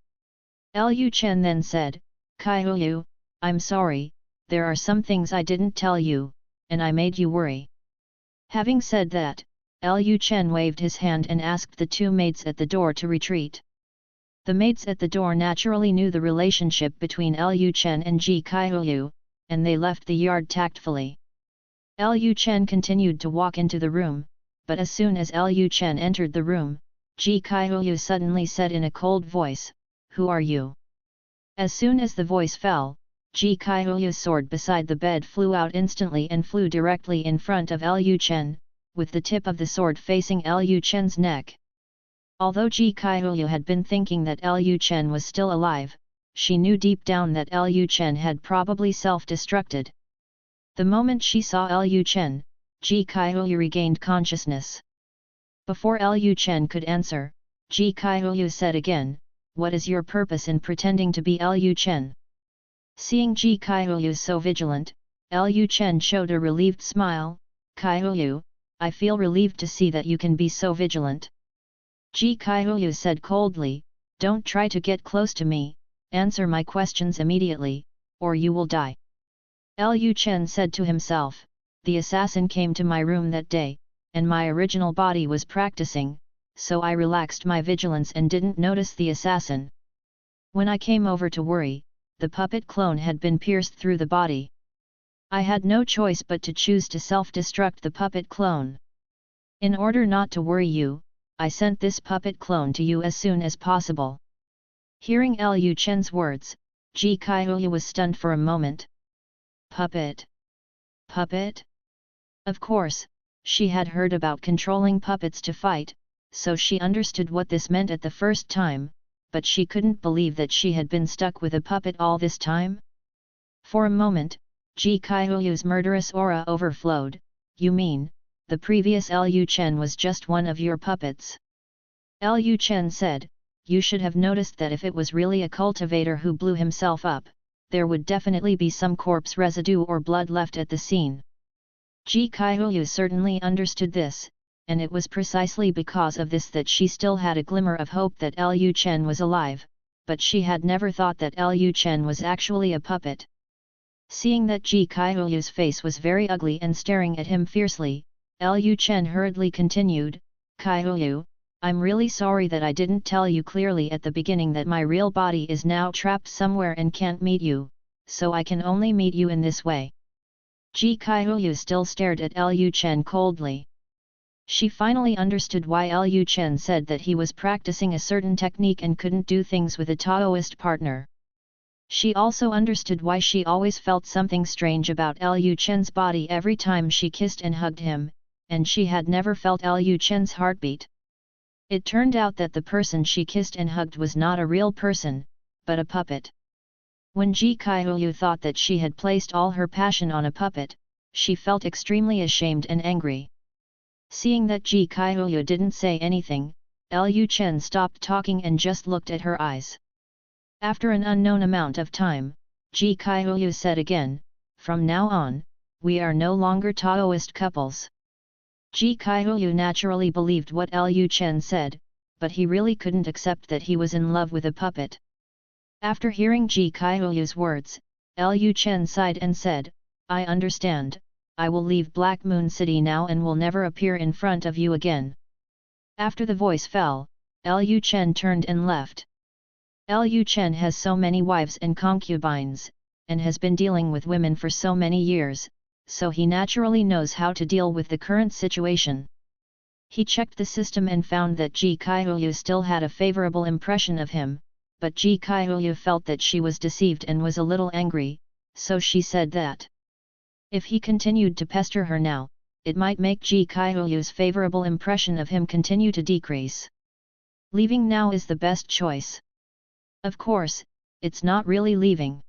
Lu Chen then said, "Kaihuyu, I'm sorry, there are some things I didn't tell you, and I made you worry." Having said that, Lu Chen waved his hand and asked the two maids at the door to retreat. The maids at the door naturally knew the relationship between Lu Chen and Ji Kaihuyu, and they left the yard tactfully. Lu Chen continued to walk into the room, but as soon as Lu Chen entered the room, Ji Kaihuyu suddenly said in a cold voice, "Who are you?" As soon as the voice fell, Ji Kaihuyu's sword beside the bed flew out instantly and flew directly in front of Lu Chen, with the tip of the sword facing Lu Chen's neck. Although Ji Kaihuyu had been thinking that Lu Chen was still alive, she knew deep down that Lu Chen had probably self-destructed. The moment she saw Lu Chen, Ji Kaihuyu regained consciousness. Before Lu Chen could answer, Ji Kaihuyu said again, "What is your purpose in pretending to be Lu Chen?" Seeing Ji Kaihuyu so vigilant, Lu Chen showed a relieved smile, "Kaihuyu, I feel relieved to see that you can be so vigilant." Ji Kaihuyu said coldly, "Don't try to get close to me, answer my questions immediately, or you will die." Lu Chen said to himself, "The assassin came to my room that day, and my original body was practicing, so I relaxed my vigilance and didn't notice the assassin. When I came over to worry, the puppet clone had been pierced through the body. I had no choice but to choose to self-destruct the puppet clone. In order not to worry you, I sent this puppet clone to you as soon as possible." Hearing Lu Chen's words, Ji Kaihuyu was stunned for a moment. Puppet? Puppet? Of course, she had heard about controlling puppets to fight, so she understood what this meant at the first time, but she couldn't believe that she had been stuck with a puppet all this time. For a moment, Ji Kaihuyu's murderous aura overflowed. "You mean, the previous Lu Chen was just one of your puppets?" Lu Chen said, "You should have noticed that if it was really a cultivator who blew himself up, there would definitely be some corpse residue or blood left at the scene." Ji Kaihuyu certainly understood this, and it was precisely because of this that she still had a glimmer of hope that Lu Chen was alive, but she had never thought that Lu Chen was actually a puppet. Seeing that Ji Kaihuyu's face was very ugly and staring at him fiercely, Lu Chen hurriedly continued, "Kaihuyu, I'm really sorry that I didn't tell you clearly at the beginning that my real body is now trapped somewhere and can't meet you, so I can only meet you in this way." Ji Kaihuyu still stared at Lu Chen coldly. She finally understood why Lu Chen said that he was practicing a certain technique and couldn't do things with a Taoist partner. She also understood why she always felt something strange about Lu Chen's body every time she kissed and hugged him, and she had never felt Lu Chen's heartbeat. It turned out that the person she kissed and hugged was not a real person, but a puppet. When Ji Kaihuyu thought that she had placed all her passion on a puppet, she felt extremely ashamed and angry. Seeing that Ji Kaihuyu didn't say anything, Lu Chen stopped talking and just looked at her eyes. After an unknown amount of time, Ji Kaihuyu said again, "From now on, we are no longer Taoist couples." Ji Kaihuyu naturally believed what Lu Chen said, but he really couldn't accept that he was in love with a puppet. After hearing Ji Kaihuyu's words, Lu Chen sighed and said, "I understand, I will leave Black Moon City now and will never appear in front of you again." After the voice fell, Lu Chen turned and left. Lu Chen has so many wives and concubines, and has been dealing with women for so many years, so he naturally knows how to deal with the current situation. He checked the system and found that Ji Kaihuyu still had a favorable impression of him, but Ji Kaihuyu felt that she was deceived and was a little angry, so she said that if he continued to pester her now, it might make Ji Kaihuyu's favorable impression of him continue to decrease. Leaving now is the best choice. Of course, it's not really leaving.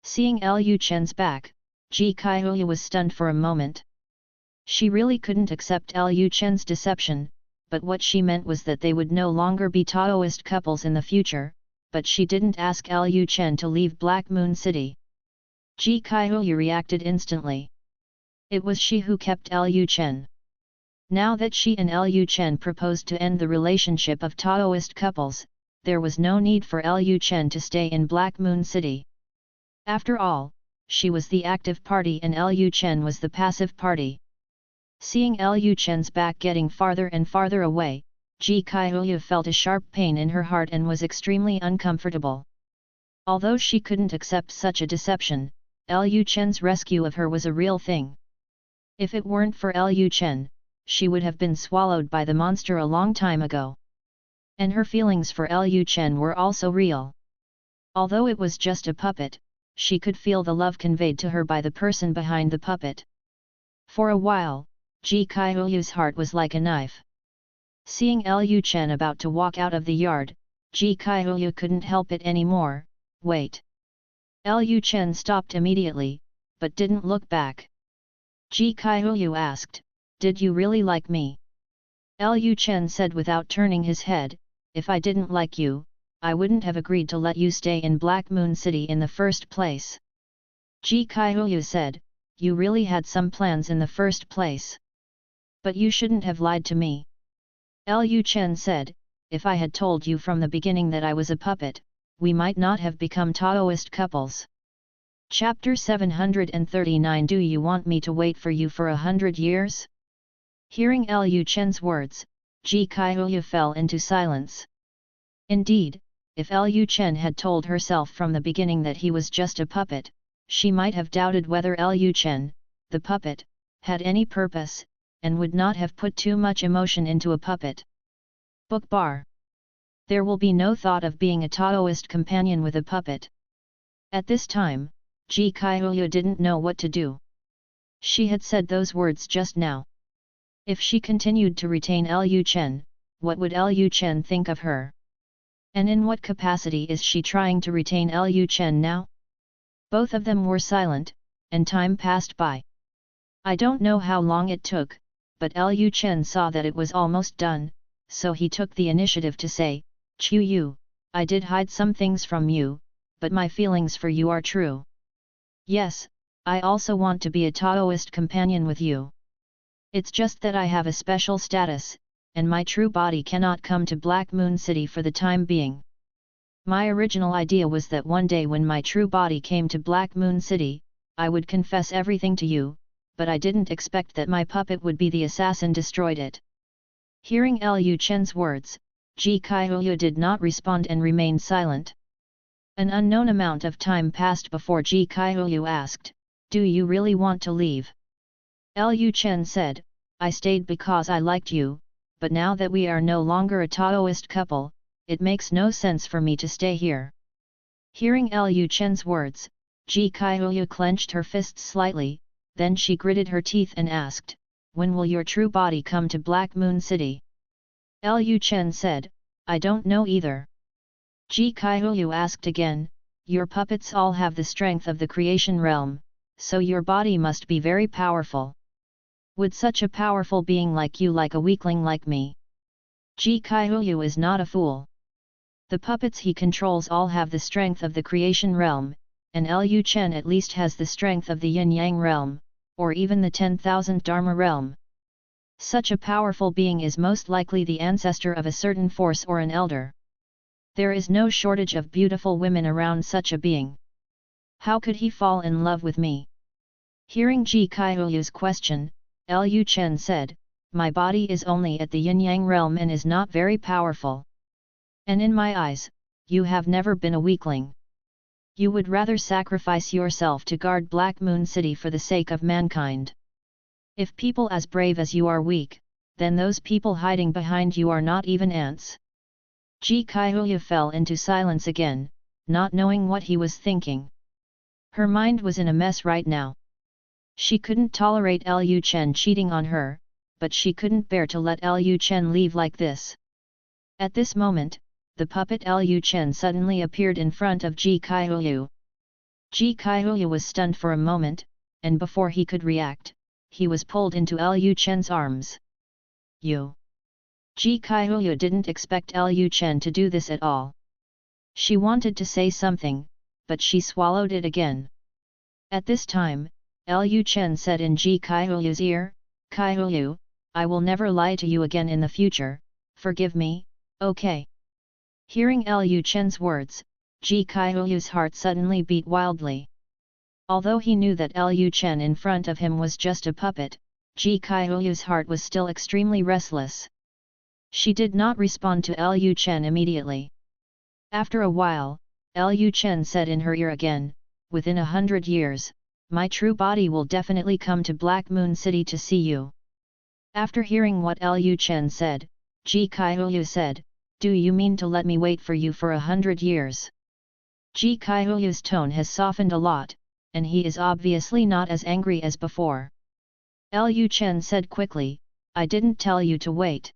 Seeing Lu Chen's back, Ji Kaihuyu was stunned for a moment. She really couldn't accept Lu Chen's deception, but what she meant was that they would no longer be Taoist couples in the future, but she didn't ask Lu Chen to leave Black Moon City. Ji Kaihui reacted instantly. It was she who kept Lu Chen. Now that she and Lu Chen proposed to end the relationship of Taoist couples, there was no need for Lu Chen to stay in Black Moon City. After all, she was the active party and Lu Chen was the passive party. Seeing Lu Chen's back getting farther and farther away, Ji Kaihui felt a sharp pain in her heart and was extremely uncomfortable. Although she couldn't accept such a deception, Lu Chen's rescue of her was a real thing. If it weren't for Lu Chen, she would have been swallowed by the monster a long time ago. And her feelings for Lu Chen were also real. Although it was just a puppet, she could feel the love conveyed to her by the person behind the puppet. For a while, Ji Kaihui's heart was like a knife. Seeing Lu Chen about to walk out of the yard, Ji Kaihui couldn't help it anymore. Wait. Lu Chen stopped immediately, but didn't look back. Ji Kaihui asked, "Did you really like me?" Lu Chen said without turning his head, "If I didn't like you, I wouldn't have agreed to let you stay in Black Moon City in the first place." Ji Kaihui said, "You really had some plans in the first place. But you shouldn't have lied to me." Lu Chen said, "If I had told you from the beginning that I was a puppet, we might not have become Taoist couples." Chapter 739. Do you want me to wait for you for 100 years? Hearing Lu Chen's words, Ji Kaihui fell into silence. Indeed, if Lu Chen had told herself from the beginning that he was just a puppet, she might have doubted whether Lu Chen, the puppet, had any purpose, and would not have put too much emotion into a puppet. Book bar. There will be no thought of being a Taoist companion with a puppet. At this time, Ji Kaihui didn't know what to do. She had said those words just now. If she continued to retain Lu Chen, what would Lu Chen think of her? And in what capacity is she trying to retain Lu Chen now? Both of them were silent, and time passed by. I don't know how long it took, but Lu Chen saw that it was almost done, so he took the initiative to say, "Chu Yu, I did hide some things from you, but my feelings for you are true. Yes, I also want to be a Taoist companion with you. It's just that I have a special status, and my true body cannot come to Black Moon City for the time being. My original idea was that one day when my true body came to Black Moon City, I would confess everything to you, but I didn't expect that my puppet would be the assassin destroyed it." Hearing Lu Chen's words, Ji Kaihui did not respond and remained silent. An unknown amount of time passed before Ji Kaihui asked, "Do you really want to leave?" Lu Chen said, "I stayed because I liked you, but now that we are no longer a Taoist couple, it makes no sense for me to stay here." Hearing Lu Chen's words, Ji Kaihui clenched her fists slightly, then she gritted her teeth and asked, "When will your true body come to Black Moon City?" Lu Chen said, "I don't know either." Ji Kaihui asked again, "Your puppets all have the strength of the creation realm, so your body must be very powerful. Would such a powerful being like you like a weakling like me?" Ji Kaihui is not a fool. The puppets he controls all have the strength of the creation realm, and Lu Chen at least has the strength of the yin-yang realm, or even the 10,000 Dharma realm. Such a powerful being is most likely the ancestor of a certain force or an elder. There is no shortage of beautiful women around such a being. How could he fall in love with me? Hearing Ji Kaihui's question, Lu Chen said, "My body is only at the yin-yang realm and is not very powerful. And in my eyes, you have never been a weakling. You would rather sacrifice yourself to guard Black Moon City for the sake of mankind. If people as brave as you are weak, then those people hiding behind you are not even ants." Ji Kaihui fell into silence again, not knowing what he was thinking. Her mind was in a mess right now. She couldn't tolerate Lu Chen cheating on her, but she couldn't bear to let Lu Chen leave like this. At this moment, the puppet Lu Chen suddenly appeared in front of Ji Kaihui. Ji Kaihui was stunned for a moment, and before he could react, he was pulled into Lu Chen's arms. "You!" Ji Kaihui didn't expect Lu Chen to do this at all. She wanted to say something, but she swallowed it again. At this time, Lu Chen said in Ji Kaiyu's ear, "Kaiyu, I will never lie to you again in the future, forgive me, okay?" Hearing Lu Chen's words, Ji Kaiyu's heart suddenly beat wildly. Although he knew that Lu Chen in front of him was just a puppet, Ji Kaiyu's heart was still extremely restless. She did not respond to Lu Chen immediately. After a while, Lu Chen said in her ear again, "Within 100 years, my true body will definitely come to Black Moon City to see you." After hearing what Lu Chen said, Ji Kaiyu said, "Do you mean to let me wait for you for 100 years? Ji Kaiyu's tone has softened a lot, and he is obviously not as angry as before. Lu Chen said quickly, "I didn't tell you to wait.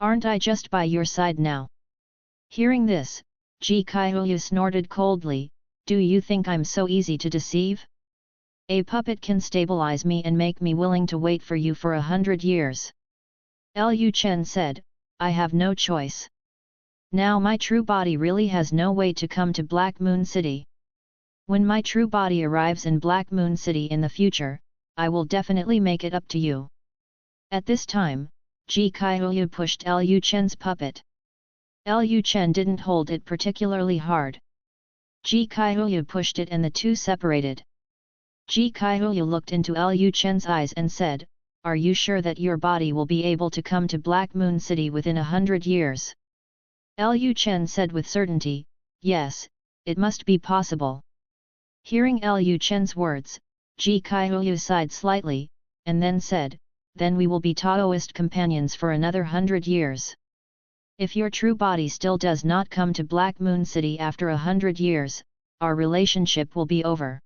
Aren't I just by your side now?" Hearing this, Ji Kaiyu snorted coldly, "Do you think I'm so easy to deceive? A puppet can stabilize me and make me willing to wait for you for 100 years. Lu Chen said, "I have no choice. Now my true body really has no way to come to Black Moon City. When my true body arrives in Black Moon City in the future, I will definitely make it up to you." At this time, Ji Kaiyu pushed Lu Chen's puppet. Lu Chen didn't hold it particularly hard. Ji Kaiyu pushed it and the two separated. Ji Kaiyu looked into Lu Chen's eyes and said, "Are you sure that your body will be able to come to Black Moon City within 100 years? Lu Chen said with certainty, "Yes, it must be possible." Hearing Lu Chen's words, Ji Kaiyu sighed slightly, and then said, "Then we will be Taoist companions for another 100 years. If your true body still does not come to Black Moon City after 100 years, our relationship will be over."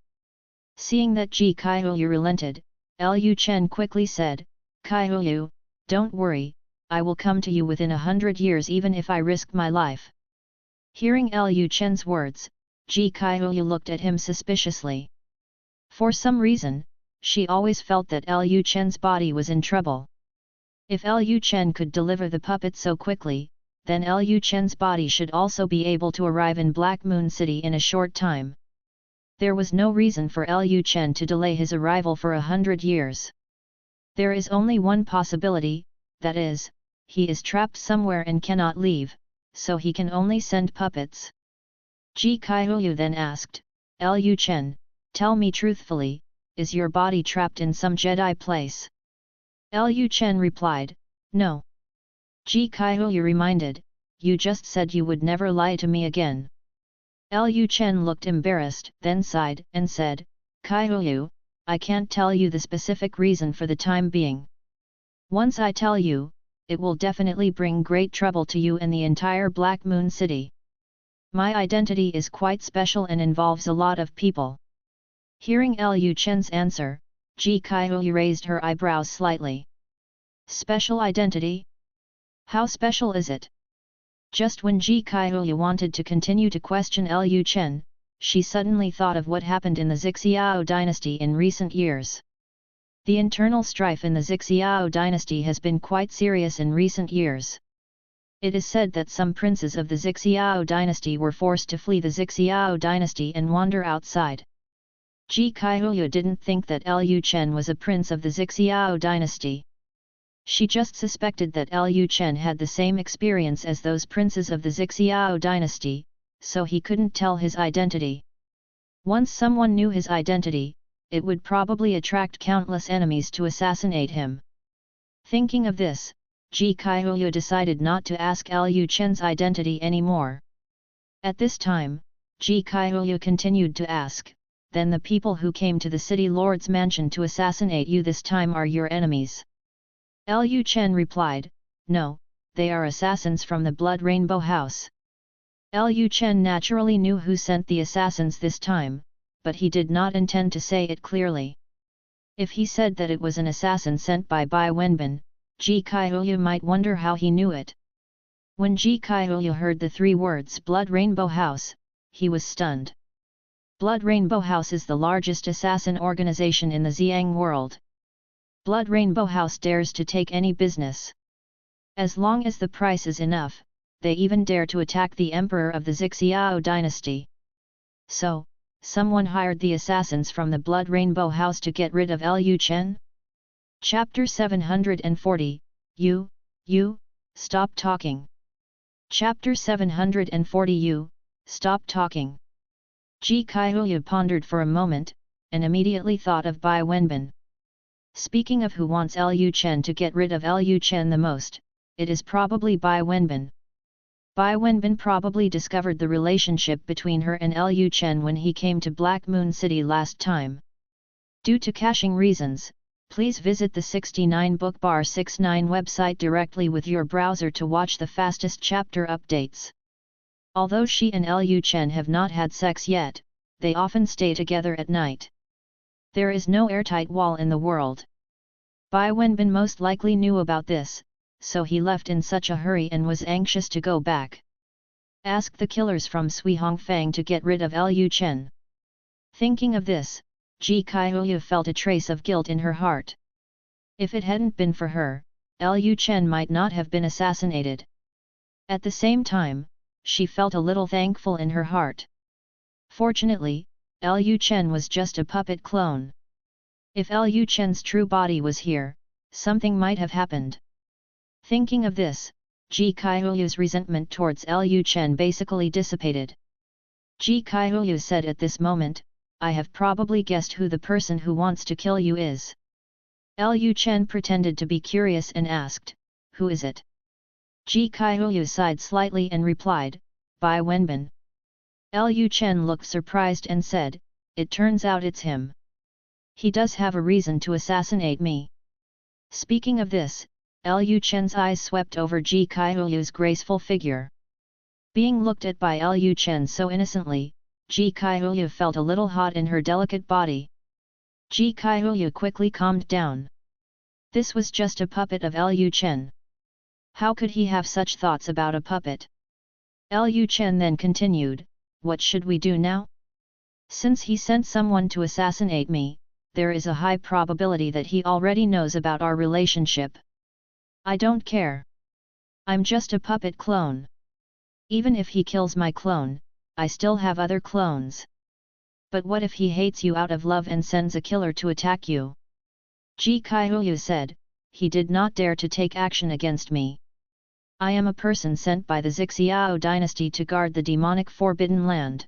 Seeing that Ji Kaiyu relented, Lu Chen quickly said, "Kaiyu, don't worry, I will come to you within 100 years even if I risk my life." Hearing Lu Chen's words, Ji Kaiyu looked at him suspiciously. For some reason, she always felt that Lu Chen's body was in trouble. If Lu Chen could deliver the puppet so quickly, then Lu Chen's body should also be able to arrive in Black Moon City in a short time. There was no reason for Lu Chen to delay his arrival for 100 years. There is only one possibility, that is, he is trapped somewhere and cannot leave, so he can only send puppets. Ji Kaiyu then asked, "Lu Chen, tell me truthfully, is your body trapped in some Jedi place?" Lu Chen replied, "No." Ji Kaiyu reminded, "You just said you would never lie to me again." Lu Chen looked embarrassed, then sighed and said, "Kaiyu, I can't tell you the specific reason for the time being. Once I tell you, it will definitely bring great trouble to you and the entire Black Moon City. My identity is quite special and involves a lot of people." Hearing Lu Chen's answer, Ji Kaiyu raised her eyebrows slightly. "Special identity? How special is it?" Just when Ji Kaiyu wanted to continue to question Lu Chen, she suddenly thought of what happened in the Xia Dynasty in recent years. The internal strife in the Xia Dynasty has been quite serious in recent years. It is said that some princes of the Xia Dynasty were forced to flee the Xia Dynasty and wander outside. Ji Kaiyu didn't think that Lu Chen was a prince of the Xia Dynasty. She just suspected that Lu Chen had the same experience as those princes of the Xia Dynasty, so he couldn't tell his identity. Once someone knew his identity, it would probably attract countless enemies to assassinate him. Thinking of this, Ji Kaiyu decided not to ask Lu Chen's identity anymore. At this time, Ji Kaiyu continued to ask, "Then the people who came to the city lord's mansion to assassinate you this time are your enemies?" Lu Chen replied, "No, they are assassins from the Blood Rainbow House." Lu Chen naturally knew who sent the assassins this time, but he did not intend to say it clearly. If he said that it was an assassin sent by Bai Wenbin, Ji Kaiyu might wonder how he knew it. When Ji Kaiyu heard the three words Blood Rainbow House, he was stunned. Blood Rainbow House is the largest assassin organization in the Xiang world. Blood Rainbow House dares to take any business. As long as the price is enough, they even dare to attack the emperor of the Xia Dynasty. So, someone hired the assassins from the Blood Rainbow House to get rid of Lu Chen? Chapter 740, You, stop talking. Chapter 740 You, stop talking. Ji Kaihuya pondered for a moment, and immediately thought of Bai Wenbin. Speaking of who wants Lu Chen to get rid of Lu Chen the most, it is probably Bai Wenbin. Bai Wenbin probably discovered the relationship between her and Lu Chen when he came to Black Moon City last time. Due to caching reasons, please visit the 69 Bookbar 69 website directly with your browser to watch the fastest chapter updates. Although she and Lu Chen have not had sex yet, they often stay together at night. There is no airtight wall in the world. Bai Wenbin most likely knew about this, so he left in such a hurry and was anxious to go back. Ask the killers from Sui Hongfang to get rid of Lu Chen. Thinking of this, Ji Kaihuya felt a trace of guilt in her heart. If it hadn't been for her, Lu Chen might not have been assassinated. At the same time, she felt a little thankful in her heart. Fortunately, Lu Chen was just a puppet clone. If Lu Chen's true body was here, something might have happened. Thinking of this, Ji Kaihuyu's resentment towards Lu Chen basically dissipated. Ji Kaihuyu said at this moment, I have probably guessed who the person who wants to kill you is. Lu Chen pretended to be curious and asked, who is it? Ji Kaihuyu sighed slightly and replied, Bai Wenbin. Lu Chen looked surprised and said, it turns out it's him. He does have a reason to assassinate me. Speaking of this, Lu Chen's eyes swept over Ji Kaihuyu's graceful figure. Being looked at by Lu Chen so innocently, Ji Kaihuyu felt a little hot in her delicate body. Ji Kaihuyu quickly calmed down. This was just a puppet of Lu Chen. How could he have such thoughts about a puppet? Lu Chen then continued, what should we do now? Since he sent someone to assassinate me, there is a high probability that he already knows about our relationship. I don't care. I'm just a puppet clone. Even if he kills my clone, I still have other clones. But what if he hates you out of love and sends a killer to attack you? Ji Kaihuyu said, he did not dare to take action against me. I am a person sent by the Xia Dynasty to guard the demonic Forbidden Land.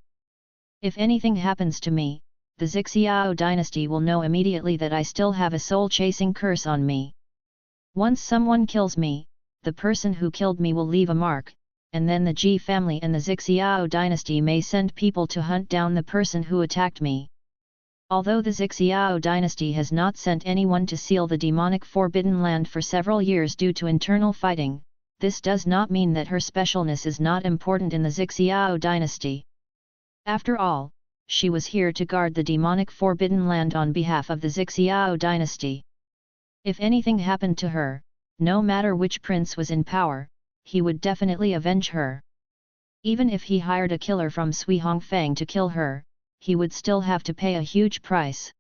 If anything happens to me, the Xia Dynasty will know immediately that I still have a soul-chasing curse on me. Once someone kills me, the person who killed me will leave a mark, and then the Ji family and the Xia Dynasty may send people to hunt down the person who attacked me. Although the Xia Dynasty has not sent anyone to seal the demonic Forbidden Land for several years due to internal fighting, this does not mean that her specialness is not important in the Xia Dynasty. After all, she was here to guard the demonic Forbidden Land on behalf of the Xia Dynasty. If anything happened to her, no matter which prince was in power, he would definitely avenge her. Even if he hired a killer from Sui Hongfang to kill her, he would still have to pay a huge price.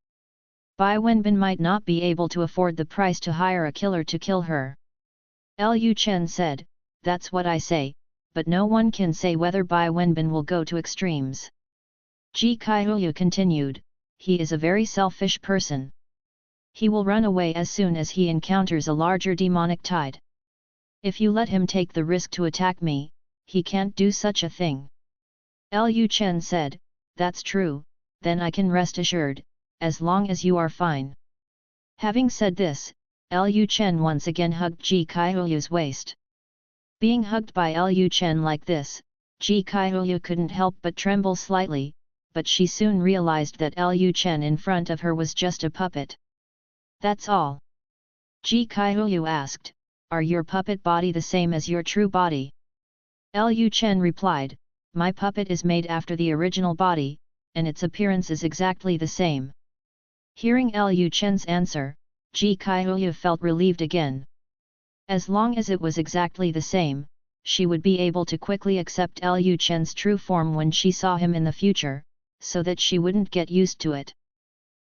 Bai Wenbin might not be able to afford the price to hire a killer to kill her. Lu Chen said, that's what I say, but no one can say whether Bai Wenbin will go to extremes. Ji Kaihuyu continued, he is a very selfish person. He will run away as soon as he encounters a larger demonic tide. If you let him take the risk to attack me, he can't do such a thing. Lu Chen said, that's true, then I can rest assured, as long as you are fine. Having said this, Lu Chen once again hugged Ji Kaihuyu's waist. Being hugged by Lu Chen like this, Ji Kaihuyu couldn't help but tremble slightly, but she soon realized that Lu Chen in front of her was just a puppet. That's all. Ji Kaihuyu asked, are your puppet body the same as your true body? Lu Chen replied, my puppet is made after the original body, and its appearance is exactly the same. Hearing Lu Chen's answer, Ji Kaihuyu felt relieved again. As long as it was exactly the same, she would be able to quickly accept Lu Chen's true form when she saw him in the future, so that she wouldn't get used to it.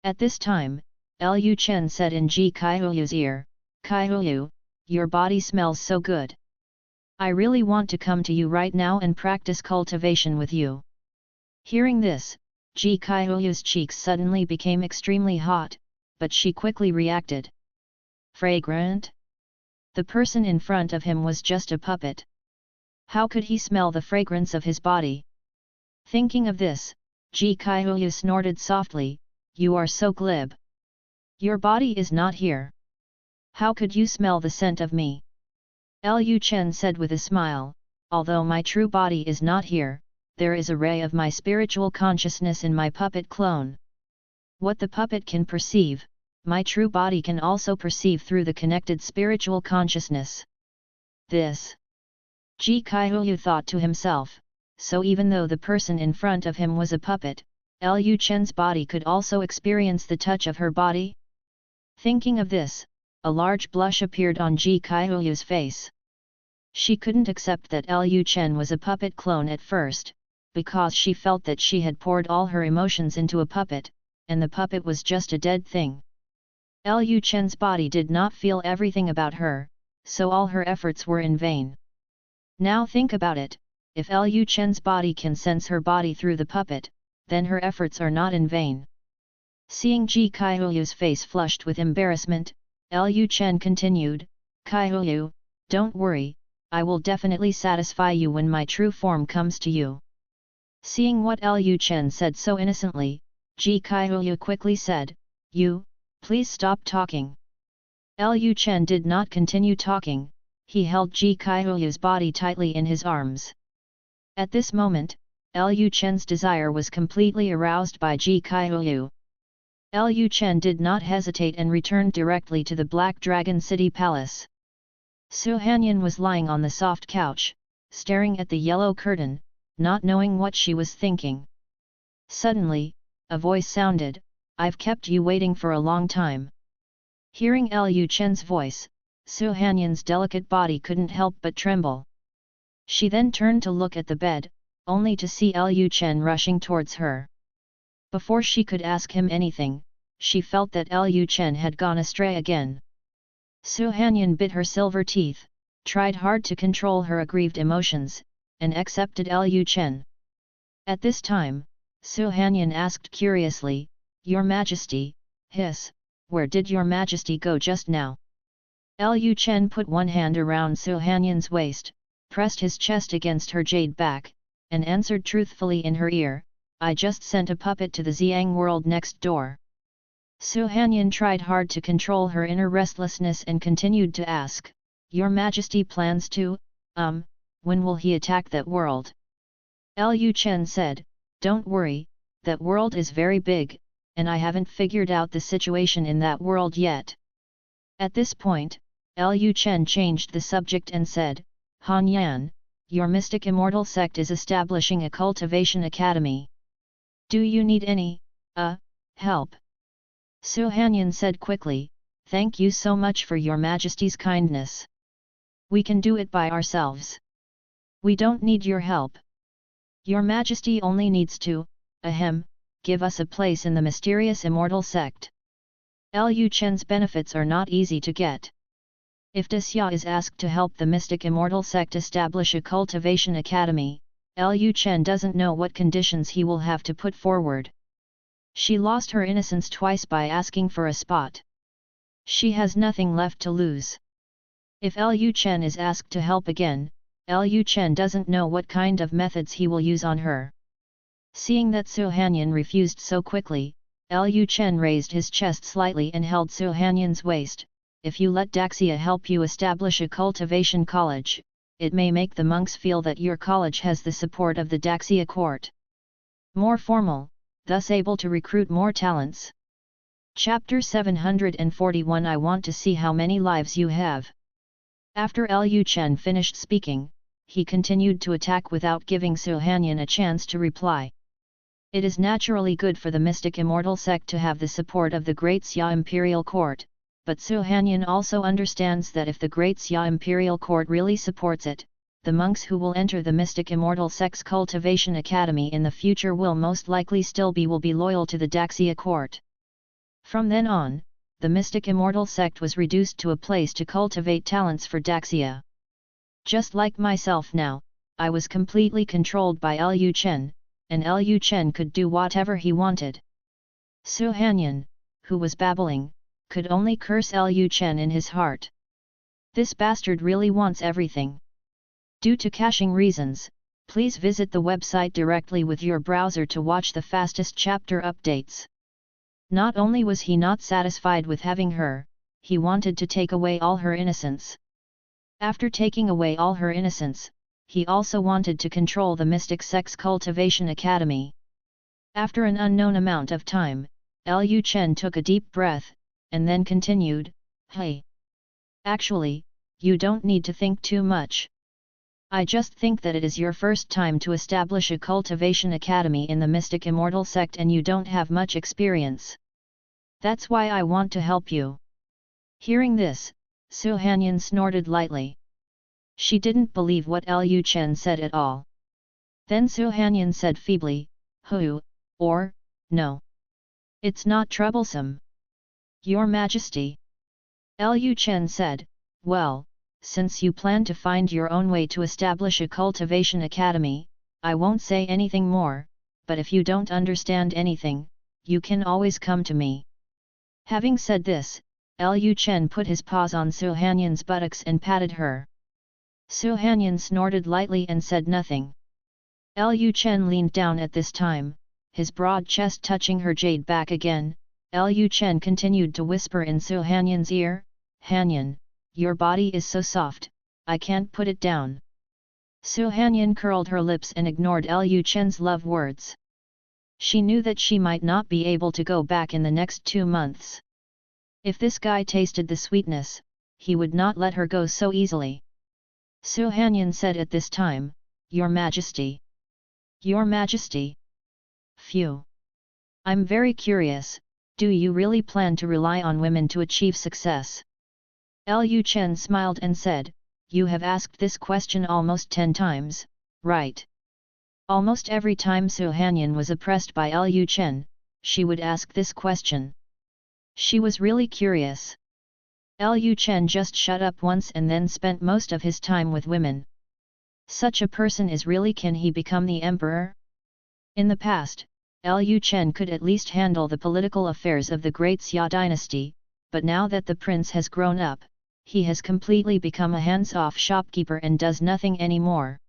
At this time, Lu Chen said in Ji Kaihuyu's ear, Kaihuyu, your body smells so good. I really want to come to you right now and practice cultivation with you. Hearing this, Ji Kaiyu's cheeks suddenly became extremely hot, but she quickly reacted. Fragrant? The person in front of him was just a puppet. How could he smell the fragrance of his body? Thinking of this, Ji Kaiyu snorted softly, "You are so glib. Your body is not here. How could you smell the scent of me?" Lu Chen said with a smile, "Although my true body is not here, there is a ray of my spiritual consciousness in my puppet clone. What the puppet can perceive, my true body can also perceive through the connected spiritual consciousness." This. Ji Kaiyu thought to himself, so even though the person in front of him was a puppet, Lu Chen's body could also experience the touch of her body? Thinking of this, a large blush appeared on Ji Kaiyu's face. She couldn't accept that Lu Chen was a puppet clone at first, because she felt that she had poured all her emotions into a puppet, and the puppet was just a dead thing. Lu Chen's body did not feel everything about her, so all her efforts were in vain. Now think about it, if Lu Chen's body can sense her body through the puppet, then her efforts are not in vain. Seeing Ji Kaiyu's face flushed with embarrassment, Lu Chen continued, "Kaiyu, don't worry, I will definitely satisfy you when my true form comes to you." Seeing what Lu Chen said so innocently, Ji Kaiyu quickly said, "You, please stop talking." Lu Chen did not continue talking, he held Ji Kaiyu's body tightly in his arms. At this moment, Lu Chen's desire was completely aroused by Ji Kaiyu. Lu Chen did not hesitate and returned directly to the Black Dragon City Palace. Su Hanyan was lying on the soft couch, staring at the yellow curtain, not knowing what she was thinking. Suddenly, a voice sounded, "I've kept you waiting for a long time." Hearing Lu Chen's voice, Su Hanyan's delicate body couldn't help but tremble. She then turned to look at the bed, only to see Lu Chen rushing towards her. Before she could ask him anything, she felt that Lu Chen had gone astray again. Su Hanyan bit her silver teeth, tried hard to control her aggrieved emotions, and accepted Lu Chen. At this time, Su Hanyan asked curiously, "Your Majesty, where did your Majesty go just now?" Lu Chen put one hand around Su Hanyan's waist, pressed his chest against her jade back, and answered truthfully in her ear, "I just sent a puppet to the Xiang world next door." Su Hanyan tried hard to control her inner restlessness and continued to ask, "Your Majesty plans to, when will he attack that world?" Lu Chen said, "Don't worry, that world is very big, and I haven't figured out the situation in that world yet." At this point, Lu Chen changed the subject and said, "Han Yan, your mystic immortal sect is establishing a cultivation academy. Do you need any, help?" Su Hanyan said quickly, "Thank you so much for your Majesty's kindness. We can do it by ourselves. We don't need your help. Your Majesty only needs to, give us a place in the mysterious immortal sect." Lu Chen's benefits are not easy to get. If Xia is asked to help the mystic immortal sect establish a cultivation academy, Lu Chen doesn't know what conditions he will have to put forward. She lost her innocence twice by asking for a spot. She has nothing left to lose. If Lu Chen is asked to help again, Lu Chen doesn't know what kind of methods he will use on her. Seeing that Su Hanyan refused so quickly, Lu Chen raised his chest slightly and held Su Hanyan's waist. "If you let Daxia help you establish a cultivation college, it may make the monks feel that your college has the support of the Daxia court. More formal, thus able to recruit more talents." Chapter 741 I want to see how many lives you have. After Lu Chen finished speaking, he continued to attack without giving Su Hanyan a chance to reply. It is naturally good for the mystic immortal sect to have the support of the Great Xia Imperial Court, but Su Hanyan also understands that if the Great Xia Imperial Court really supports it, the monks who will enter the mystic immortal sect's cultivation academy in the future will most likely still be loyal to the Daxia court. From then on, the mystic immortal sect was reduced to a place to cultivate talents for Daxia. Just like myself now, I was completely controlled by Lu Chen, and Lu Chen could do whatever he wanted. Su Hanyan, who was babbling, could only curse Lu Chen in his heart. This bastard really wants everything. Due to caching reasons, please visit the website directly with your browser to watch the fastest chapter updates. Not only was he not satisfied with having her, he wanted to take away all her innocence. After taking away all her innocence, he also wanted to control the Mystic Sex Cultivation Academy. After an unknown amount of time, Lu Chen took a deep breath, and then continued, "Hey. Actually, you don't need to think too much. I just think that it is your first time to establish a cultivation academy in the Mystic Immortal sect and you don't have much experience. That's why I want to help you." Hearing this, Su Hanyan snorted lightly. She didn't believe what Lu Chen said at all. Then Su Hanyan said feebly, "Hu, or, no. It's not troublesome. Your Majesty." Lu Chen said, "Well, since you plan to find your own way to establish a cultivation academy, I won't say anything more, but if you don't understand anything, you can always come to me." Having said this, Lu Chen put his paws on Su Hanyan's buttocks and patted her. Su Hanyan snorted lightly and said nothing. Lu Chen leaned down at this time, his broad chest touching her jade back again. Lu Chen continued to whisper in Su Hanyan's ear, "Hanyan, your body is so soft, I can't put it down." Su Hanyan curled her lips and ignored Lu Chen's love words. She knew that she might not be able to go back in the next 2 months. If this guy tasted the sweetness, he would not let her go so easily. Su Hanyan said at this time, "Your Majesty. Your Majesty. Phew. I'm very curious, do you really plan to rely on women to achieve success?" Lu Chen smiled and said, "You have asked this question almost 10 times, right?" Almost every time Su Hanyan was oppressed by Lu Chen, she would ask this question. She was really curious. Lu Chen just shut up once and then spent most of his time with women. Such a person is really, can he become the emperor? In the past, Lu Chen could at least handle the political affairs of the Great Xia Dynasty, but now that the prince has grown up, he has completely become a hands-off shopkeeper and does nothing anymore.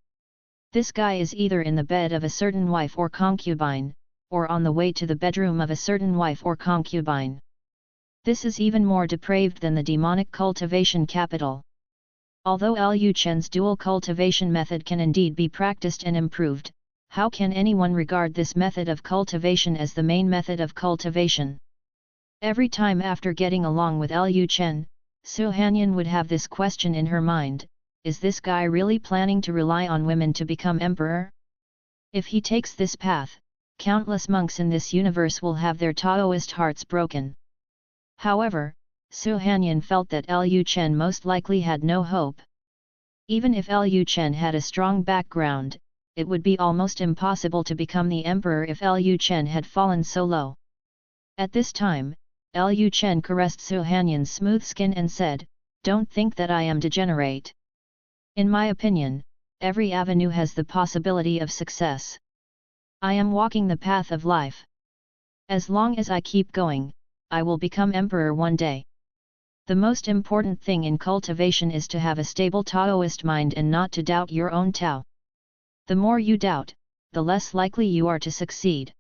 This guy is either in the bed of a certain wife or concubine, or on the way to the bedroom of a certain wife or concubine. This is even more depraved than the demonic cultivation capital. Although Lu Chen's dual cultivation method can indeed be practiced and improved, how can anyone regard this method of cultivation as the main method of cultivation? Every time after getting along with Lu Chen, Su Hanyan would have this question in her mind, is this guy really planning to rely on women to become emperor? If he takes this path, countless monks in this universe will have their Taoist hearts broken. However, Su Hanyan felt that Lu Chen most likely had no hope. Even if Lu Chen had a strong background, it would be almost impossible to become the emperor if Lu Chen had fallen so low. At this time, Lu Chen caressed Su Hanyan's smooth skin and said, "Don't think that I am degenerate. In my opinion, every avenue has the possibility of success. I am walking the path of life. As long as I keep going, I will become emperor one day. The most important thing in cultivation is to have a stable Taoist mind and not to doubt your own Tao. The more you doubt, the less likely you are to succeed.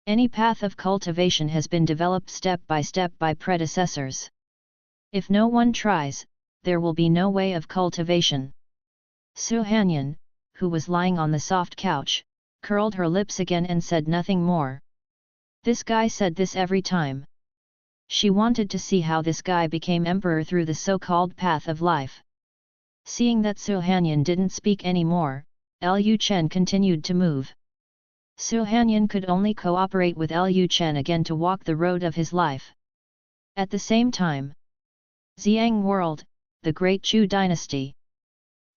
Any path of cultivation has been developed step by predecessors. If no one tries, there will be no way of cultivation." Su Hanyan, who was lying on the soft couch, curled her lips again and said nothing more. This guy said this every time. She wanted to see how this guy became emperor through the so-called path of life. Seeing that Su Hanyan didn't speak anymore, Lu Chen continued to move. Su Hanyan could only cooperate with Lu Chen again to walk the road of his life. At the same time, Xiang World, the Great Xia Dynasty.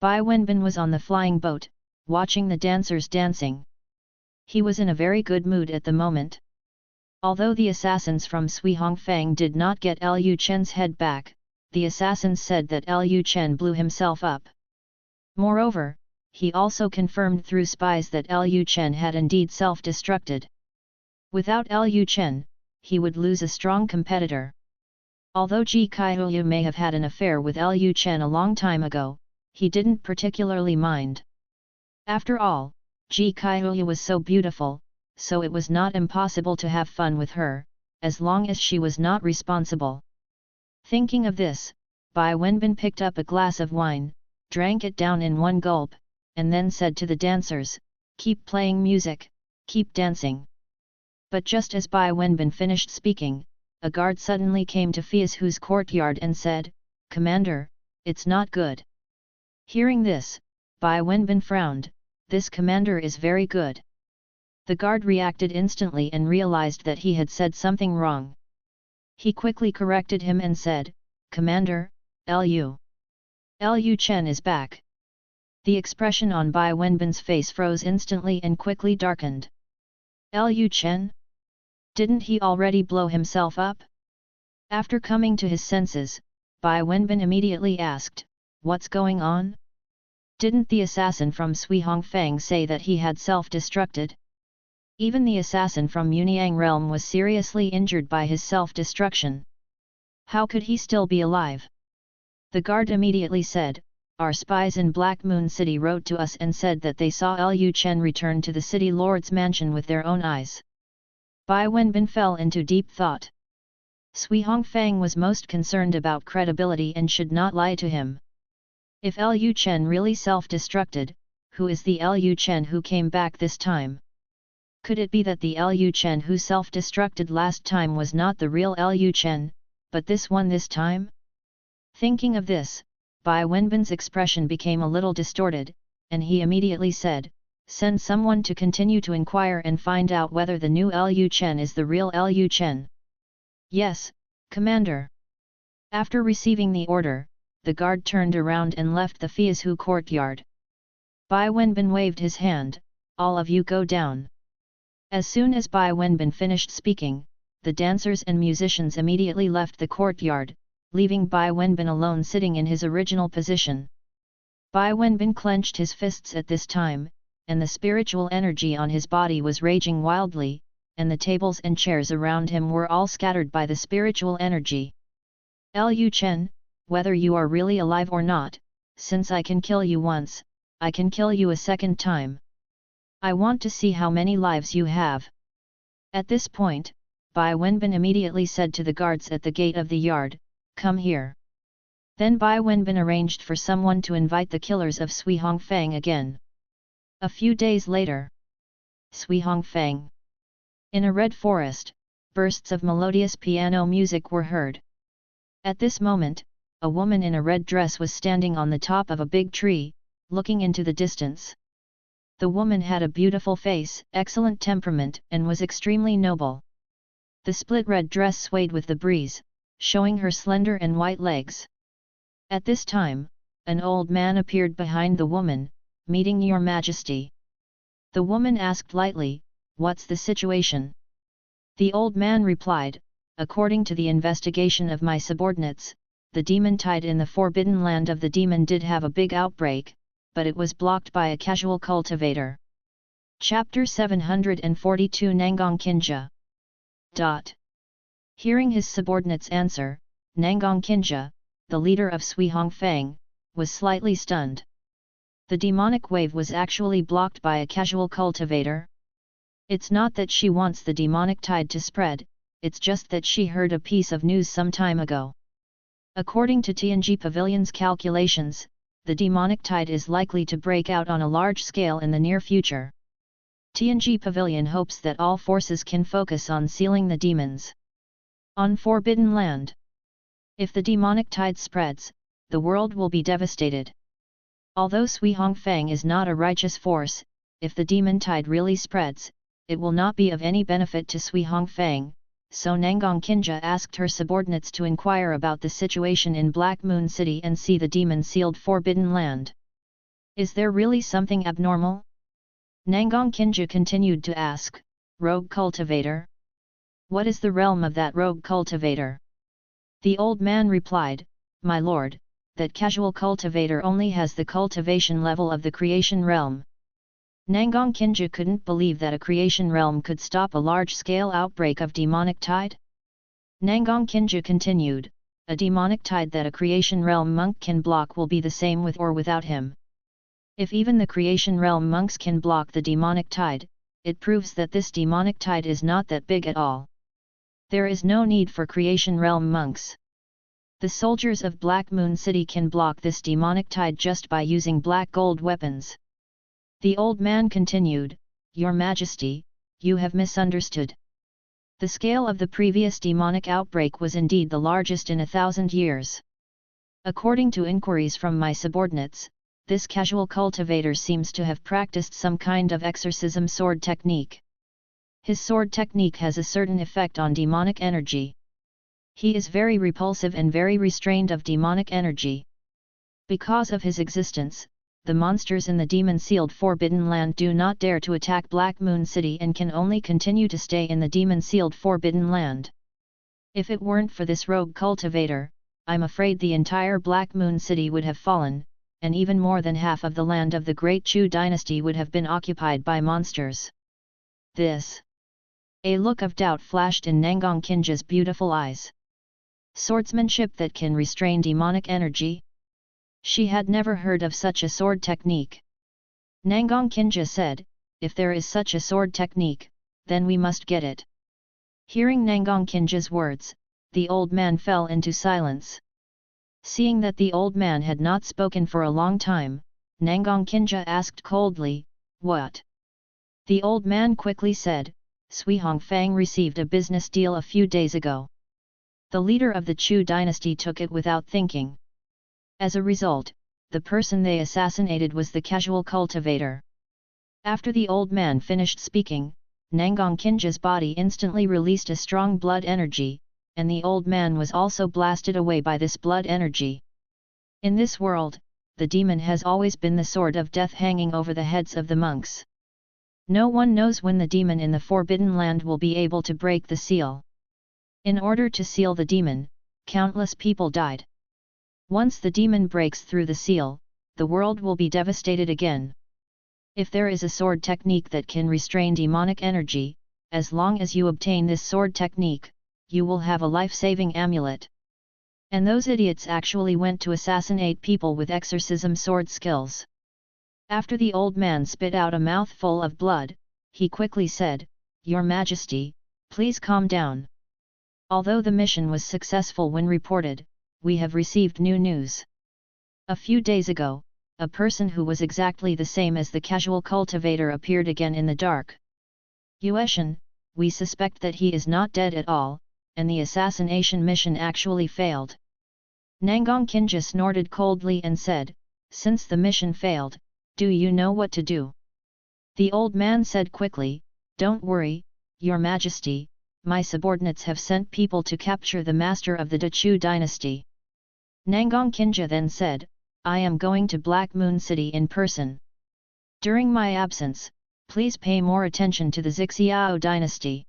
Bai Wenbin was on the flying boat, watching the dancers dancing. He was in a very good mood at the moment. Although the assassins from Sui Hongfang did not get Lu Chen's head back, the assassins said that Lu Chen blew himself up. Moreover, he also confirmed through spies that Lu Chen had indeed self-destructed. Without Lu Chen, he would lose a strong competitor. Although Ji Kaihuyu may have had an affair with Lu Chen a long time ago, he didn't particularly mind. After all, Ji Kaihuyu was so beautiful, so it was not impossible to have fun with her, as long as she was not responsible. Thinking of this, Bai Wenbin picked up a glass of wine, drank it down in one gulp, and then said to the dancers, "Keep playing music, keep dancing." But just as Bai Wenbin finished speaking, a guard suddenly came to Fiashu's courtyard and said, "Commander, it's not good." Hearing this, Bai Wenbin frowned. "This commander is very good." The guard reacted instantly and realized that he had said something wrong. He quickly corrected him and said, "Commander, Lu Chen is back." The expression on Bai Wenbin's face froze instantly and quickly darkened. Lu Chen? Didn't he already blow himself up? After coming to his senses, Bai Wenbin immediately asked, "What's going on? Didn't the assassin from Sui Hongfang say that he had self-destructed? Even the assassin from Yunyang realm was seriously injured by his self-destruction. How could he still be alive?" The guard immediately said, "Our spies in Black Moon City wrote to us and said that they saw Lu Chen return to the city lord's mansion with their own eyes." Bai Wenbin fell into deep thought. Sui Hongfang was most concerned about credibility and should not lie to him. If Lu Chen really self-destructed, who is the Lu Chen who came back this time? Could it be that the Lu Chen who self-destructed last time was not the real Lu Chen, but this one this time? Thinking of this, Bai Wenbin's expression became a little distorted, and he immediately said, "Send someone to continue to inquire and find out whether the new Lu Chen is the real Lu Chen." "Yes, Commander." After receiving the order, the guard turned around and left the Fiashu courtyard. Bai Wenbin waved his hand, "All of you go down." As soon as Bai Wenbin finished speaking, the dancers and musicians immediately left the courtyard, leaving Bai Wenbin alone sitting in his original position. Bai Wenbin clenched his fists at this time, and the spiritual energy on his body was raging wildly, and the tables and chairs around him were all scattered by the spiritual energy. "Lu Chen, whether you are really alive or not, since I can kill you once, I can kill you a second time. I want to see how many lives you have." At this point, Bai Wenbin immediately said to the guards at the gate of the yard, "Come here." Then Bai Wenbin arranged for someone to invite the killers of Sui Hongfang again. A few days later, Sui Hongfang. In a red forest, bursts of melodious piano music were heard. At this moment, a woman in a red dress was standing on the top of a big tree, looking into the distance. The woman had a beautiful face, excellent temperament, and was extremely noble. The split red dress swayed with the breeze, showing her slender and white legs. At this time, an old man appeared behind the woman, "Meeting your Majesty." The woman asked lightly, "What's the situation?" The old man replied, "According to the investigation of my subordinates, the demon tide in the forbidden land of the demon did have a big outbreak, but it was blocked by a casual cultivator." Chapter 742 Nangang Kinja. Hearing his subordinate's answer, Nangang Kinja, the leader of Sui Hongfang, was slightly stunned. The demonic wave was actually blocked by a casual cultivator? It's not that she wants the demonic tide to spread, it's just that she heard a piece of news some time ago. According to Tianji Pavilion's calculations, the demonic tide is likely to break out on a large scale in the near future. Tianji Pavilion hopes that all forces can focus on sealing the demons on Forbidden Land. If the demonic tide spreads, the world will be devastated. Although Sui Hongfang is not a righteous force, if the demon tide really spreads, it will not be of any benefit to Sui Hongfang, so Nangang Kinja asked her subordinates to inquire about the situation in Black Moon City and see the demon-sealed Forbidden Land. Is there really something abnormal? Nangang Kinja continued to ask, "Rogue cultivator? What is the realm of that rogue cultivator?" The old man replied, "My lord, that casual cultivator only has the cultivation level of the creation realm. Nangang Kinja couldn't believe that a creation realm could stop a large-scale outbreak of demonic tide. Nangang Kinja continued, a demonic tide that a creation realm monk can block will be the same with or without him. If even the creation realm monks can block the demonic tide, it proves that this demonic tide is not that big at all. There is no need for creation realm monks. The soldiers of Black Moon City can block this demonic tide just by using black gold weapons. The old man continued, Your Majesty, you have misunderstood. The scale of the previous demonic outbreak was indeed the largest in 1,000 years. According to inquiries from my subordinates, this casual cultivator seems to have practiced some kind of exorcism sword technique. His sword technique has a certain effect on demonic energy. He is very repulsive and very restrained of demonic energy. Because of his existence, the monsters in the demon-sealed Forbidden Land do not dare to attack Black Moon City and can only continue to stay in the demon-sealed Forbidden Land. If it weren't for this rogue cultivator, I'm afraid the entire Black Moon City would have fallen, and even more than half of the land of the Great Xia Dynasty would have been occupied by monsters. This. A look of doubt flashed in Nangang Kinja's beautiful eyes. Swordsmanship that can restrain demonic energy? She had never heard of such a sword technique. Nangang Kinja said, if there is such a sword technique, then we must get it. Hearing Nangang Kinja's words, the old man fell into silence. Seeing that the old man had not spoken for a long time, Nangang Kinja asked coldly, What? The old man quickly said, Sui Hongfang received a business deal a few days ago. The leader of the Chu dynasty took it without thinking. As a result, the person they assassinated was the casual cultivator. After the old man finished speaking, Nangang Kinja's body instantly released a strong blood energy, and the old man was also blasted away by this blood energy. In this world, the demon has always been the sword of death hanging over the heads of the monks. No one knows when the demon in the Forbidden Land will be able to break the seal. In order to seal the demon, countless people died. Once the demon breaks through the seal, the world will be devastated again. If there is a sword technique that can restrain demonic energy, as long as you obtain this sword technique, you will have a life-saving amulet. And those idiots actually went to assassinate people with exorcism sword skills. After the old man spit out a mouthful of blood, he quickly said, Your Majesty, please calm down. Although the mission was successful when reported, we have received new news. A few days ago, a person who was exactly the same as the casual cultivator appeared again in the dark. Yueshan, we suspect that he is not dead at all, and the assassination mission actually failed. Nangang Kinja snorted coldly and said, Since the mission failed, do you know what to do? The old man said quickly, Don't worry, Your Majesty, my subordinates have sent people to capture the master of the Chu dynasty. Nangang Kinja then said, I am going to Black Moon City in person. During my absence, please pay more attention to the Xia dynasty.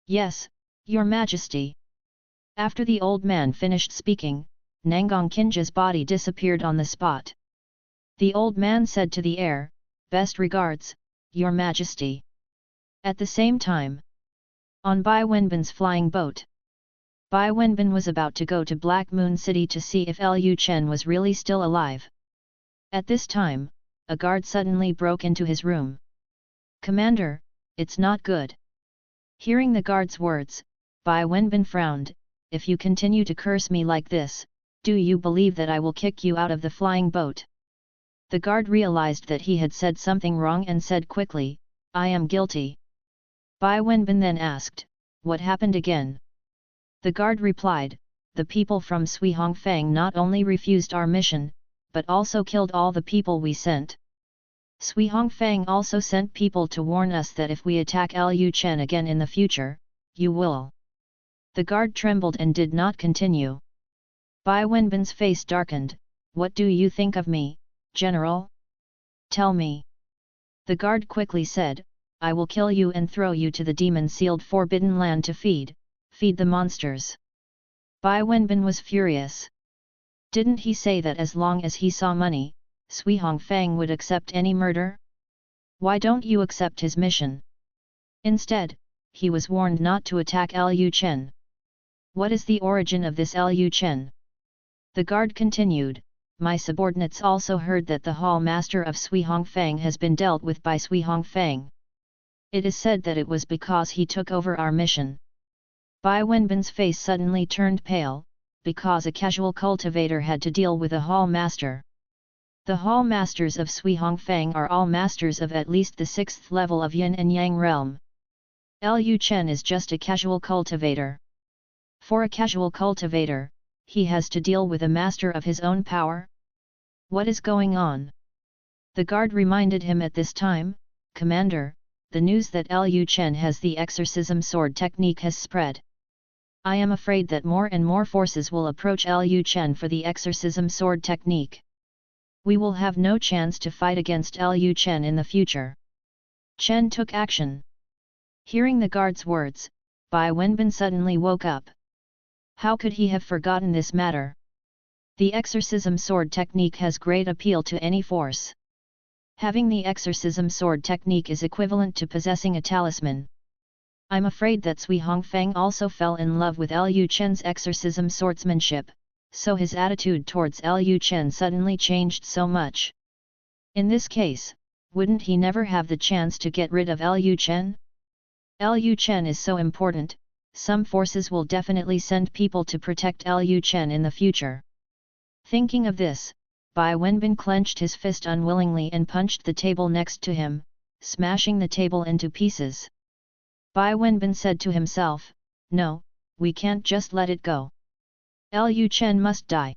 Yes, Your Majesty. After the old man finished speaking, Nangang Kinja's body disappeared on the spot. The old man said to the air, Best regards, Your Majesty. At the same time, on Bai Wenbin's flying boat, Bai Wenbin was about to go to Black Moon City to see if Lu Chen was really still alive. At this time, a guard suddenly broke into his room. Commander, it's not good. Hearing the guard's words, Bai Wenbin frowned, If you continue to curse me like this, do you believe that I will kick you out of the flying boat? The guard realized that he had said something wrong and said quickly, I am guilty. Bai Wenbin then asked, What happened again? The guard replied, The people from Sui Hongfang not only refused our mission, but also killed all the people we sent. Sui Hongfang also sent people to warn us that if we attack Lu Chen again in the future, you will. The guard trembled and did not continue. Bai Wenbin's face darkened, What do you think of me, General? Tell me. The guard quickly said, I will kill you and throw you to the demon-sealed Forbidden Land to feed the monsters. Bai Wenbin was furious. Didn't he say that as long as he saw money, Sui Hongfang would accept any murder? Why don't you accept his mission? Instead, he was warned not to attack Lu Chen. What is the origin of this Lu Chen? The guard continued, my subordinates also heard that the hall master of Sui Hongfang has been dealt with by Sui Hongfang. It is said that it was because he took over our mission. Bai Wenbin's face suddenly turned pale, because a casual cultivator had to deal with a hall master. The hall masters of Sui Hongfang are all masters of at least the 6th level of Yin and Yang realm. Lu Chen is just a casual cultivator. For a casual cultivator, he has to deal with a master of his own power? What is going on? The guard reminded him at this time, Commander, the news that Lu Chen has the exorcism sword technique has spread. I am afraid that more and more forces will approach Lu Chen for the exorcism sword technique. We will have no chance to fight against Lu Chen in the future. Chen took action. Hearing the guard's words, Bai Wenbin suddenly woke up. How could he have forgotten this matter? The exorcism sword technique has great appeal to any force. Having the exorcism sword technique is equivalent to possessing a talisman. I'm afraid that Sui Hongfang also fell in love with Lu Chen's exorcism swordsmanship, so his attitude towards Lu Chen suddenly changed so much. In this case, wouldn't he never have the chance to get rid of Lu Chen? Lu Chen is so important, some forces will definitely send people to protect Lu Chen in the future. Thinking of this, Bai Wenbin clenched his fist unwillingly and punched the table next to him, smashing the table into pieces. Bai Wenbin said to himself, no, we can't just let it go. Lu Chen must die.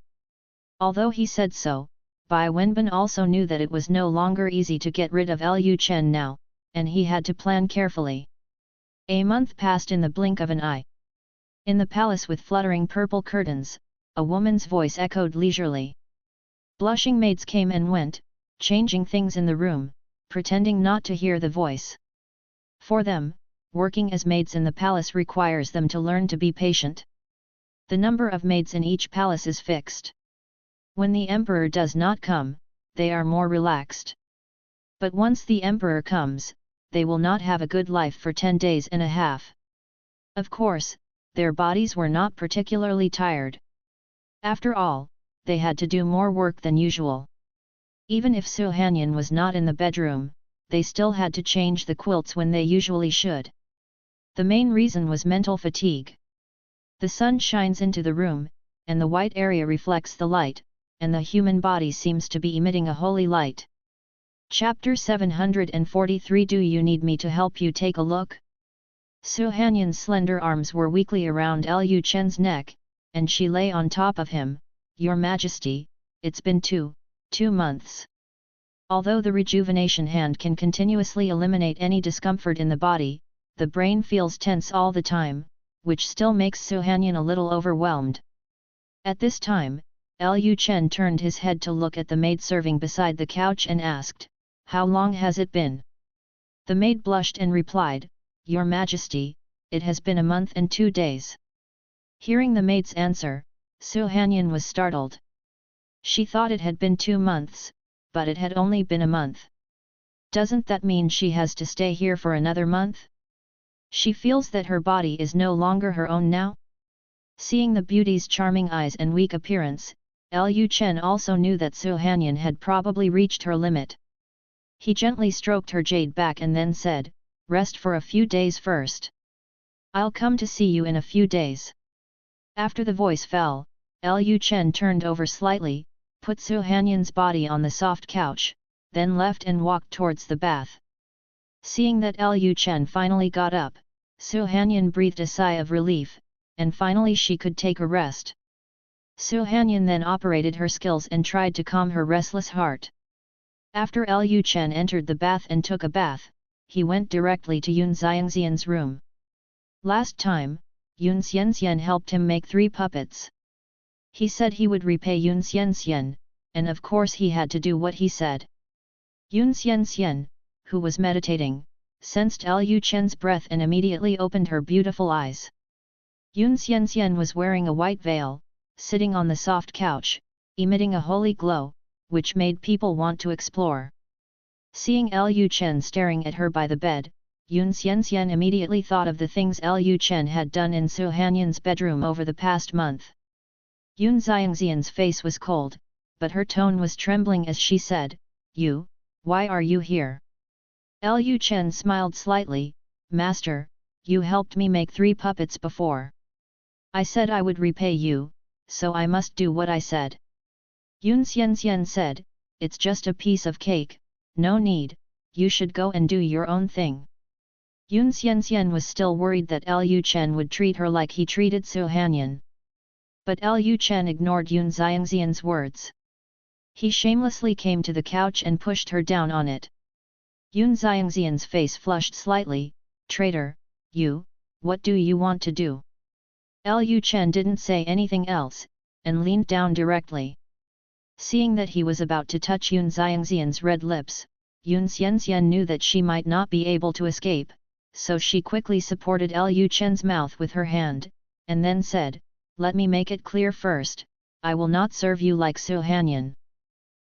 Although he said so, Bai Wenbin also knew that it was no longer easy to get rid of Lu Chen now, and he had to plan carefully. A month passed in the blink of an eye. In the palace with fluttering purple curtains, a woman's voice echoed leisurely. Blushing maids came and went, changing things in the room, pretending not to hear the voice. For them, working as maids in the palace requires them to learn to be patient. The number of maids in each palace is fixed. When the emperor does not come, they are more relaxed. But once the emperor comes, they will not have a good life for 10 days and a half. Of course, their bodies were not particularly tired. After all, they had to do more work than usual. Even if Su Hanyan was not in the bedroom, they still had to change the quilts when they usually should. The main reason was mental fatigue. The sun shines into the room, and the white area reflects the light, and the human body seems to be emitting a holy light. Chapter 743. Do you need me to help you take a look? Su Hanyan's slender arms were weakly around Lu Chen's neck, and she lay on top of him. Your Majesty, it's been two months. Although the rejuvenation hand can continuously eliminate any discomfort in the body, the brain feels tense all the time, which still makes Su Hanyan a little overwhelmed. At this time, Lu Chen turned his head to look at the maid serving beside the couch and asked, how long has it been? The maid blushed and replied, Your Majesty, it has been a month and 2 days. Hearing the maid's answer, Su Hanyan was startled. She thought it had been 2 months, but it had only been a month. Doesn't that mean she has to stay here for another month? She feels that her body is no longer her own now? Seeing the beauty's charming eyes and weak appearance, Lu Chen also knew that Su Hanyan had probably reached her limit. He gently stroked her jade back and then said, rest for a few days first. I'll come to see you in a few days. After the voice fell, Lu Chen turned over slightly, put Su Hanyan's body on the soft couch, then left and walked towards the bath. Seeing that Lu Chen finally got up, Su Hanyan breathed a sigh of relief, and finally she could take a rest. Su Hanyan then operated her skills and tried to calm her restless heart. After Lu Chen entered the bath and took a bath, he went directly to Yun Xiangxian's room. Last time, Yun Xianxian helped him make 3 puppets. He said he would repay Yun Xianxian, and of course he had to do what he said. Yun Xianxian, who was meditating, sensed Lu Chen's breath and immediately opened her beautiful eyes. Yun Xianxian was wearing a white veil, sitting on the soft couch, emitting a holy glow, which made people want to explore. Seeing Lu Chen staring at her by the bed, Yun Xianxian immediately thought of the things Lu Chen had done in Su Hanyan's bedroom over the past month. Yun Xiangxian's face was cold, but her tone was trembling as she said, "You, why are you here?" Lu Chen smiled slightly, "Master, you helped me make 3 puppets before. I said I would repay you, so I must do what I said." Yun Xianxian said, "It's just a piece of cake, no need, you should go and do your own thing." Yun Xianxian was still worried that Lu Chen would treat her like he treated Su Hanyan. But Lu Chen ignored Yun Xiangxian's words. He shamelessly came to the couch and pushed her down on it. Yun Xiangxian's face flushed slightly, "Traitor, you, what do you want to do?" Lu Chen didn't say anything else, and leaned down directly. Seeing that he was about to touch Yun Xiangxian's red lips, Yun Xianxian knew that she might not be able to escape, so she quickly supported Lu Chen's mouth with her hand, and then said, "Let me make it clear first, I will not serve you like Su Hanyan."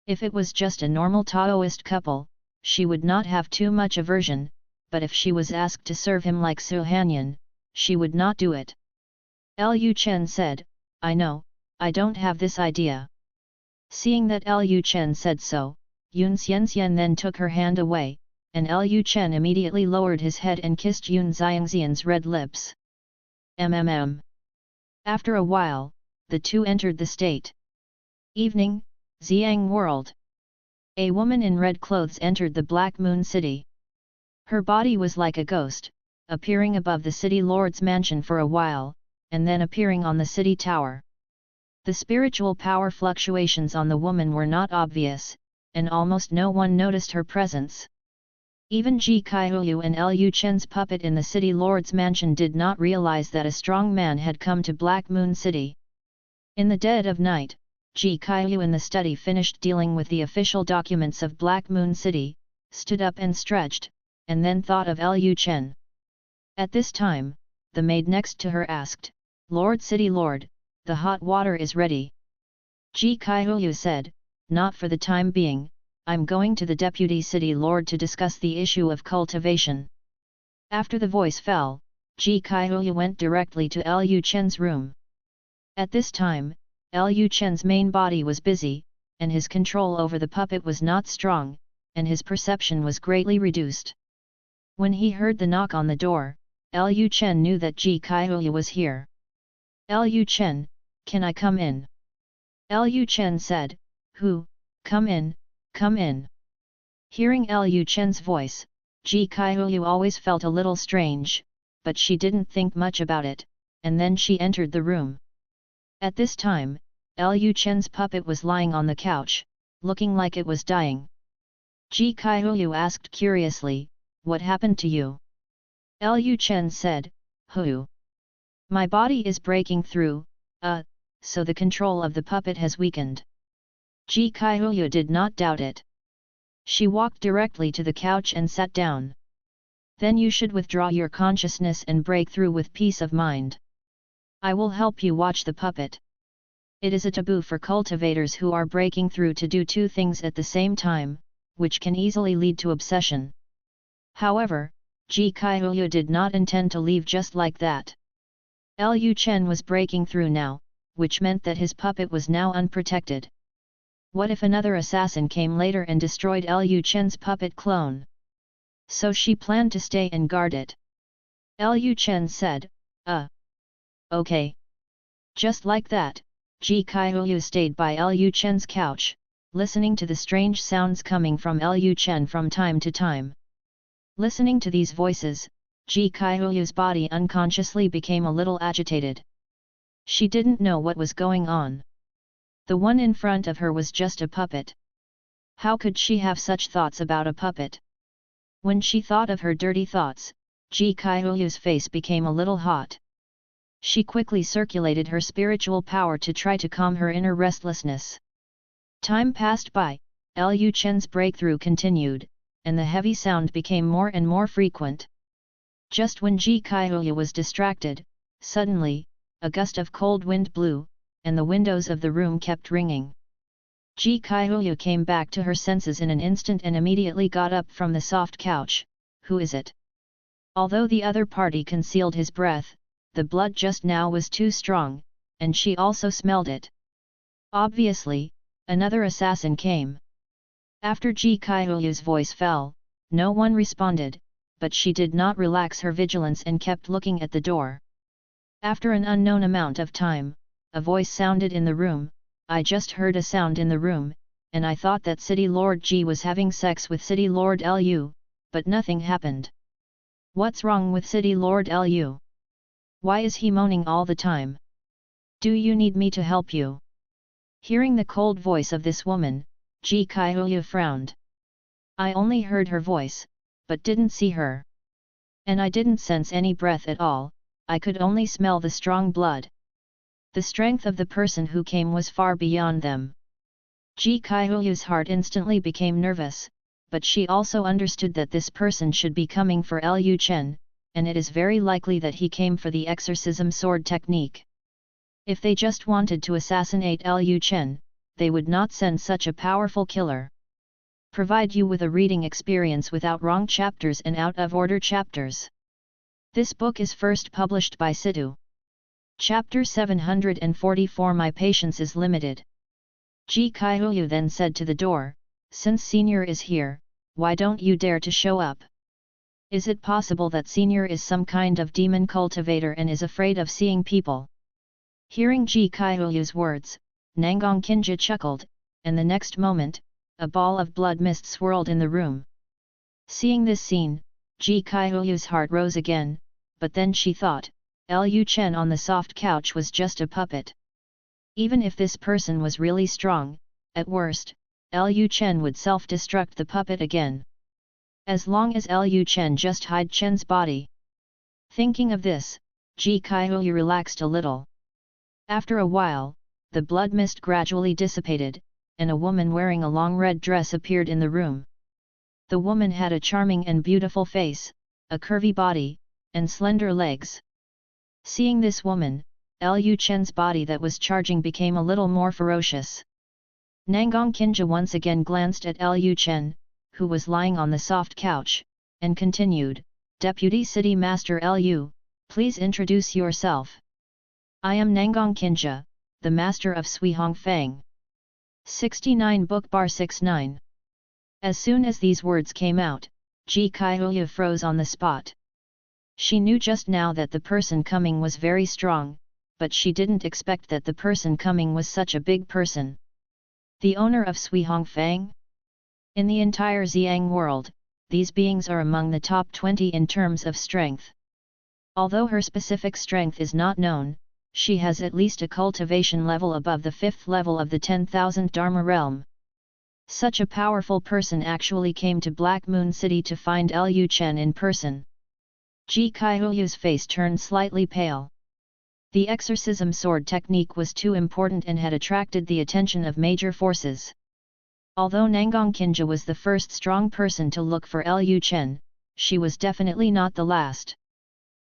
If it was just a normal Taoist couple, she would not have too much aversion, but if she was asked to serve him like Su Hanyan, she would not do it. Lu Chen said, "I know, I don't have this idea." Seeing that Lu Chen said so, Yun Xianxian then took her hand away, and Lu Chen immediately lowered his head and kissed Yun Xiangxian's red lips. After a while, the two entered the state. Evening, Xiang World. A woman in red clothes entered the Black Moon City. Her body was like a ghost, appearing above the city lord's mansion for a while, and then appearing on the city tower. The spiritual power fluctuations on the woman were not obvious, and almost no one noticed her presence. Even Ji Kaihuyu and Lu Chen's puppet in the city lord's mansion did not realize that a strong man had come to Black Moon City. In the dead of night, Ji Kaihuyu in the study finished dealing with the official documents of Black Moon City, stood up and stretched, and then thought of Lu Chen. At this time, the maid next to her asked, "Lord City Lord, the hot water is ready." Ji Kaihuyu said, "Not for the time being, I'm going to the Deputy City Lord to discuss the issue of cultivation." After the voice fell, Ji Kaihuyu went directly to Lu Chen's room. At this time, Lu Chen's main body was busy, and his control over the puppet was not strong, and his perception was greatly reduced. When he heard the knock on the door, Lu Chen knew that Ji Kaihuyu was here. "Lu Chen, can I come in?" Lu Chen said, "Who, come in, come in." Hearing Lu Chen's voice, Ji Kaihuyu always felt a little strange, but she didn't think much about it, and then she entered the room. At this time, Lu Chen's puppet was lying on the couch, looking like it was dying. Ji Kaihuyu asked curiously, "What happened to you?" Lu Chen said, "Hu. My body is breaking through, so the control of the puppet has weakened." Ji Kaihuyu did not doubt it. She walked directly to the couch and sat down. "Then you should withdraw your consciousness and break through with peace of mind. I will help you watch the puppet. It is a taboo for cultivators who are breaking through to do 2 things at the same time, which can easily lead to obsession." However, Ji Kaihuyu did not intend to leave just like that. Lu Chen was breaking through now, which meant that his puppet was now unprotected. What if another assassin came later and destroyed Lu Chen's puppet clone? So she planned to stay and guard it. Lu Chen said, okay." Just like that, Ji Kaihuyu stayed by Lu Chen's couch, listening to the strange sounds coming from Lu Chen from time to time. Listening to these voices, Ji Kaihuyu's body unconsciously became a little agitated. She didn't know what was going on. The one in front of her was just a puppet. How could she have such thoughts about a puppet? When she thought of her dirty thoughts, Ji Kaihuyu's face became a little hot. She quickly circulated her spiritual power to try to calm her inner restlessness. Time passed by, Lu Chen's breakthrough continued, and the heavy sound became more and more frequent. Just when Ji Kaihuyu was distracted, suddenly, a gust of cold wind blew, and the windows of the room kept ringing. Ji Kaihuyu came back to her senses in an instant and immediately got up from the soft couch. Who is it? Although the other party concealed his breath, the blood just now was too strong, and she also smelled it. Obviously, another assassin came. After Ji Kaihuyu's voice fell, no one responded, but she did not relax her vigilance and kept looking at the door. After an unknown amount of time, a voice sounded in the room. I just heard a sound in the room, and I thought that City Lord Ji was having sex with City Lord Lu, but nothing happened. What's wrong with City Lord Lu? Why is he moaning all the time? Do you need me to help you? Hearing the cold voice of this woman, Ji Kaihuyu frowned. I only heard her voice, but didn't see her. And I didn't sense any breath at all, I could only smell the strong blood. The strength of the person who came was far beyond them. Ji Kaihuyu's heart instantly became nervous, but she also understood that this person should be coming for Lu Chen, and it is very likely that he came for the exorcism sword technique. If they just wanted to assassinate Lu Chen, they would not send such a powerful killer. Provide you with a reading experience without wrong chapters and out-of-order chapters. This book is first published by Situ. Chapter 744 My patience is limited. Ji Kaihuyu then said to the door, since Senior is here, why don't you dare to show up? Is it possible that Senior is some kind of demon cultivator and is afraid of seeing people? Hearing Ji Kaihuyu's words, Nangang Kinja chuckled, and the next moment, a ball of blood mist swirled in the room. Seeing this scene, Ji Kaihuyu's heart rose again, but then she thought, Lu Chen on the soft couch was just a puppet. Even if this person was really strong, at worst, Lu Chen would self-destruct the puppet again. As long as Lu Chen just hide Chen's body. Thinking of this, Ji Kaihuyu relaxed a little. After a while, the blood mist gradually dissipated, and a woman wearing a long red dress appeared in the room. The woman had a charming and beautiful face, a curvy body, and slender legs. Seeing this woman, Lu Chen's body that was charging became a little more ferocious. Nangang Kinja once again glanced at Lu Chen, who was lying on the soft couch, and continued, Deputy City Master Lu, please introduce yourself. I am Nangang Kinja, the Master of Sui Hong Fang. 69 Bookbar 69. As soon as these words came out, Ji Kaihuyu froze on the spot. She knew just now that the person coming was very strong, but she didn't expect that the person coming was such a big person. The owner of Sui Hong Fang? In the entire Xiang world, these beings are among the top 20 in terms of strength. Although her specific strength is not known, she has at least a cultivation level above the 5th level of the 10,000 Dharma realm. Such a powerful person actually came to Black Moon City to find Lu Chen in person. Ji Kaihuyu's face turned slightly pale. The exorcism sword technique was too important and had attracted the attention of major forces. Although Nangang Kinja was the first strong person to look for Lu Chen, she was definitely not the last.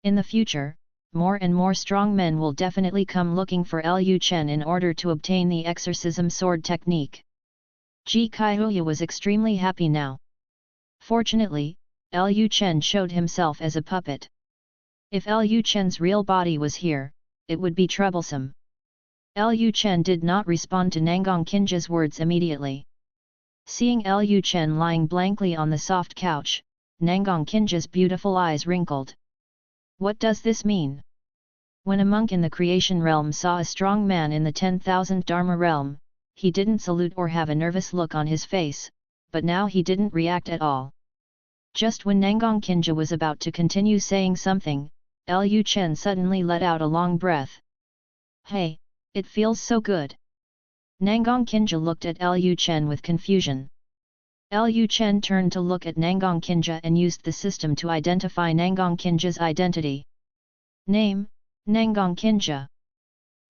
In the future, more and more strong men will definitely come looking for Lu Chen in order to obtain the exorcism sword technique. Ji Kaihuyu was extremely happy now. Fortunately, Lu Chen showed himself as a puppet. If Lu Chen's real body was here, it would be troublesome. Lu Chen did not respond to Nangang Kinja's words immediately. Seeing Lu Chen lying blankly on the soft couch, Nangang Kinja's beautiful eyes wrinkled. What does this mean? When a monk in the creation realm saw a strong man in the 10,000 Dharma realm, he didn't salute or have a nervous look on his face, but now he didn't react at all. Just when Nangang Kinja was about to continue saying something, Lu Chen suddenly let out a long breath. Hey, it feels so good. Nangang Kinja looked at Lu Chen with confusion. Lu Chen turned to look at Nangang Kinja and used the system to identify Nangang Kinja's identity. Name, Nangang Kinja.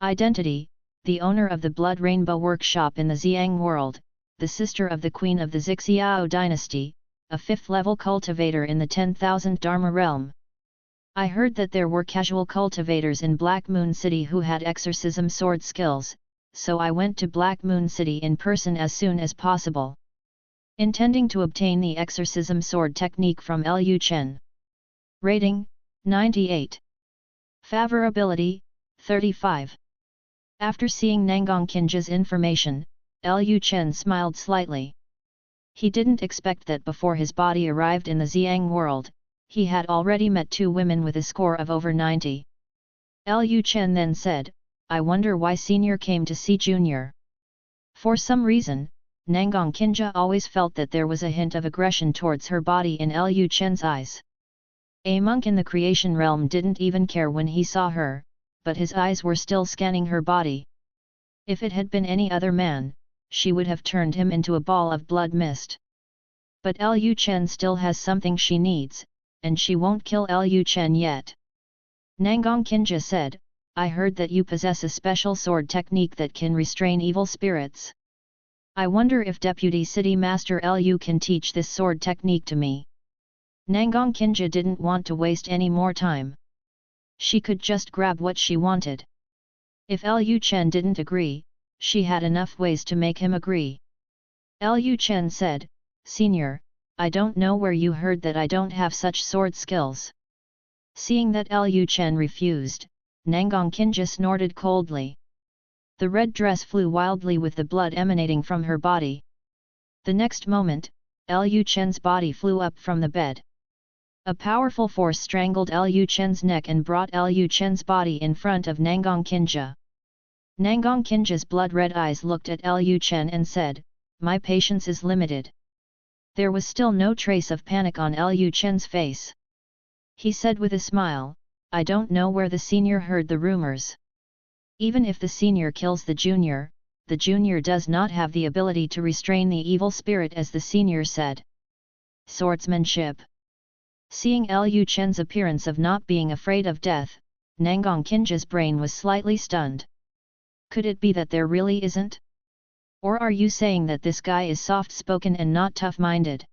Identity, the owner of the Blood Rainbow Workshop in the Xiang world, the sister of the Queen of the Great Xia Dynasty, a 5th-level cultivator in the 10,000 Dharma realm. I heard that there were casual cultivators in Black Moon City who had exorcism sword skills, so I went to Black Moon City in person as soon as possible, intending to obtain the exorcism sword technique from Lu Chen. Rating: 98. Favorability: 35. After seeing Nangang Kinja's information, Lu Chen smiled slightly. He didn't expect that before his body arrived in the Xiang world, he had already met two women with a score of over 90. Lu Chen then said, "I wonder why Senior came to see Junior." For some reason, Nangang Kinja always felt that there was a hint of aggression towards her body in Lu Chen's eyes. A monk in the creation realm didn't even care when he saw her, but his eyes were still scanning her body. If it had been any other man, she would have turned him into a ball of blood mist. But Lu Chen still has something she needs, and she won't kill Lu Chen yet. Nangang Kinja said, "I heard that you possess a special sword technique that can restrain evil spirits. I wonder if Deputy City Master Lu can teach this sword technique to me." Nangang Kinja didn't want to waste any more time. She could just grab what she wanted. If Lu Chen didn't agree, she had enough ways to make him agree. Lu Chen said, "Senior, I don't know where you heard that I don't have such sword skills." Seeing that Lu Chen refused, Nangang Kinja snorted coldly. The red dress flew wildly with the blood emanating from her body. The next moment, Lu Chen's body flew up from the bed. A powerful force strangled Lu Chen's neck and brought Lu Chen's body in front of Nangang Kinja. Nangang Kinja's blood-red eyes looked at Lu Chen and said, "My patience is limited." There was still no trace of panic on Lu Chen's face. He said with a smile, "I don't know where the senior heard the rumors. Even if the senior kills the junior does not have the ability to restrain the evil spirit as the senior said." Swordsmanship. Seeing Lu Chen's appearance of not being afraid of death, Nangang Kinja's brain was slightly stunned. Could it be that there really isn't? Or are you saying that this guy is soft-spoken and not tough-minded?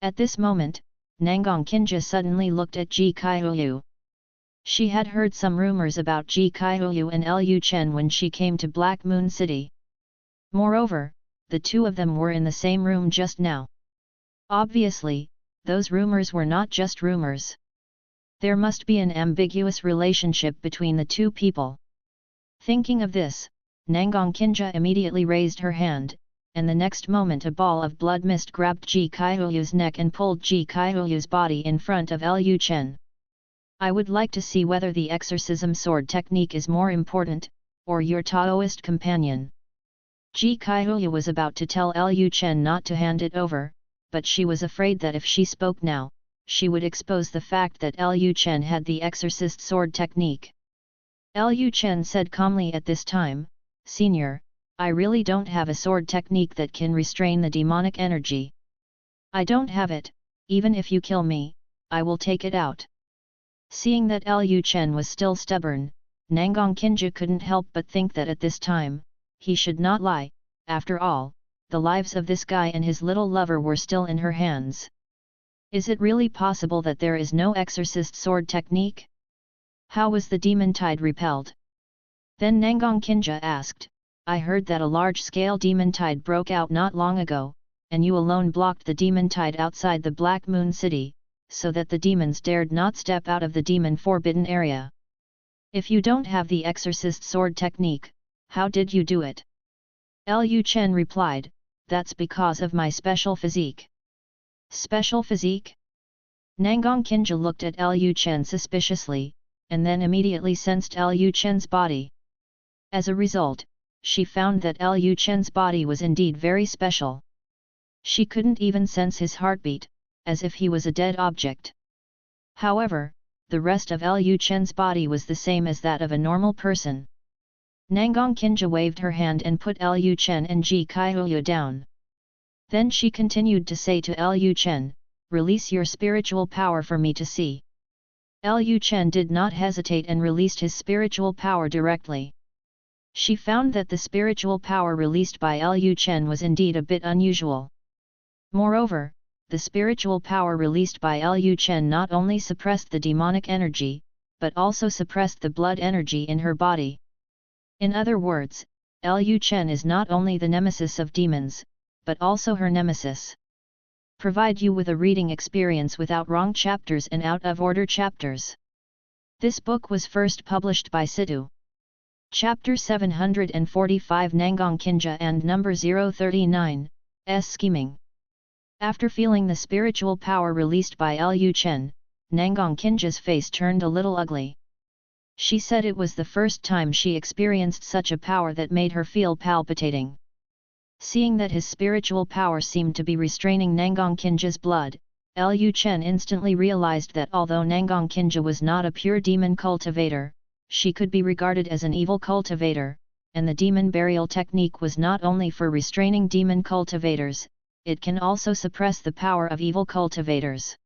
At this moment, Nangang Kinja suddenly looked at Ji Kaiyu. She had heard some rumors about Ji Kaiyu and Lu Chen when she came to Black Moon City. Moreover, the two of them were in the same room just now. Obviously, those rumors were not just rumors. There must be an ambiguous relationship between the two people. Thinking of this, Nangang Kinja immediately raised her hand, and the next moment a ball of blood mist grabbed Ji Kaiyu's neck and pulled Ji Kaiyu's body in front of Lu Chen. "I would like to see whether the exorcism sword technique is more important, or your Taoist companion." Ji Kaiyu was about to tell Lu Chen not to hand it over, but she was afraid that if she spoke now, she would expose the fact that Lu Chen had the exorcist sword technique. Lu Chen said calmly at this time, "Senior, I really don't have a sword technique that can restrain the demonic energy. I don't have it, even if you kill me, I will take it out." Seeing that Lu Chen was still stubborn, Nangang Kinja couldn't help but think that at this time, he should not lie. After all, the lives of this guy and his little lover were still in her hands. Is it really possible that there is no exorcist sword technique? How was the demon tide repelled? Then Nangang Kinja asked, "I heard that a large-scale demon tide broke out not long ago, and you alone blocked the demon tide outside the Black Moon City, so that the demons dared not step out of the demon forbidden area. If you don't have the exorcist sword technique, how did you do it?" Lu Chen replied, "That's because of my special physique." Special physique? Nangang Kinja looked at Lu Chen suspiciously, and then immediately sensed Lu Chen's body. As a result, she found that Lu Chen's body was indeed very special. She couldn't even sense his heartbeat, as if he was a dead object. However, the rest of Lu Chen's body was the same as that of a normal person. Nangang Kinja waved her hand and put Lu Chen and Ji Kaiyu down. Then she continued to say to Lu Chen, "Release your spiritual power for me to see." Lu Chen did not hesitate and released his spiritual power directly. She found that the spiritual power released by Lu Chen was indeed a bit unusual. Moreover, the spiritual power released by Lu Chen not only suppressed the demonic energy, but also suppressed the blood energy in her body. In other words, Lu Chen is not only the nemesis of demons, but also her nemesis. Provide you with a reading experience without wrong chapters and out-of-order chapters. This book was first published by Situ. Chapter 745 Nangang Kinja and Number 039, S Scheming. After feeling the spiritual power released by Lu Chen, Nangang Kinja's face turned a little ugly. She said it was the first time she experienced such a power that made her feel palpitating. Seeing that his spiritual power seemed to be restraining Nangang Kinja's blood, Lu Chen instantly realized that although Nangang Kinja was not a pure demon cultivator, she could be regarded as an evil cultivator, and the demon burial technique was not only for restraining demon cultivators, it can also suppress the power of evil cultivators.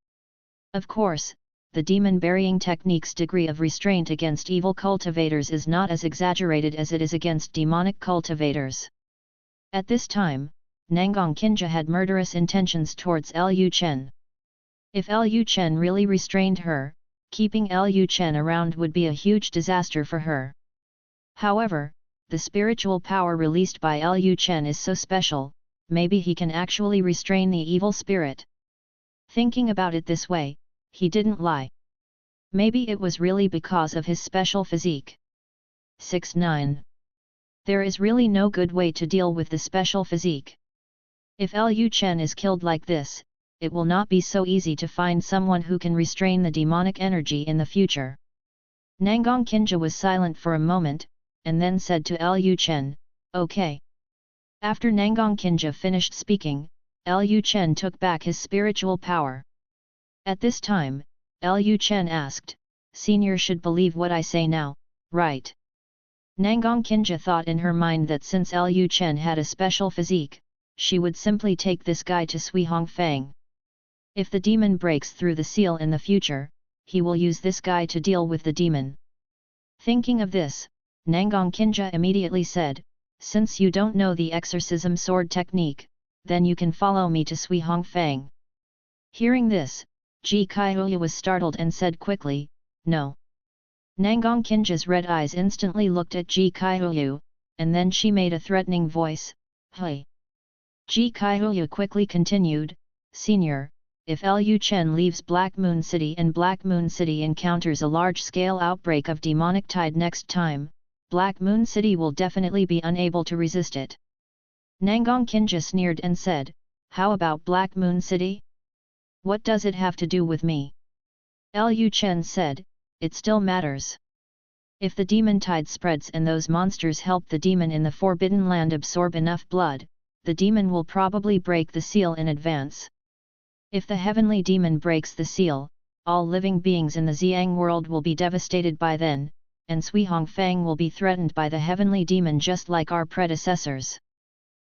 Of course, the demon burying technique's degree of restraint against evil cultivators is not as exaggerated as it is against demonic cultivators. At this time, Nangang Kinja had murderous intentions towards Lu Chen. If Lu Chen really restrained her, keeping Lu Chen around would be a huge disaster for her. However, the spiritual power released by Lu Chen is so special, maybe he can actually restrain the evil spirit. Thinking about it this way, he didn't lie. Maybe it was really because of his special physique. 6-9. There is really no good way to deal with the special physique. If Lu Chen is killed like this, it will not be so easy to find someone who can restrain the demonic energy in the future. Nangang Kinja was silent for a moment, and then said to Lu Chen, "Okay." After Nangang Kinja finished speaking, Lu Chen took back his spiritual power. At this time, Lu Chen asked, "Senior should believe what I say now, right?" Nangang Kinja thought in her mind that since Lu Chen had a special physique, she would simply take this guy to Sui Hongfang. If the demon breaks through the seal in the future, he will use this guy to deal with the demon. Thinking of this, Nangang Kinja immediately said, "Since you don't know the exorcism sword technique, then you can follow me to Sui Hongfang." Hearing this, Ji Kaihuya was startled and said quickly, "No." Nangang Kinja's red eyes instantly looked at Ji Kaihuya, and then she made a threatening voice, "Hey!" Ji Kaihuya quickly continued, "Senior, if Lu Chen leaves Black Moon City and Black Moon City encounters a large-scale outbreak of demonic tide next time, Black Moon City will definitely be unable to resist it." Nangang Kinja sneered and said, "How about Black Moon City? What does it have to do with me?" Lu Chen said, "It still matters. If the demon tide spreads and those monsters help the demon in the Forbidden Land absorb enough blood, the demon will probably break the seal in advance. If the heavenly demon breaks the seal, all living beings in the Xiang world will be devastated by then, and Sui Hongfang will be threatened by the heavenly demon just like our predecessors."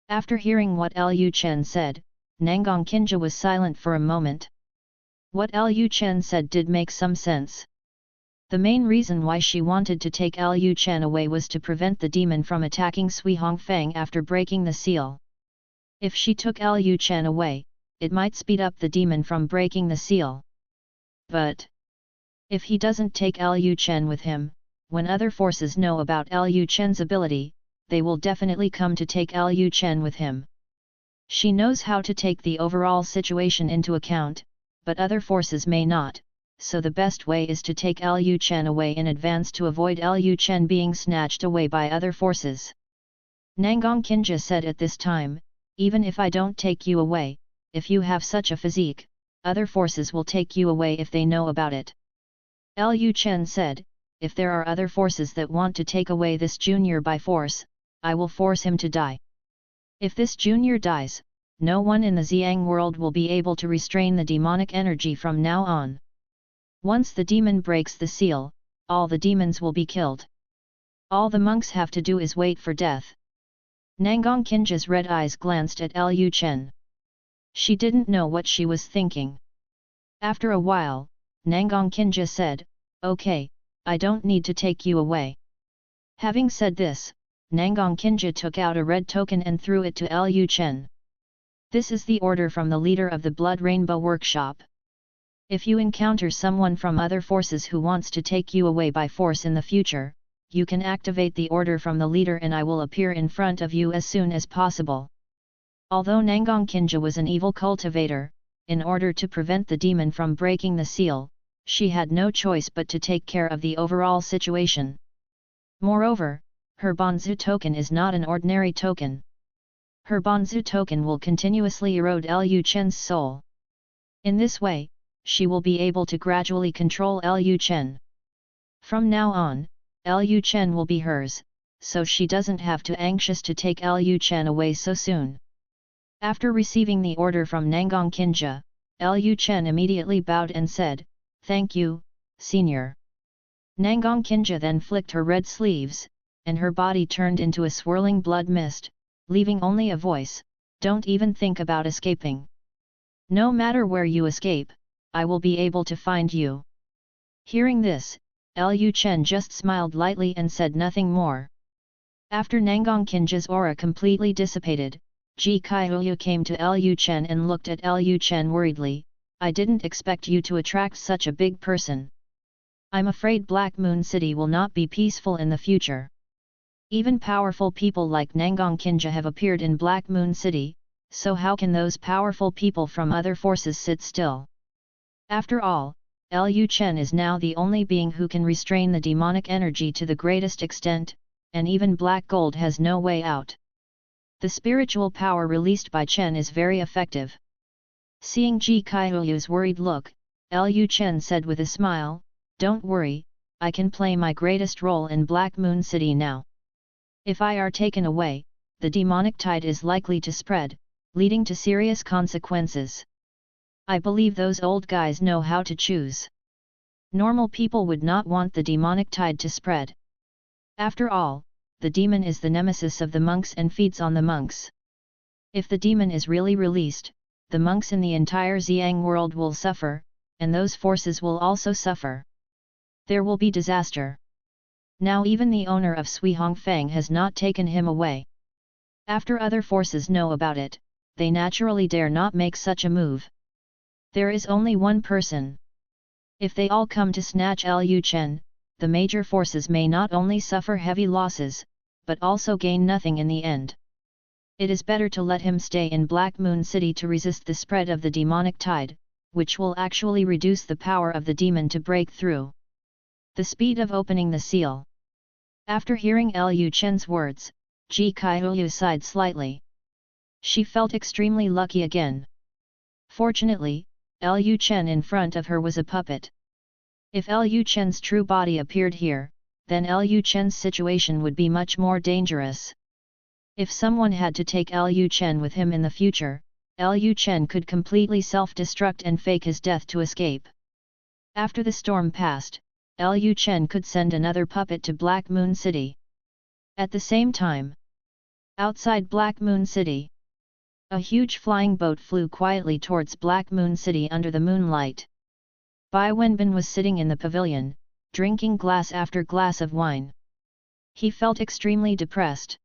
After hearing what Lu Chen said, Nangang Kinja was silent for a moment. What Lu Chen said did make some sense. The main reason why she wanted to take Lu Chen away was to prevent the demon from attacking Sui Hongfang after breaking the seal. If she took Lu Chen away, it might speed up the demon from breaking the seal. But if he doesn't take Lu Chen with him, when other forces know about Lu Chen's ability, they will definitely come to take Lu Chen with him. She knows how to take the overall situation into account, but other forces may not, so the best way is to take Lu Chen away in advance to avoid Lu Chen being snatched away by other forces. Nangang Kinja said at this time, "Even if I don't take you away, if you have such a physique, other forces will take you away if they know about it." Lu Chen said, "If there are other forces that want to take away this junior by force, I will force him to die. If this junior dies, no one in the Xiang world will be able to restrain the demonic energy from now on. Once the demon breaks the seal, all the demons will be killed. All the monks have to do is wait for death." Nangang Kinja's red eyes glanced at Lu Chen. She didn't know what she was thinking. After a while, Nangang Kinja said, "Okay, I don't need to take you away." Having said this, Nangang Kinja took out a red token and threw it to Lu Chen. "This is the order from the leader of the Blood Rainbow Workshop. If you encounter someone from other forces who wants to take you away by force in the future, you can activate the order from the leader and I will appear in front of you as soon as possible. Although Nangang Kinja was an evil cultivator, in order to prevent the demon from breaking the seal, she had no choice but to take care of the overall situation. Moreover, her Bonzu token is not an ordinary token. Her Bonzu token will continuously erode Lu Chen's soul. In this way, she will be able to gradually control Lu Chen. From now on, Lu Chen will be hers, so she doesn't have to anxious to take Lu Chen away so soon. After receiving the order from Nangang Kinja, Lu Chen immediately bowed and said, "Thank you, Senior." Nangang Kinja then flicked her red sleeves, and her body turned into a swirling blood mist, leaving only a voice, "Don't even think about escaping. No matter where you escape, I will be able to find you." Hearing this, Lu Chen just smiled lightly and said nothing more. After Nangang Kinja's aura completely dissipated, Ji Kaiyu came to Lu Chen and looked at Lu Chen worriedly, "I didn't expect you to attract such a big person. I'm afraid Black Moon City will not be peaceful in the future. Even powerful people like Nangang Kinja have appeared in Black Moon City, so how can those powerful people from other forces sit still?" After all, Lu Chen is now the only being who can restrain the demonic energy to the greatest extent, and even Black Gold has no way out. The spiritual power released by Chen is very effective. Seeing Ji Kaiyu's worried look, Lu Chen said with a smile, "Don't worry, I can play my greatest role in Black Moon City now. If I are taken away, the demonic tide is likely to spread, leading to serious consequences. I believe those old guys know how to choose. Normal people would not want the demonic tide to spread. After all, the demon is the nemesis of the monks and feeds on the monks. If the demon is really released, the monks in the entire Xiang world will suffer, and those forces will also suffer. There will be disaster. Now even the owner of Sui Hongfang has not taken him away. After other forces know about it, they naturally dare not make such a move. There is only one person. If they all come to snatch Lu Chen, the major forces may not only suffer heavy losses, but also gain nothing in the end. It is better to let him stay in Black Moon City to resist the spread of the demonic tide, which will actually reduce the power of the demon to break through. The speed of opening the seal." After hearing Lu Chen's words, Ji Kaiyu sighed slightly. She felt extremely lucky again. Fortunately, Lu Chen in front of her was a puppet. If Lu Chen's true body appeared here, then Lu Chen's situation would be much more dangerous. If someone had to take Lu Chen with him in the future, Lu Chen could completely self-destruct and fake his death to escape. After the storm passed, Lu Chen could send another puppet to Black Moon City. At the same time, outside Black Moon City, a huge flying boat flew quietly towards Black Moon City under the moonlight. Bai Wenbin was sitting in the pavilion, drinking glass after glass of wine. He felt extremely depressed.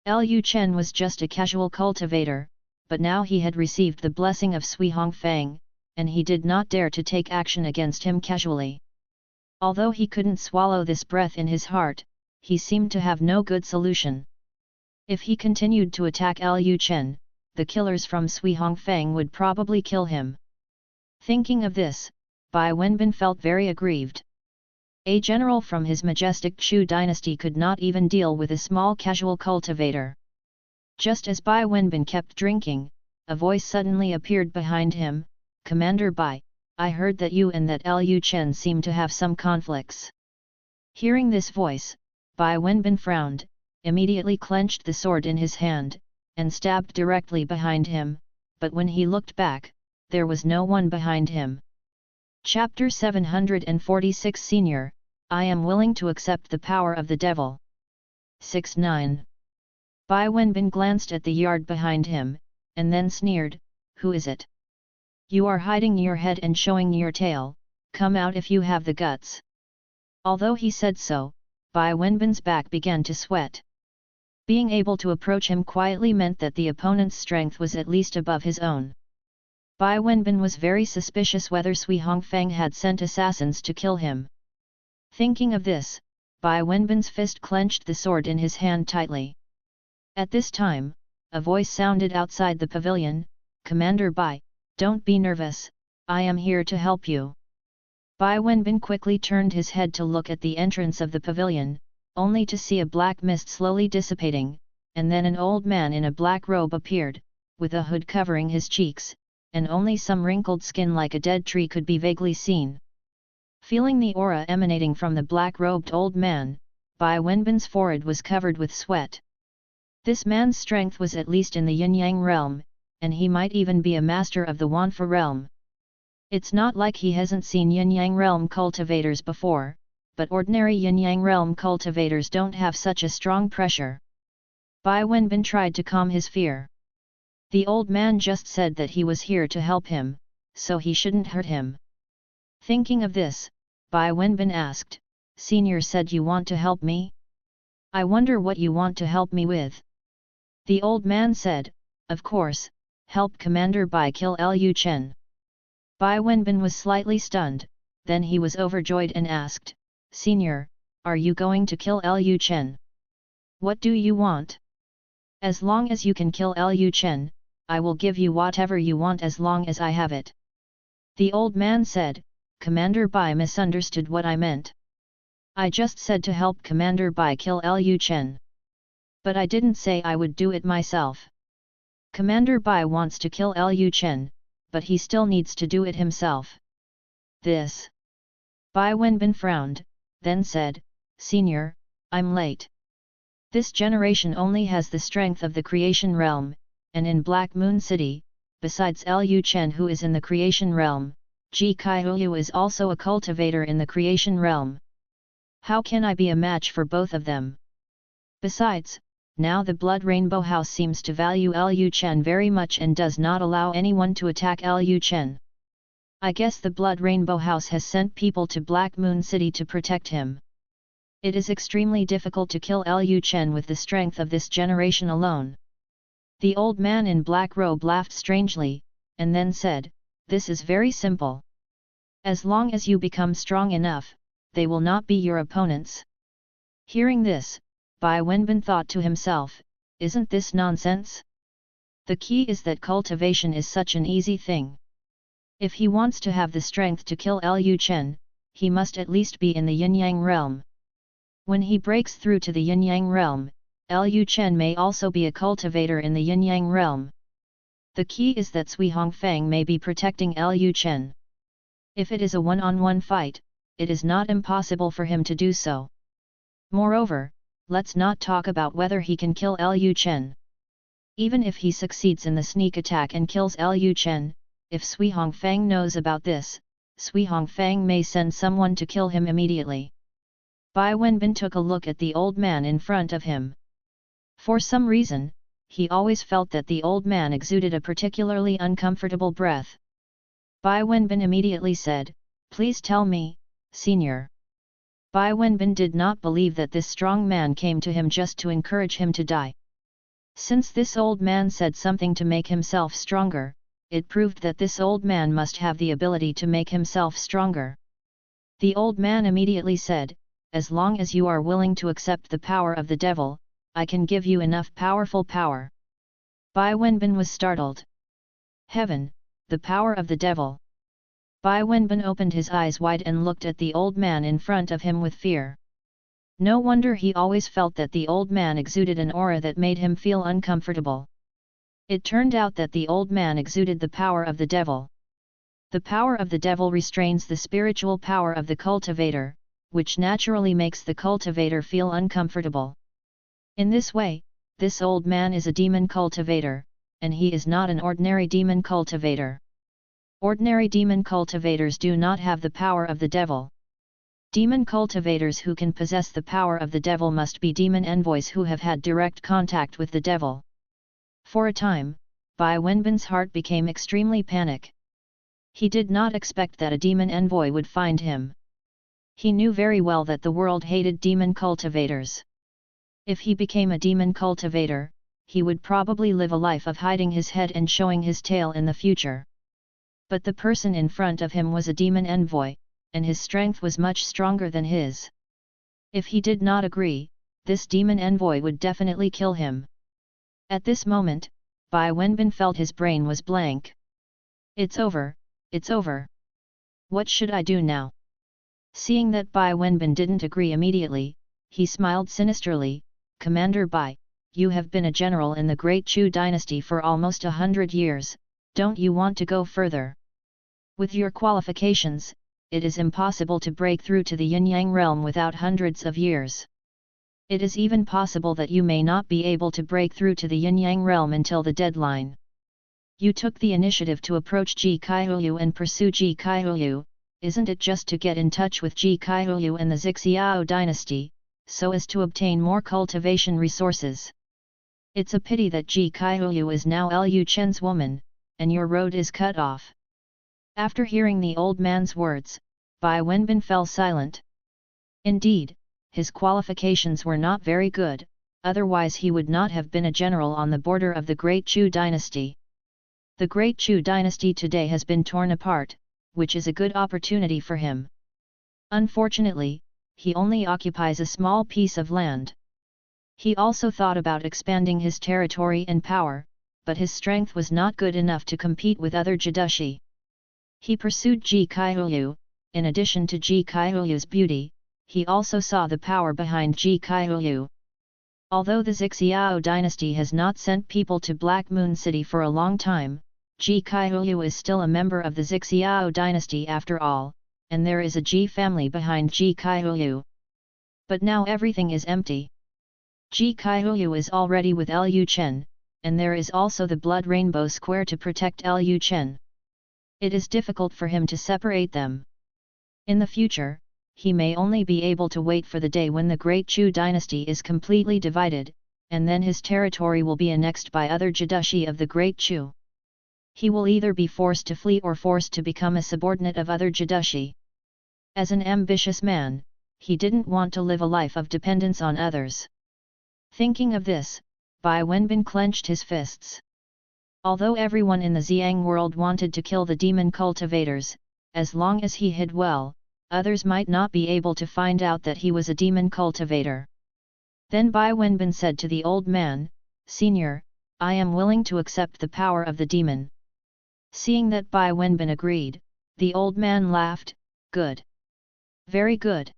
Lu Chen was just a casual cultivator, but now he had received the blessing of Sui Hongfang, and he did not dare to take action against him casually. Although he couldn't swallow this breath in his heart, he seemed to have no good solution. If he continued to attack Lu Chen, the killers from Sui Hongfang would probably kill him. Thinking of this, Bai Wenbin felt very aggrieved. A general from his majestic Xia Dynasty could not even deal with a small casual cultivator. Just as Bai Wenbin kept drinking, a voice suddenly appeared behind him, "Commander Bai, I heard that you and that Lu Chen seem to have some conflicts." Hearing this voice, Bai Wenbin frowned, immediately clenched the sword in his hand, and stabbed directly behind him, but when he looked back, there was no one behind him. Chapter 746 Senior, I am willing to accept the power of the devil. 6-9. Bai Wenbin glanced at the yard behind him, and then sneered, "Who is it? You are hiding your head and showing your tail, come out if you have the guts." Although he said so, Bai Wenbin's back began to sweat. Being able to approach him quietly meant that the opponent's strength was at least above his own. Bai Wenbin was very suspicious whether Sui Hongfang had sent assassins to kill him. Thinking of this, Bai Wenbin's fist clenched the sword in his hand tightly. At this time, a voice sounded outside the pavilion, "Commander Bai, don't be nervous, I am here to help you." Bai Wenbin quickly turned his head to look at the entrance of the pavilion, only to see a black mist slowly dissipating, and then an old man in a black robe appeared, with a hood covering his cheeks, and only some wrinkled skin like a dead tree could be vaguely seen. Feeling the aura emanating from the black-robed old man, Bai Wenbin's forehead was covered with sweat. This man's strength was at least in the yin-yang realm, and he might even be a master of the Wanfa realm. It's not like he hasn't seen yin-yang realm cultivators before, but ordinary yin-yang realm cultivators don't have such a strong pressure. Bai Wenbin tried to calm his fear. The old man just said that he was here to help him, so he shouldn't hurt him. Thinking of this, Bai Wenbin asked, "Senior said you want to help me? I wonder what you want to help me with." The old man said, "Of course, help Commander Bai kill Lu Chen." Bai Wenbin was slightly stunned, then he was overjoyed and asked, "Senior, are you going to kill Lu Chen? What do you want?" "As long as you can kill Lu Chen, I will give you whatever you want as long as I have it." The old man said, "Commander Bai misunderstood what I meant. I just said to help Commander Bai kill Lu Chen. But I didn't say I would do it myself. Commander Bai wants to kill Lu Chen, but he still needs to do it himself." This. Bai Wenbin frowned, then said, "Senior, I'm late. This generation only has the strength of the creation realm, and in Black Moon City, besides Lu Chen who is in the creation realm, Ji Kaiyu is also a cultivator in the creation realm. How can I be a match for both of them? Besides, now the Blood Rainbow House seems to value Lu Chen very much and does not allow anyone to attack Lu Chen. I guess the Blood Rainbow House has sent people to Black Moon City to protect him. It is extremely difficult to kill Lu Chen with the strength of this generation alone." The old man in black robe laughed strangely, and then said, "This is very simple. As long as you become strong enough, they will not be your opponents." Hearing this, Bai Wenbin thought to himself, "Isn't this nonsense? The key is that cultivation is such an easy thing. If he wants to have the strength to kill Lu Chen, he must at least be in the yin-yang realm. When he breaks through to the yin-yang realm, Lu Chen may also be a cultivator in the yin-yang realm. The key is that Cui Hongfang may be protecting Lu Chen. If it is a one-on-one fight, it is not impossible for him to do so. Moreover, let's not talk about whether he can kill Lu Chen. Even if he succeeds in the sneak attack and kills Lu Chen, if Cui Hongfang knows about this, Cui Hongfang may send someone to kill him immediately." Bai Wenbin took a look at the old man in front of him. For some reason, he always felt that the old man exuded a particularly uncomfortable breath. Bai Wenbin immediately said, "Please tell me, Senior." Bai Wenbin did not believe that this strong man came to him just to encourage him to die. Since this old man said something to make himself stronger, it proved that this old man must have the ability to make himself stronger. The old man immediately said, "As long as you are willing to accept the power of the devil, I can give you enough powerful power." Bai Wenbin was startled. Heaven, the power of the devil! Bai Wenbin opened his eyes wide and looked at the old man in front of him with fear. No wonder he always felt that the old man exuded an aura that made him feel uncomfortable. It turned out that the old man exuded the power of the devil. The power of the devil restrains the spiritual power of the cultivator, which naturally makes the cultivator feel uncomfortable. In this way, this old man is a demon cultivator, and he is not an ordinary demon cultivator. Ordinary demon cultivators do not have the power of the devil. Demon cultivators who can possess the power of the devil must be demon envoys who have had direct contact with the devil. For a time, Bai Wenbin's heart became extremely panic. He did not expect that a demon envoy would find him. He knew very well that the world hated demon cultivators. If he became a demon cultivator, he would probably live a life of hiding his head and showing his tail in the future. But the person in front of him was a demon envoy, and his strength was much stronger than his. If he did not agree, this demon envoy would definitely kill him. At this moment, Bai Wenbin felt his brain was blank. It's over, it's over. What should I do now? Seeing that Bai Wenbin didn't agree immediately, he smiled sinisterly. Commander Bai, you have been a general in the Great Xia Dynasty for almost 100 years, don't you want to go further? With your qualifications, it is impossible to break through to the Yin-Yang realm without hundreds of years. It is even possible that you may not be able to break through to the Yin-Yang realm until the deadline. You took the initiative to approach Ji Kaiyu and pursue Ji Kaiyu, isn't it just to get in touch with Ji Kaiyu and the Xia Dynasty, so as to obtain more cultivation resources? It's a pity that Ji Kaiyu is now Lu Chen's woman, and your road is cut off. After hearing the old man's words, Bai Wenbin fell silent. Indeed, his qualifications were not very good, otherwise he would not have been a general on the border of the Great Xia Dynasty. The Great Xia Dynasty today has been torn apart, which is a good opportunity for him. Unfortunately, he only occupies a small piece of land. He also thought about expanding his territory and power, but his strength was not good enough to compete with other Jidushi. He pursued Ji Kaiyu. In addition to Ji Kaiyu's beauty, he also saw the power behind Ji Kaiyu. Although the Xia Dynasty has not sent people to Black Moon City for a long time, Ji Kaiyu is still a member of the Xia Dynasty after all, and there is a Ji family behind Ji Kaiyu. But now everything is empty. Ji Kaiyu is already with Lu Chen, and there is also the Blood Rainbow Square to protect Lu Chen. It is difficult for him to separate them. In the future, he may only be able to wait for the day when the Great Xia Dynasty is completely divided, and then his territory will be annexed by other Jidushi of the Great Xia. He will either be forced to flee or forced to become a subordinate of other Jidushi. As an ambitious man, he didn't want to live a life of dependence on others. Thinking of this, Bai Wenbin clenched his fists. Although everyone in the Xiang world wanted to kill the demon cultivators, as long as he hid well, others might not be able to find out that he was a demon cultivator. Then Bai Wenbin said to the old man, "Senior, I am willing to accept the power of the demon." Seeing that Bai Wenbin agreed, the old man laughed, "Good. Very good.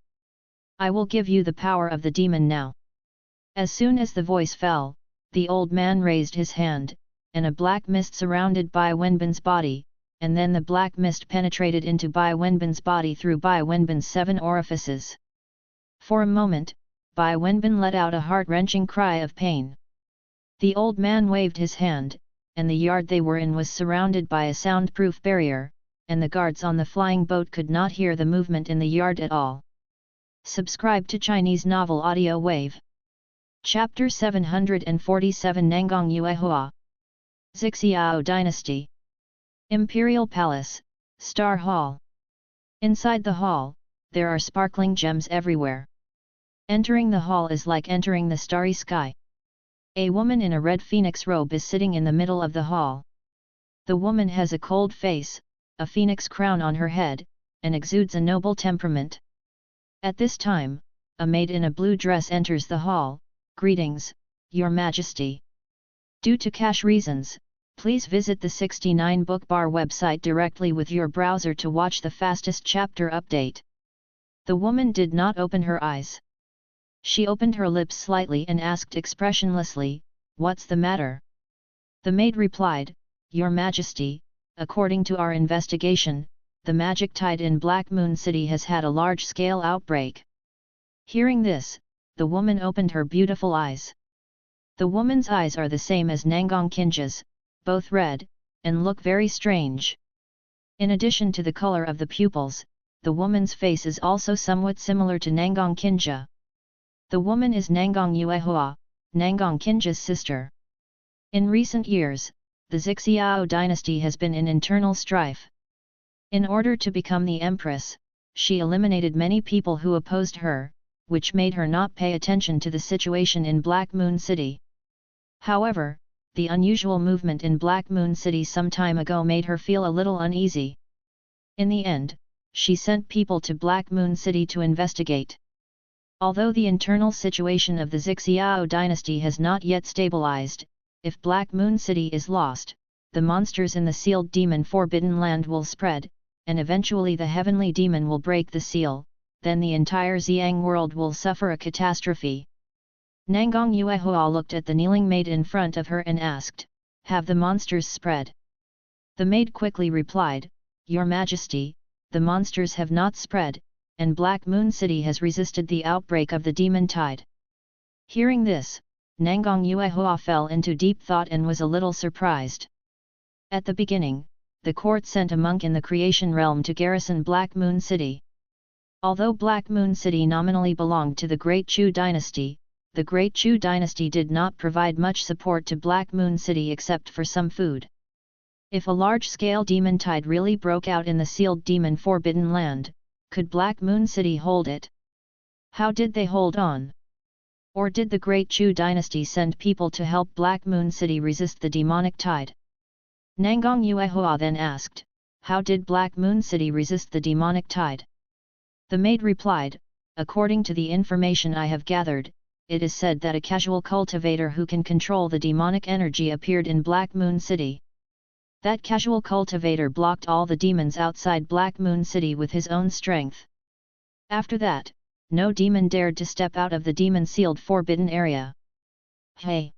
I will give you the power of the demon now." As soon as the voice fell, the old man raised his hand, and a black mist surrounded Bai Wenbin's body, and then the black mist penetrated into Bai Wenbin's body through Bai Wenbin's 7 orifices. For a moment, Bai Wenbin let out a heart-wrenching cry of pain. The old man waved his hand, and the yard they were in was surrounded by a soundproof barrier, and the guards on the flying boat could not hear the movement in the yard at all. Subscribe to Chinese Novel Audio Wave. Chapter 747 Nangang Yuehua. Xia Dynasty. Imperial Palace, Star Hall. Inside the hall, there are sparkling gems everywhere. Entering the hall is like entering the starry sky. A woman in a red phoenix robe is sitting in the middle of the hall. The woman has a cold face, a phoenix crown on her head, and exudes a noble temperament. At this time, a maid in a blue dress enters the hall. "Greetings, Your Majesty. Due to cache reasons, please visit the 69 Book Bar website directly with your browser to watch the fastest chapter update." The woman did not open her eyes. She opened her lips slightly and asked expressionlessly, "What's the matter?" The maid replied, "Your Majesty, according to our investigation, the magic tide in Black Moon City has had a large-scale outbreak." Hearing this, the woman opened her beautiful eyes. The woman's eyes are the same as Nangang Kinja's, both red, and look very strange. In addition to the color of the pupils, the woman's face is also somewhat similar to Nangang Kinja. The woman is Nangang Yuehua, Nangang Kinja's sister. In recent years, the Xia dynasty has been in internal strife. In order to become the empress, she eliminated many people who opposed her, which made her not pay attention to the situation in Black Moon City. However, the unusual movement in Black Moon City some time ago made her feel a little uneasy. In the end, she sent people to Black Moon City to investigate. Although the internal situation of the Xia dynasty has not yet stabilized, if Black Moon City is lost, the monsters in the sealed demon forbidden land will spread, and eventually the heavenly demon will break the seal, then the entire Xiang world will suffer a catastrophe. Nangang Yuehua looked at the kneeling maid in front of her and asked, "Have the monsters spread?" The maid quickly replied, "Your Majesty, the monsters have not spread, and Black Moon City has resisted the outbreak of the demon tide." Hearing this, Nangang Yuehua fell into deep thought and was a little surprised. At the beginning, the court sent a monk in the creation realm to garrison Black Moon City. Although Black Moon City nominally belonged to the Great Xia Dynasty, the Great Xia Dynasty did not provide much support to Black Moon City except for some food. If a large-scale demon tide really broke out in the sealed demon forbidden land, could Black Moon City hold it? How did they hold on? Or did the Great Xia Dynasty send people to help Black Moon City resist the demonic tide? Nangang Yuehua then asked, "How did Black Moon City resist the demonic tide?" The maid replied, "According to the information I have gathered, it is said that a casual cultivator who can control the demonic energy appeared in Black Moon City. That casual cultivator blocked all the demons outside Black Moon City with his own strength. After that, no demon dared to step out of the demon-sealed forbidden area." Hey!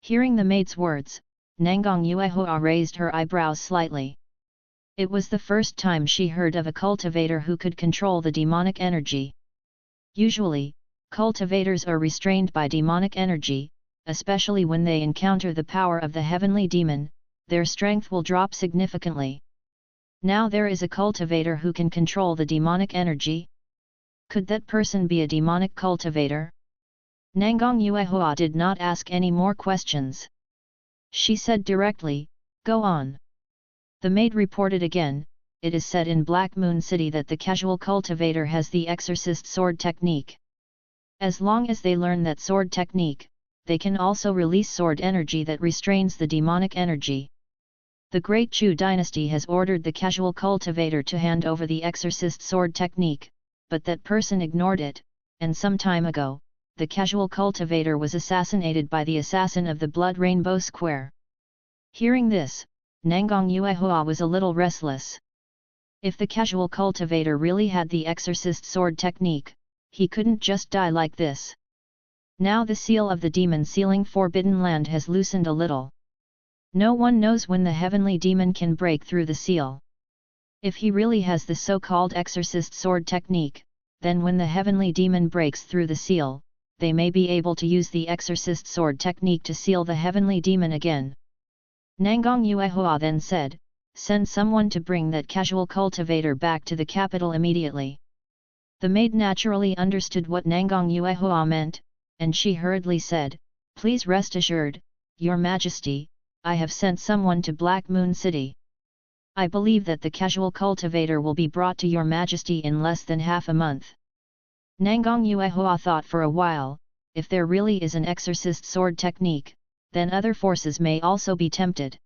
Hearing the maid's words, Nangang Yuehua raised her eyebrows slightly. It was the first time she heard of a cultivator who could control the demonic energy. Usually, cultivators are restrained by demonic energy, especially when they encounter the power of the heavenly demon. Their strength will drop significantly. Now there is a cultivator who can control the demonic energy? Could that person be a demonic cultivator? Nangang Yuehua did not ask any more questions. She said directly, "Go on." The maid reported again, "It is said in Black Moon City that the casual cultivator has the exorcist sword technique. As long as they learn that sword technique, they can also release sword energy that restrains the demonic energy. The Great Xia Dynasty has ordered the casual cultivator to hand over the exorcist sword technique, but that person ignored it, and some time ago, the casual cultivator was assassinated by the assassin of the Blood Rainbow Square." Hearing this, Nangang Yuehua was a little restless. If the casual cultivator really had the exorcist sword technique, he couldn't just die like this. Now the seal of the demon sealing forbidden land has loosened a little. No one knows when the heavenly demon can break through the seal. If he really has the so-called exorcist sword technique, then when the heavenly demon breaks through the seal, they may be able to use the exorcist sword technique to seal the heavenly demon again. Nangang Yuehua then said, "Send someone to bring that casual cultivator back to the capital immediately." The maid naturally understood what Nangang Yuehua meant, and she hurriedly said, "Please rest assured, Your Majesty, I have sent someone to Black Moon City. I believe that the casual cultivator will be brought to Your Majesty in less than half a month." Nangang Yuehua thought for a while, if there really is an exorcist sword technique, then other forces may also be tempted.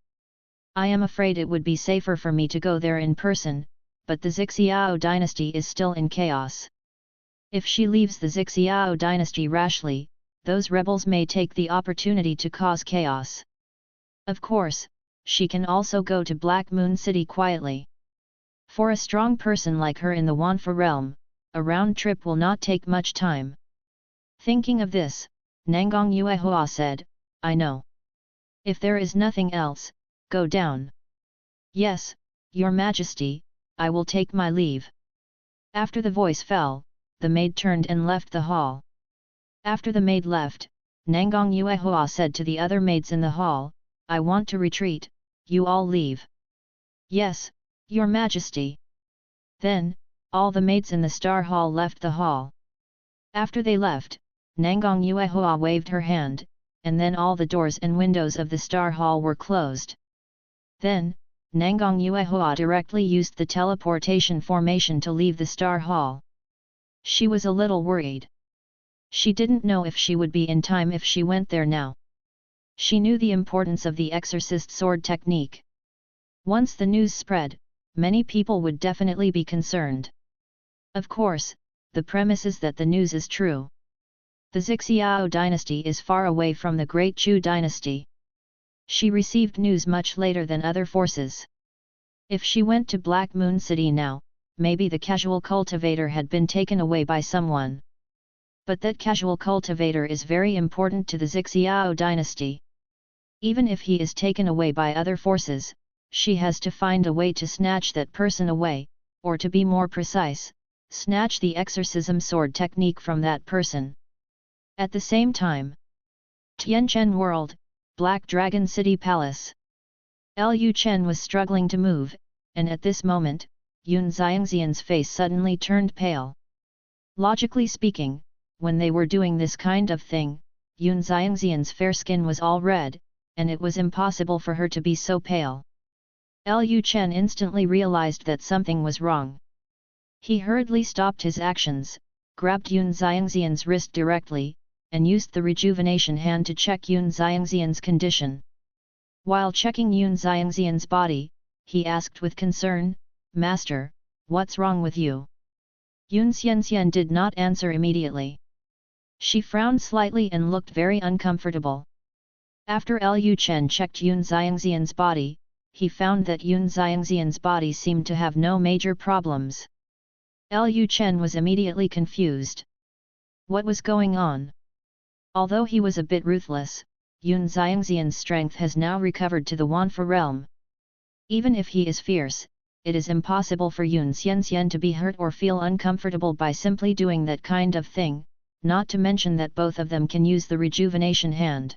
"I am afraid it would be safer for me to go there in person, but the Xia dynasty is still in chaos. If she leaves the Xia dynasty rashly, those rebels may take the opportunity to cause chaos. Of course, she can also go to Black Moon City quietly. For a strong person like her in the Wanfa realm, a round trip will not take much time." Thinking of this, Nangang Yuehua said, "I know. If there is nothing else, go down." "Yes, Your Majesty, I will take my leave." After the voice fell, the maid turned and left the hall. After the maid left, Nangang Yuehua said to the other maids in the hall, "I want to retreat, you all leave." "Yes, Your Majesty." Then, all the maids in the Star Hall left the hall. After they left, Nangang Yuehua waved her hand, and then all the doors and windows of the Star Hall were closed. Then, Nangang Yuehua directly used the teleportation formation to leave the Star Hall. She was a little worried. She didn't know if she would be in time if she went there now. She knew the importance of the exorcist sword technique. Once the news spread, many people would definitely be concerned. Of course, the premise is that the news is true. The Xia Dynasty is far away from the Great Xia Dynasty. She received news much later than other forces. If she went to Black Moon City now, maybe the casual cultivator had been taken away by someone. But that casual cultivator is very important to the Xia Dynasty. Even if he is taken away by other forces, she has to find a way to snatch that person away, or to be more precise, snatch the exorcism sword technique from that person. At the same time, Tianchen World, Black Dragon City Palace. Lu Chen was struggling to move, and at this moment, Yun Xiangxian's face suddenly turned pale. Logically speaking, when they were doing this kind of thing, Yun Xiangxian's fair skin was all red, and it was impossible for her to be so pale. Lu Chen instantly realized that something was wrong. He hurriedly stopped his actions, grabbed Yun Xiangxian's wrist directly, and used the rejuvenation hand to check Yun Xiangxian's condition. While checking Yun Xiangxian's body, he asked with concern, "Master, what's wrong with you?" Yun Xianxian did not answer immediately. She frowned slightly and looked very uncomfortable. After Lu Chen checked Yun Xiangxian's body, he found that Yun Xiangxian's body seemed to have no major problems. Lu Chen was immediately confused. What was going on? Although he was a bit ruthless, Yun Xiangxian's strength has now recovered to the Wanfa realm. Even if he is fierce, it is impossible for Yun Xianxian to be hurt or feel uncomfortable by simply doing that kind of thing, not to mention that both of them can use the rejuvenation hand.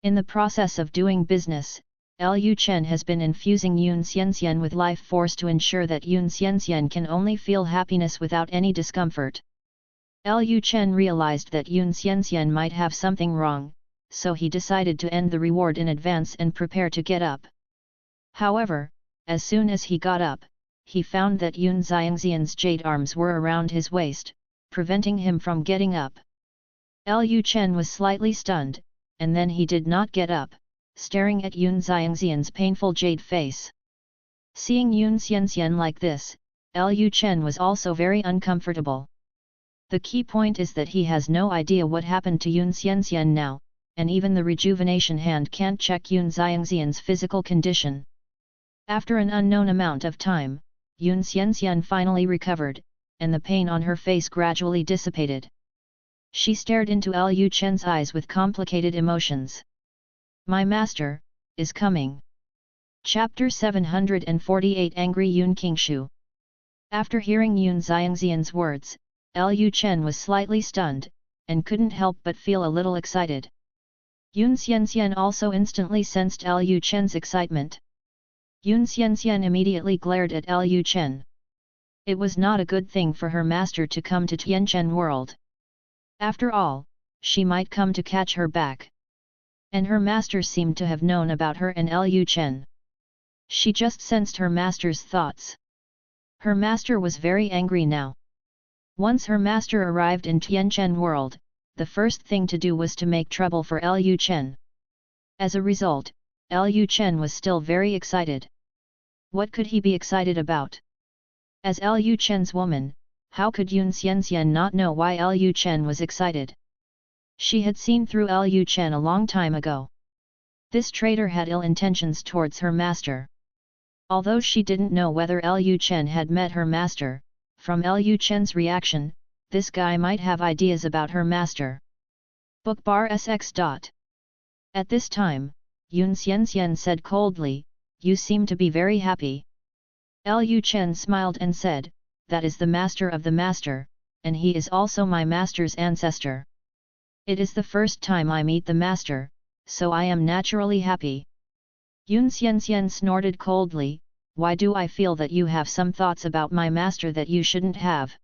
In the process of doing business, Lu Chen has been infusing Yun Xianxian with life force to ensure that Yun Xianxian can only feel happiness without any discomfort. Lu Chen realized that Yun Xianxian might have something wrong, so he decided to end the reward in advance and prepare to get up. However, as soon as he got up, he found that Yun Xiangxian's jade arms were around his waist, preventing him from getting up. Lu Chen was slightly stunned, and then he did not get up, staring at Yun Xiangxian's painful jade face. Seeing Yun Xianxian like this, Lu Chen was also very uncomfortable. The key point is that he has no idea what happened to Yun Xianxian now, and even the rejuvenation hand can't check Yun Xiangxian's physical condition. After an unknown amount of time, Yun Xianxian finally recovered, and the pain on her face gradually dissipated. She stared into Lu Chen's eyes with complicated emotions. "My master is coming." Chapter 748 Angry Yun Qingshu. After hearing Yun Xiangxian's words, Lu Chen was slightly stunned, and couldn't help but feel a little excited. Yun Xianxian also instantly sensed Lu Chen's excitement. Yun Xianxian immediately glared at Lu Chen. It was not a good thing for her master to come to Tianchen World. After all, she might come to catch her back. And her master seemed to have known about her and Lu Chen. She just sensed her master's thoughts. Her master was very angry now. Once her master arrived in Tianchen World, the first thing to do was to make trouble for Lu Chen. As a result, Lu Chen was still very excited. What could he be excited about? As Lu Chen's woman, how could Yun Xianxian not know why Lu Chen was excited? She had seen through Lu Chen a long time ago. This traitor had ill intentions towards her master. Although she didn't know whether Lu Chen had met her master, from Lu Chen's reaction, this guy might have ideas about her master. Bookbar SX. At this time, Yun Xianxian said coldly, "You seem to be very happy." Lu Chen smiled and said, "That is the master of the master, and he is also my master's ancestor. It is the first time I meet the master, so I am naturally happy." Yun Xianxian snorted coldly, "Why do I feel that you have some thoughts about my master that you shouldn't have?"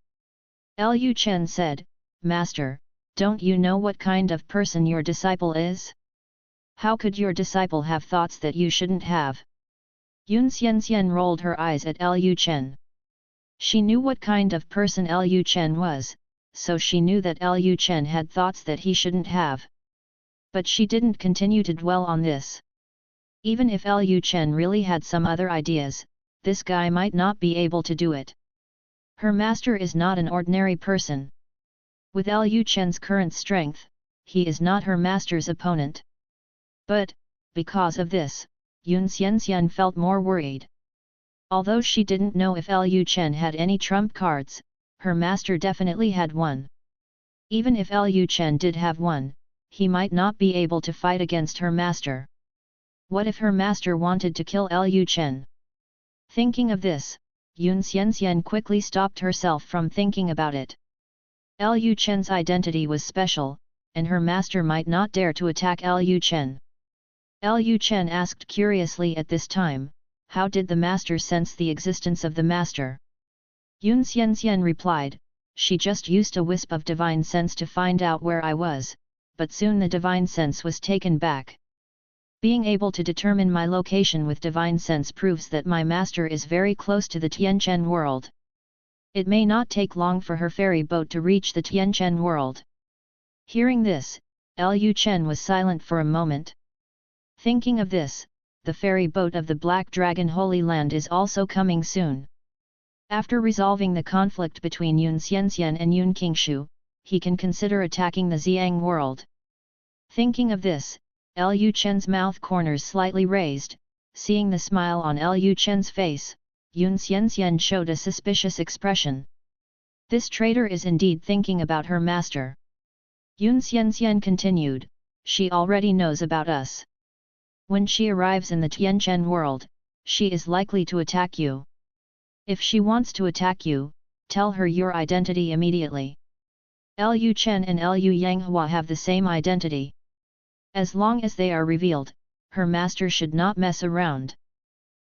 Lu Chen said, "Master, don't you know what kind of person your disciple is? How could your disciple have thoughts that you shouldn't have?" Yun Xianxian rolled her eyes at Lu Chen. She knew what kind of person Lu Chen was, so she knew that Lu Chen had thoughts that he shouldn't have. But she didn't continue to dwell on this. Even if Lu Chen really had some other ideas, this guy might not be able to do it. Her master is not an ordinary person. With Lu Chen's current strength, he is not her master's opponent. But, because of this, Yun Xianxian felt more worried. Although she didn't know if Lu Chen had any trump cards, her master definitely had one. Even if Lu Chen did have one, he might not be able to fight against her master. What if her master wanted to kill Lu Chen? Thinking of this, Yun Xianxian quickly stopped herself from thinking about it. Lu Chen's identity was special, and her master might not dare to attack Lu Chen. Lu Chen asked curiously at this time, how did the master sense the existence of the master? Yun Xianxian replied, she just used a wisp of divine sense to find out where I was, but soon the divine sense was taken back. Being able to determine my location with divine sense proves that my master is very close to the Tianchen world. It may not take long for her ferry boat to reach the Tianchen world. Hearing this, Lu Chen was silent for a moment. Thinking of this, the ferry boat of the Black Dragon Holy Land is also coming soon. After resolving the conflict between Yun Xianxian and Yun Qingshu, he can consider attacking the Xiang world. Thinking of this, Lu Chen's mouth corners slightly raised. Seeing the smile on Lu Chen's face, Yun Xianxian showed a suspicious expression. This traitor is indeed thinking about her master. Yun Xianxian continued, she already knows about us. When she arrives in the Tianchen world, she is likely to attack you. If she wants to attack you, tell her your identity immediately. Lu Chen and Lu Yanghua have the same identity. As long as they are revealed, her master should not mess around.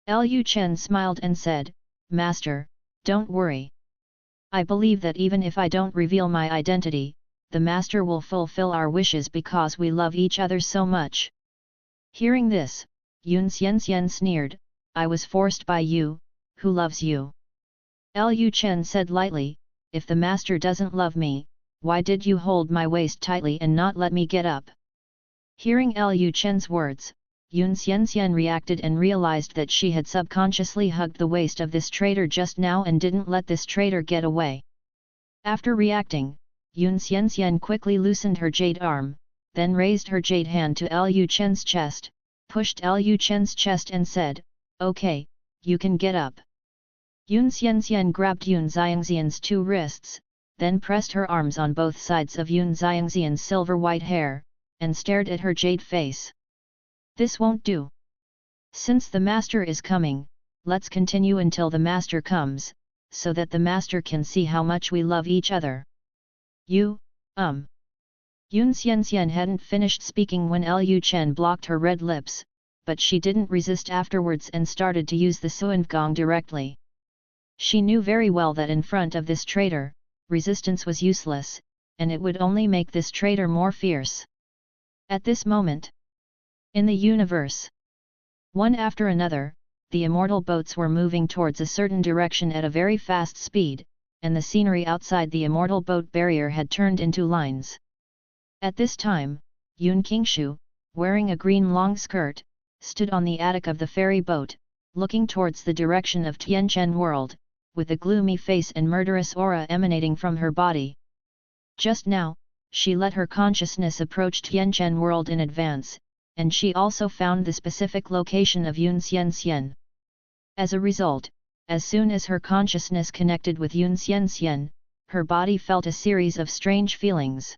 Lu Chen smiled and said, Master, don't worry. I believe that even if I don't reveal my identity, the master will fulfill our wishes because we love each other so much. Hearing this, Yun Xianxian sneered, I was forced by you, who loves you? Lu Chen said lightly, if the master doesn't love me, why did you hold my waist tightly and not let me get up? Hearing Lu Chen's words, Yun Xianxian reacted and realized that she had subconsciously hugged the waist of this traitor just now and didn't let this traitor get away. After reacting, Yun Xianxian quickly loosened her jade arm, then raised her jade hand to Lu Chen's chest, pushed Lu Chen's chest and said, okay, you can get up. Yun Xianxian grabbed Yun Xiangxian's two wrists, then pressed her arms on both sides of Yun Xiangxian's silver white hair, and stared at her jade face. This won't do. Since the master is coming, let's continue until the master comes, so that the master can see how much we love each other. Yun Xianxian hadn't finished speaking when Lu Chen blocked her red lips, but she didn't resist afterwards and started to use the Suan directly. She knew very well that in front of this traitor, resistance was useless, and it would only make this traitor more fierce. At this moment, in the universe, one after another, the immortal boats were moving towards a certain direction at a very fast speed, and the scenery outside the immortal boat barrier had turned into lines. At this time, Yun Qingshu, wearing a green long skirt, stood on the attic of the ferry boat, looking towards the direction of Tianchen world, with a gloomy face and murderous aura emanating from her body. Just now, she let her consciousness approach Tianchen world in advance, and she also found the specific location of Yun Xianxian. As a result, as soon as her consciousness connected with Yun Xianxian, her body felt a series of strange feelings.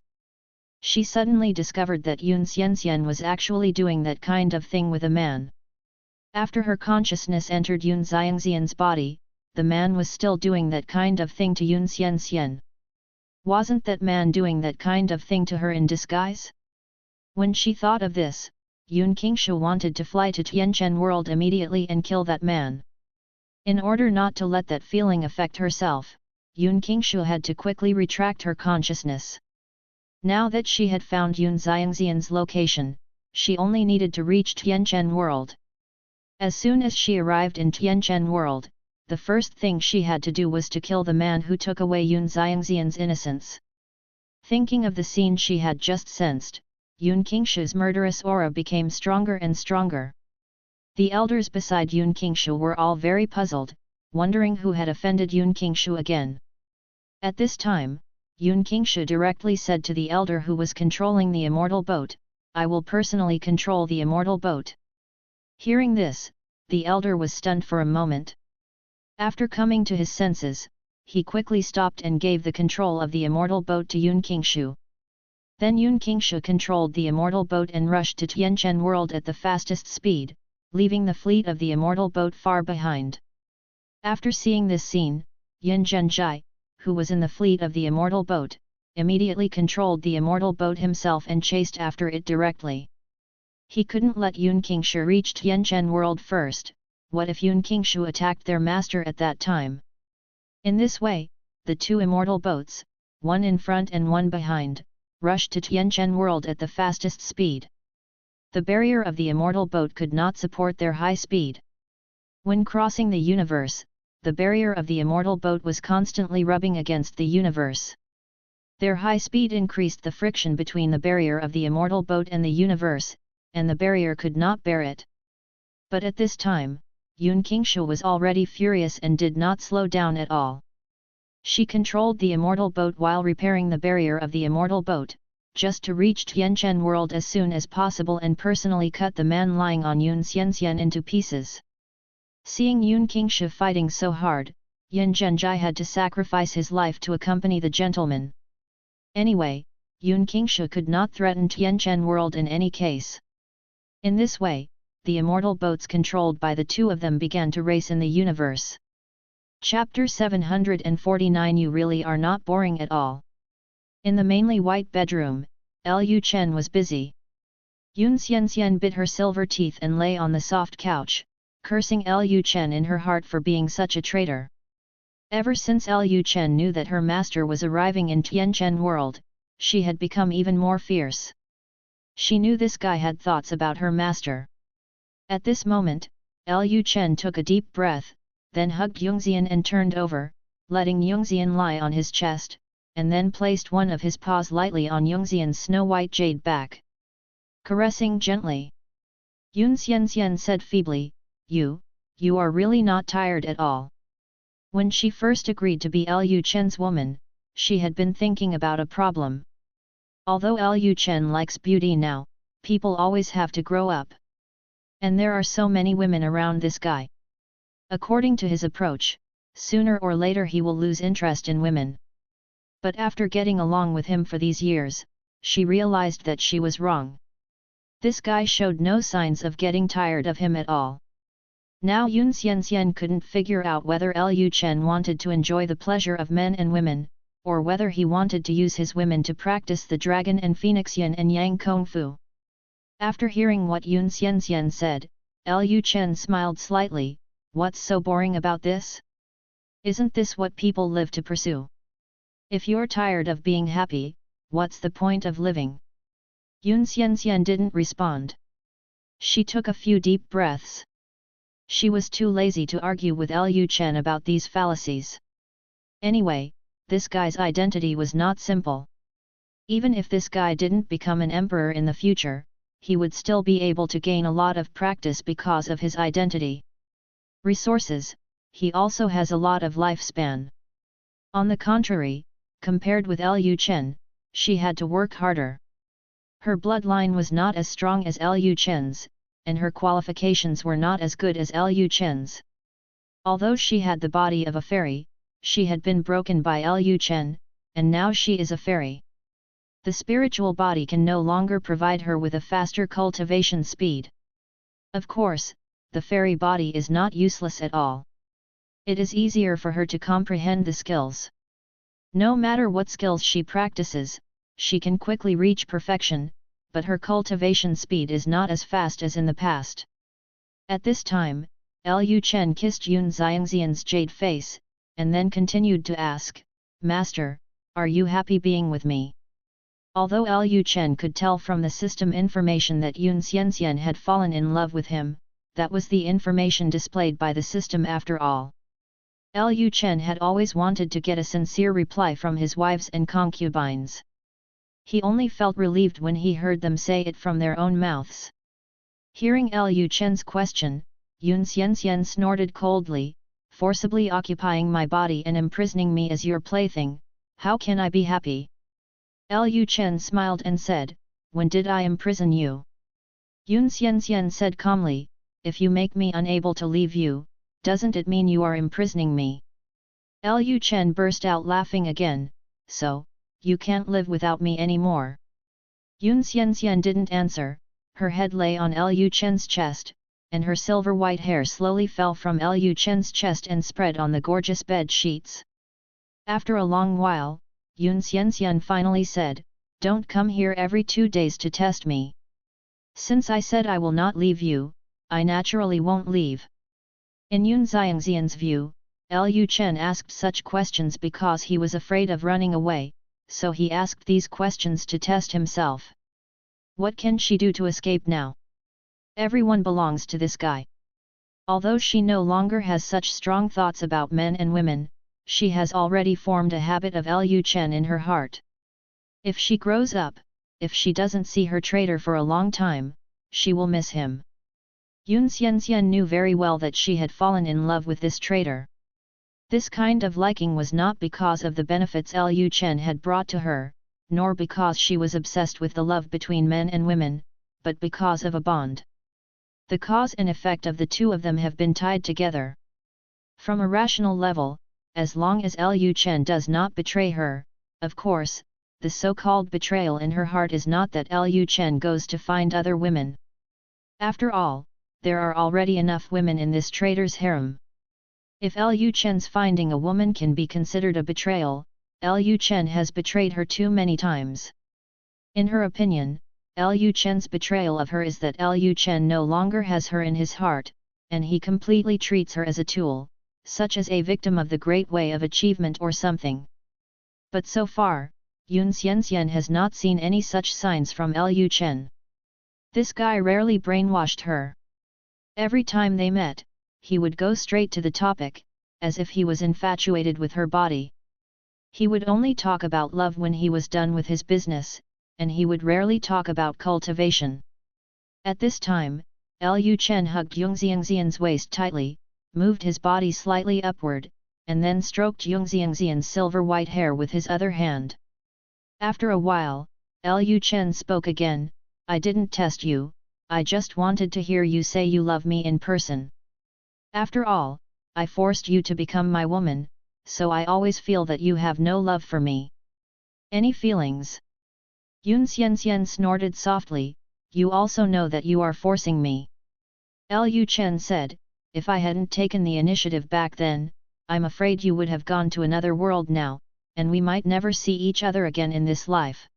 She suddenly discovered that Yun Xianxian was actually doing that kind of thing with a man. After her consciousness entered Yun Xiangxian's body, the man was still doing that kind of thing to Yun Xianxian. Wasn't that man doing that kind of thing to her in disguise? When she thought of this, Yun Qingshu wanted to fly to Tianchen world immediately and kill that man. In order not to let that feeling affect herself, Yun Qingshu had to quickly retract her consciousness. Now that she had found Yun Xiangxian's location, she only needed to reach Tianchen world. As soon as she arrived in Tianchen world, the first thing she had to do was to kill the man who took away Yun Xiangxian's innocence. Thinking of the scene she had just sensed, Yun Qingshu's murderous aura became stronger and stronger. The elders beside Yun Qingshu were all very puzzled, wondering who had offended Yun Qingshu again. At this time, Yun Qingshu directly said to the elder who was controlling the immortal boat, "I will personally control the immortal boat." Hearing this, the elder was stunned for a moment. After coming to his senses, he quickly stopped and gave the control of the immortal boat to Yun Qingshu. Then Yun Qingshu controlled the immortal boat and rushed to Tianchen world at the fastest speed, leaving the fleet of the immortal boat far behind. After seeing this scene, Yin Zhenjai, who was in the fleet of the immortal boat, immediately controlled the immortal boat himself and chased after it directly. He couldn't let Yun Qingshu reach Tianchen world first. What if Yun Qingshu attacked their master at that time? In this way, the two immortal boats, one in front and one behind, rushed to Tianchen world at the fastest speed. The barrier of the immortal boat could not support their high speed. When crossing the universe, the barrier of the immortal boat was constantly rubbing against the universe. Their high speed increased the friction between the barrier of the immortal boat and the universe, and the barrier could not bear it. But at this time, Yun Qingshu was already furious and did not slow down at all. She controlled the immortal boat while repairing the barrier of the immortal boat, just to reach Tianchen world as soon as possible and personally cut the man lying on Yun Xianxian into pieces. Seeing Yun Qingshu fighting so hard, Yin Zhenjai had to sacrifice his life to accompany the gentleman. Anyway, Yun Qingshu could not threaten Tianchen world in any case. In this way, the immortal boats controlled by the two of them began to race in the universe. Chapter 749. You really are not boring at all. In the mainly white bedroom, Lu Chen was busy. Yun Xianxian bit her silver teeth and lay on the soft couch, cursing Lu Chen in her heart for being such a traitor. Ever since Lu Chen knew that her master was arriving in Tianchen world, she had become even more fierce. She knew this guy had thoughts about her master. At this moment, Lu Chen took a deep breath, then hugged Yungxian and turned over, letting Yungxian lie on his chest, and then placed one of his paws lightly on Yungxian's snow-white jade back. Caressing gently. Yun Xianxian said feebly, You are really not tired at all. When she first agreed to be Lu Chen's woman, she had been thinking about a problem. Although Lu Chen likes beauty now, people always have to grow up. And there are so many women around this guy. According to his approach, sooner or later he will lose interest in women. But after getting along with him for these years, she realized that she was wrong. This guy showed no signs of getting tired of him at all. Now Yun Xianxian couldn't figure out whether Lu Chen wanted to enjoy the pleasure of men and women, or whether he wanted to use his women to practice the dragon and phoenix yin and yang kung fu. After hearing what Yun Xianxian said, Lu Chen smiled slightly. What's so boring about this? Isn't this what people live to pursue? If you're tired of being happy, what's the point of living? Yun Xianxian didn't respond. She took a few deep breaths. She was too lazy to argue with Lu Chen about these fallacies. Anyway, this guy's identity was not simple. Even if this guy didn't become an emperor in the future, he would still be able to gain a lot of practice because of his identity. Resources, he also has a lot of lifespan. On the contrary, compared with Lu Chen, she had to work harder. Her bloodline was not as strong as Lu Chen's, and her qualifications were not as good as Lu Chen's. Although she had the body of a fairy, she had been broken by Lu Chen, and now she is a fairy. The spiritual body can no longer provide her with a faster cultivation speed. Of course, the fairy body is not useless at all. It is easier for her to comprehend the skills. No matter what skills she practices, she can quickly reach perfection, but her cultivation speed is not as fast as in the past. At this time, Lu Chen kissed Yun Xianxian's jade face, and then continued to ask, Master, are you happy being with me? Although Lu Chen could tell from the system information that Yun Xianxian had fallen in love with him, that was the information displayed by the system after all. Lu Chen had always wanted to get a sincere reply from his wives and concubines. He only felt relieved when he heard them say it from their own mouths. Hearing Lu Chen's question, Yun Xianxian snorted coldly, forcibly occupying my body and imprisoning me as your plaything, how can I be happy? Lu Chen smiled and said, when did I imprison you? Yun Xianxian said calmly, if you make me unable to leave you, doesn't it mean you are imprisoning me? Lu Chen burst out laughing again, so, you can't live without me anymore. Yun Xianxian didn't answer, her head lay on Lu Chen's chest, and her silver white hair slowly fell from Lu Chen's chest and spread on the gorgeous bed sheets. After a long while, Yun Xianxian finally said, don't come here every 2 days to test me. Since I said I will not leave you, I naturally won't leave. In Yun Xiangxian's view, Lu Chen asked such questions because he was afraid of running away, so he asked these questions to test himself. What can she do to escape now? Everyone belongs to this guy. Although she no longer has such strong thoughts about men and women, she has already formed a habit of Lu Chen in her heart. If she grows up, if she doesn't see her traitor for a long time, she will miss him. Yun Xianxian knew very well that she had fallen in love with this traitor. This kind of liking was not because of the benefits Lu Chen had brought to her, nor because she was obsessed with the love between men and women, but because of a bond. The cause and effect of the two of them have been tied together. From a rational level, as long as Lu Chen does not betray her, of course, the so-called betrayal in her heart is not that Lu Chen goes to find other women. After all, there are already enough women in this traitor's harem. If Lu Chen's finding a woman can be considered a betrayal, Lu Chen has betrayed her too many times. In her opinion, Lu Chen's betrayal of her is that Lu Chen no longer has her in his heart, and he completely treats her as a tool, such as a victim of the great way of achievement or something. But so far, Yun Xianxian has not seen any such signs from Lu Chen. This guy rarely brainwashed her. Every time they met, he would go straight to the topic, as if he was infatuated with her body. He would only talk about love when he was done with his business, and he would rarely talk about cultivation. At this time, Lu Chen hugged Yung Xiangxian's waist tightly, moved his body slightly upward, and then stroked Yung Xiangxian's silver white hair with his other hand. After a while, Lu Chen spoke again, I didn't test you, I just wanted to hear you say you love me in person. After all, I forced you to become my woman, so I always feel that you have no love for me. Any feelings? Yun Xianxian snorted softly, you also know that you are forcing me. Lu Chen said, if I hadn't taken the initiative back then, I'm afraid you would have gone to another world now, and we might never see each other again in this life.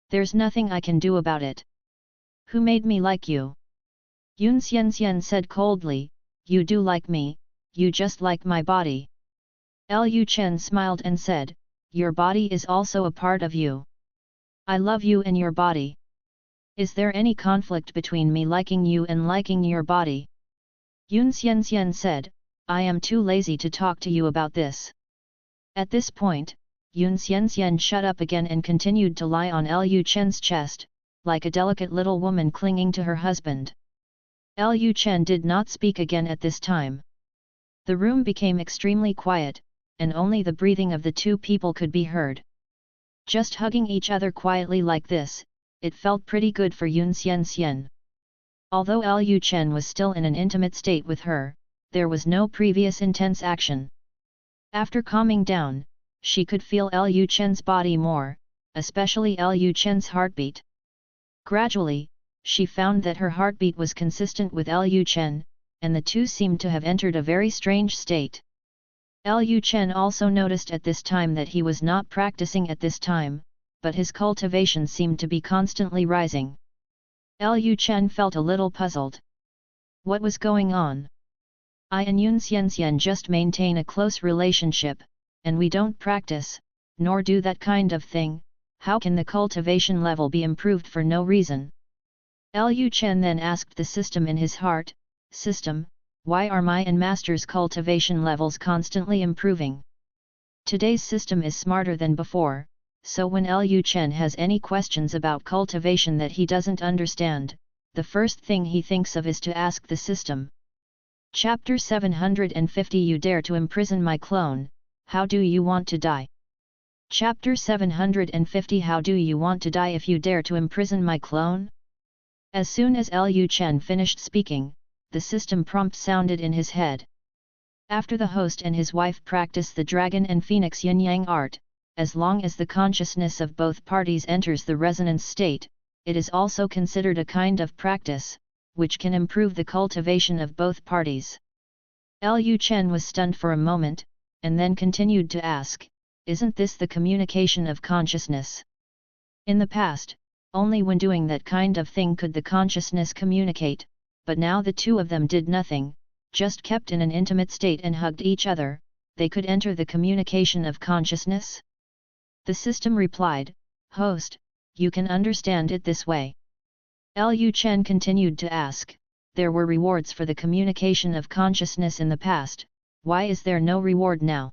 There's nothing I can do about it. Who made me like you? Yun Xianxian said coldly, you do like me, you just like my body. Lu Chen smiled and said, your body is also a part of you. I love you and your body. Is there any conflict between me liking you and liking your body? Yun Xianxian said, I am too lazy to talk to you about this. At this point, Yun Xianxian shut up again and continued to lie on Lu Chen's chest, like a delicate little woman clinging to her husband. Lu Chen did not speak again at this time. The room became extremely quiet, and only the breathing of the two people could be heard. Just hugging each other quietly like this, it felt pretty good for Yun Xianxian. Although Lu Chen was still in an intimate state with her, there was no previous intense action. After calming down, she could feel Lu Chen's body more, especially Lu Chen's heartbeat. Gradually, she found that her heartbeat was consistent with Lu Chen, and the two seemed to have entered a very strange state. Lu Chen also noticed at this time that he was not practicing at this time, but his cultivation seemed to be constantly rising. Lu Chen felt a little puzzled. What was going on? I and Yun Xianxian just maintain a close relationship, and we don't practice, nor do that kind of thing, how can the cultivation level be improved for no reason? Lu Chen then asked the system in his heart, System, why are my and master's cultivation levels constantly improving? Today's system is smarter than before, so when Lu Chen has any questions about cultivation that he doesn't understand, the first thing he thinks of is to ask the system. Chapter 750 You dare to imprison my clone, how do you want to die? Chapter 750 How do you want to die if you dare to imprison my clone? As soon as Lu Chen finished speaking, the system prompt sounded in his head. After the host and his wife practice the dragon and phoenix yin-yang art, as long as the consciousness of both parties enters the resonance state, it is also considered a kind of practice, which can improve the cultivation of both parties. Lu Chen was stunned for a moment, and then continued to ask, isn't this the communication of consciousness? In the past, only when doing that kind of thing could the consciousness communicate, but now the two of them did nothing, just kept in an intimate state and hugged each other, they could enter the communication of consciousness? The system replied, Host, you can understand it this way. Lu Chen continued to ask, there were rewards for the communication of consciousness in the past, why is there no reward now?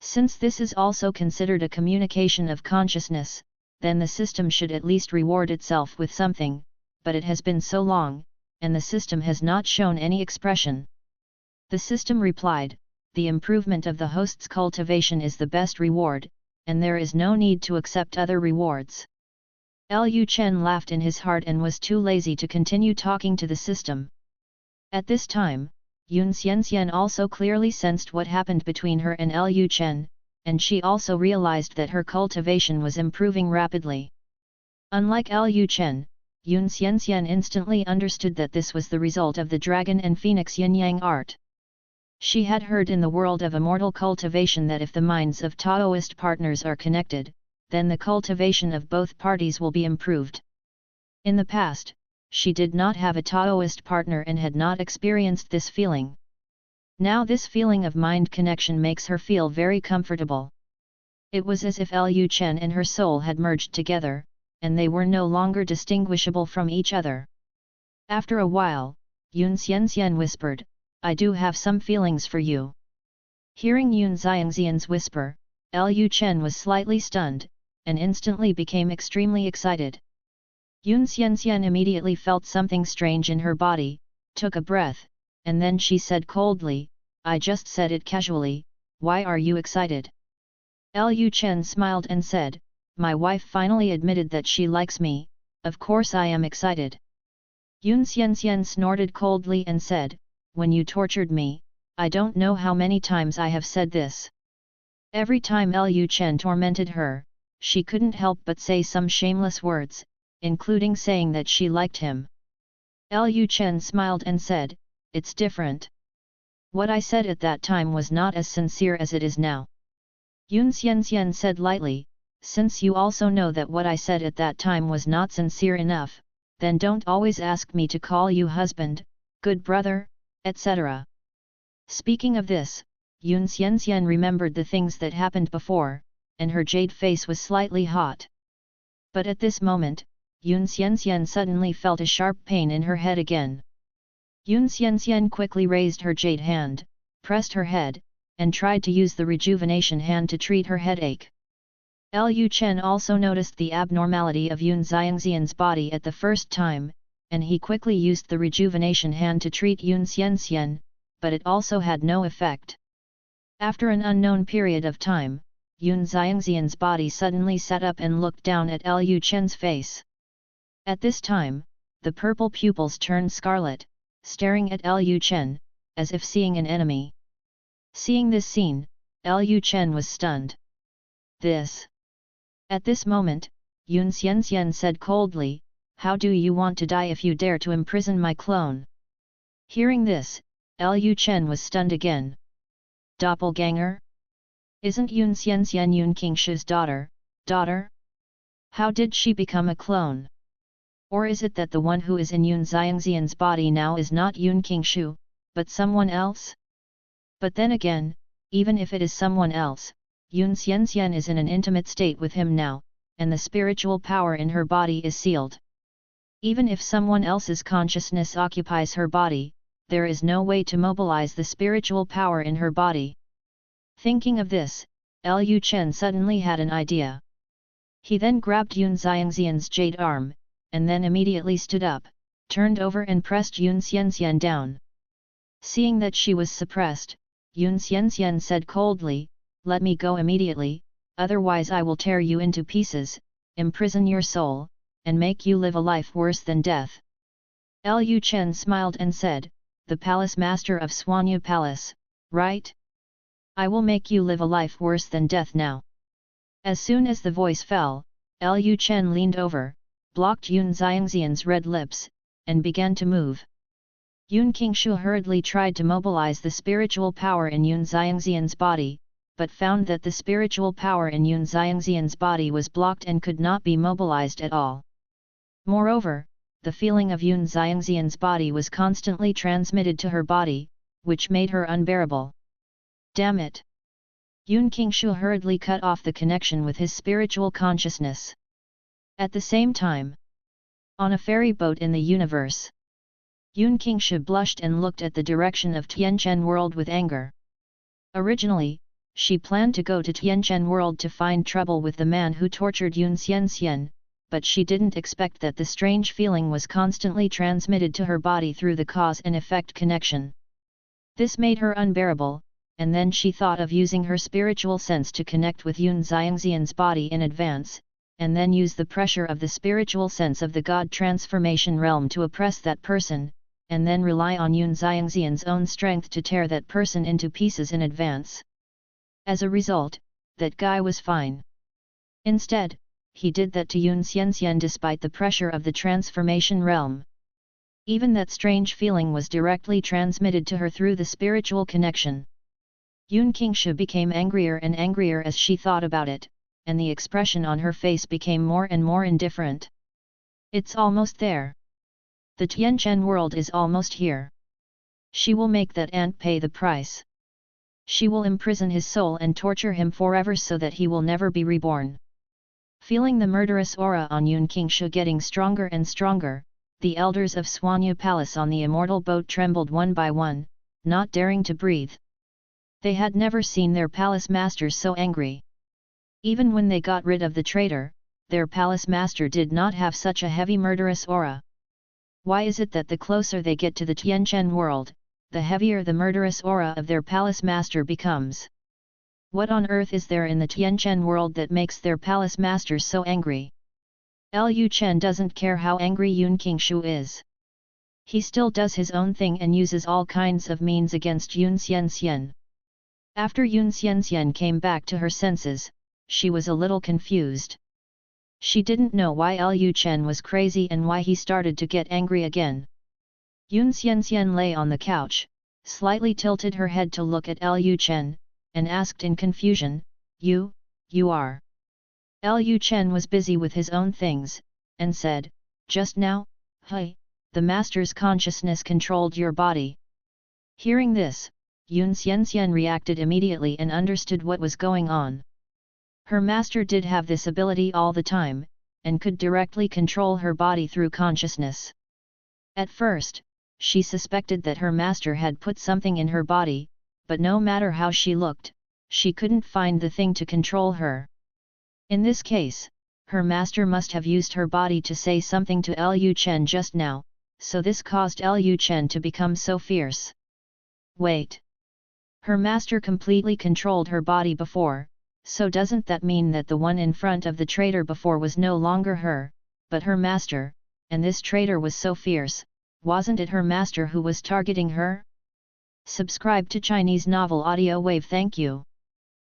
Since this is also considered a communication of consciousness, then the system should at least reward itself with something, but it has been so long, and the system has not shown any expression. The system replied, the improvement of the host's cultivation is the best reward, and there is no need to accept other rewards. Lu Chen laughed in his heart and was too lazy to continue talking to the system. At this time, Yun Xianxian also clearly sensed what happened between her and Lu Chen, and she also realized that her cultivation was improving rapidly. Unlike Lu Chen, Yun Xianxian instantly understood that this was the result of the dragon and phoenix yin-yang art. She had heard in the world of immortal cultivation that if the minds of Taoist partners are connected, then the cultivation of both parties will be improved. In the past, she did not have a Taoist partner and had not experienced this feeling. Now this feeling of mind connection makes her feel very comfortable. It was as if Lu Chen and her soul had merged together, and they were no longer distinguishable from each other. After a while, Yun Xianxian whispered, I do have some feelings for you. Hearing Yun Xiangxian's whisper, Lu Chen was slightly stunned, and instantly became extremely excited. Yun Xianxian immediately felt something strange in her body, took a breath, and then she said coldly, I just said it casually, why are you excited? Lu Chen smiled and said, my wife finally admitted that she likes me, of course I am excited. Yun Xianxian snorted coldly and said, when you tortured me, I don't know how many times I have said this. Every time Lu Chen tormented her, she couldn't help but say some shameless words, including saying that she liked him. Lu Chen smiled and said, it's different. What I said at that time was not as sincere as it is now. Yun Xianxian said lightly, since you also know that what I said at that time was not sincere enough, then don't always ask me to call you husband, good brother, etc. Speaking of this, Yun Xianxian remembered the things that happened before, and her jade face was slightly hot. But at this moment, Yun Xianxian suddenly felt a sharp pain in her head again. Yun Xianxian quickly raised her jade hand, pressed her head, and tried to use the rejuvenation hand to treat her headache. Lu Chen also noticed the abnormality of Yun Xiangxian's body at the first time, and he quickly used the rejuvenation hand to treat Yun Xianxian, but it also had no effect. After an unknown period of time, Yun Xiangxian's body suddenly sat up and looked down at Lu Chen's face. At this time, the purple pupils turned scarlet, staring at Lu Chen, as if seeing an enemy. Seeing this scene, Lu Chen was stunned. This. At this moment, Yun Xianxian said coldly, how do you want to die if you dare to imprison my clone? Hearing this, Lu Chen was stunned again. Doppelganger? Isn't Yun Xianxian Yun Qingshu's daughter? How did she become a clone? Or is it that the one who is in Yun Xiangxian's body now is not Yun Qingshu, but someone else? But then again, even if it is someone else, Yun Xianxian is in an intimate state with him now, and the spiritual power in her body is sealed. Even if someone else's consciousness occupies her body, there is no way to mobilize the spiritual power in her body. Thinking of this, Lu Chen suddenly had an idea. He then grabbed Yun Xiangxian's jade arm, and then immediately stood up, turned over and pressed Yun Xianxian down. Seeing that she was suppressed, Yun Xianxian said coldly, "Let me go immediately, otherwise I will tear you into pieces, imprison your soul, and make you live a life worse than death." Lu Chen smiled and said, "The palace master of Swanya Palace, right? I will make you live a life worse than death now." As soon as the voice fell, Lu Chen leaned over, blocked Yun Xiangxian's red lips, and began to move. Yun Qingshu hurriedly tried to mobilize the spiritual power in Yun Xiangxian's body, but found that the spiritual power in Yun Xiangxian's body was blocked and could not be mobilized at all. Moreover, the feeling of Yun Xiangxian's body was constantly transmitted to her body, which made her unbearable. Damn it! Yun Qingshu hurriedly cut off the connection with his spiritual consciousness. At the same time, on a ferry boat in the universe, Yun Qingshu blushed and looked at the direction of Tianchen World with anger. Originally, she planned to go to Tianchen World to find trouble with the man who tortured Yun Xianxian, but she didn't expect that the strange feeling was constantly transmitted to her body through the cause and effect connection. This made her unbearable, and then she thought of using her spiritual sense to connect with Yun Xiangxian's body in advance, and then use the pressure of the spiritual sense of the God transformation realm to oppress that person, and then rely on Yun Xiangxian's own strength to tear that person into pieces in advance. As a result, that guy was fine. Instead, he did that to Yun Xianxian despite the pressure of the transformation realm. Even that strange feeling was directly transmitted to her through the spiritual connection. Yun Qingshu became angrier and angrier as she thought about it, and the expression on her face became more and more indifferent. It's almost there. The Tianchen world is almost here. She will make that ant pay the price. She will imprison his soul and torture him forever so that he will never be reborn. Feeling the murderous aura on Yun Qingshu getting stronger and stronger, the elders of Swanya Palace on the immortal boat trembled one by one, not daring to breathe. They had never seen their palace master so angry. Even when they got rid of the traitor, their palace master did not have such a heavy murderous aura. Why is it that the closer they get to the Tianchen world, the heavier the murderous aura of their palace master becomes? What on earth is there in the Tianchen world that makes their palace masters so angry? Lu Chen doesn't care how angry Yun Qingshu is. He still does his own thing and uses all kinds of means against Yun Xianxian. After Yun Xianxian came back to her senses, she was a little confused. She didn't know why Lu Chen was crazy and why he started to get angry again. Yun Xianxian lay on the couch, slightly tilted her head to look at Lu Chen, and asked in confusion, You are? Lu Chen was busy with his own things, and said, "Just now, the master's consciousness controlled your body." Hearing this, Yun Xianxian reacted immediately and understood what was going on. Her master did have this ability all the time, and could directly control her body through consciousness. At first, she suspected that her master had put something in her body, but no matter how she looked, she couldn't find the thing to control her. In this case, her master must have used her body to say something to Lu Chen just now, so this caused Lu Chen to become so fierce. Wait! Her master completely controlled her body before, so doesn't that mean that the one in front of the traitor before was no longer her, but her master, and this traitor was so fierce, wasn't it her master who was targeting her? Subscribe to Chinese Novel Audio Wave. Thank you.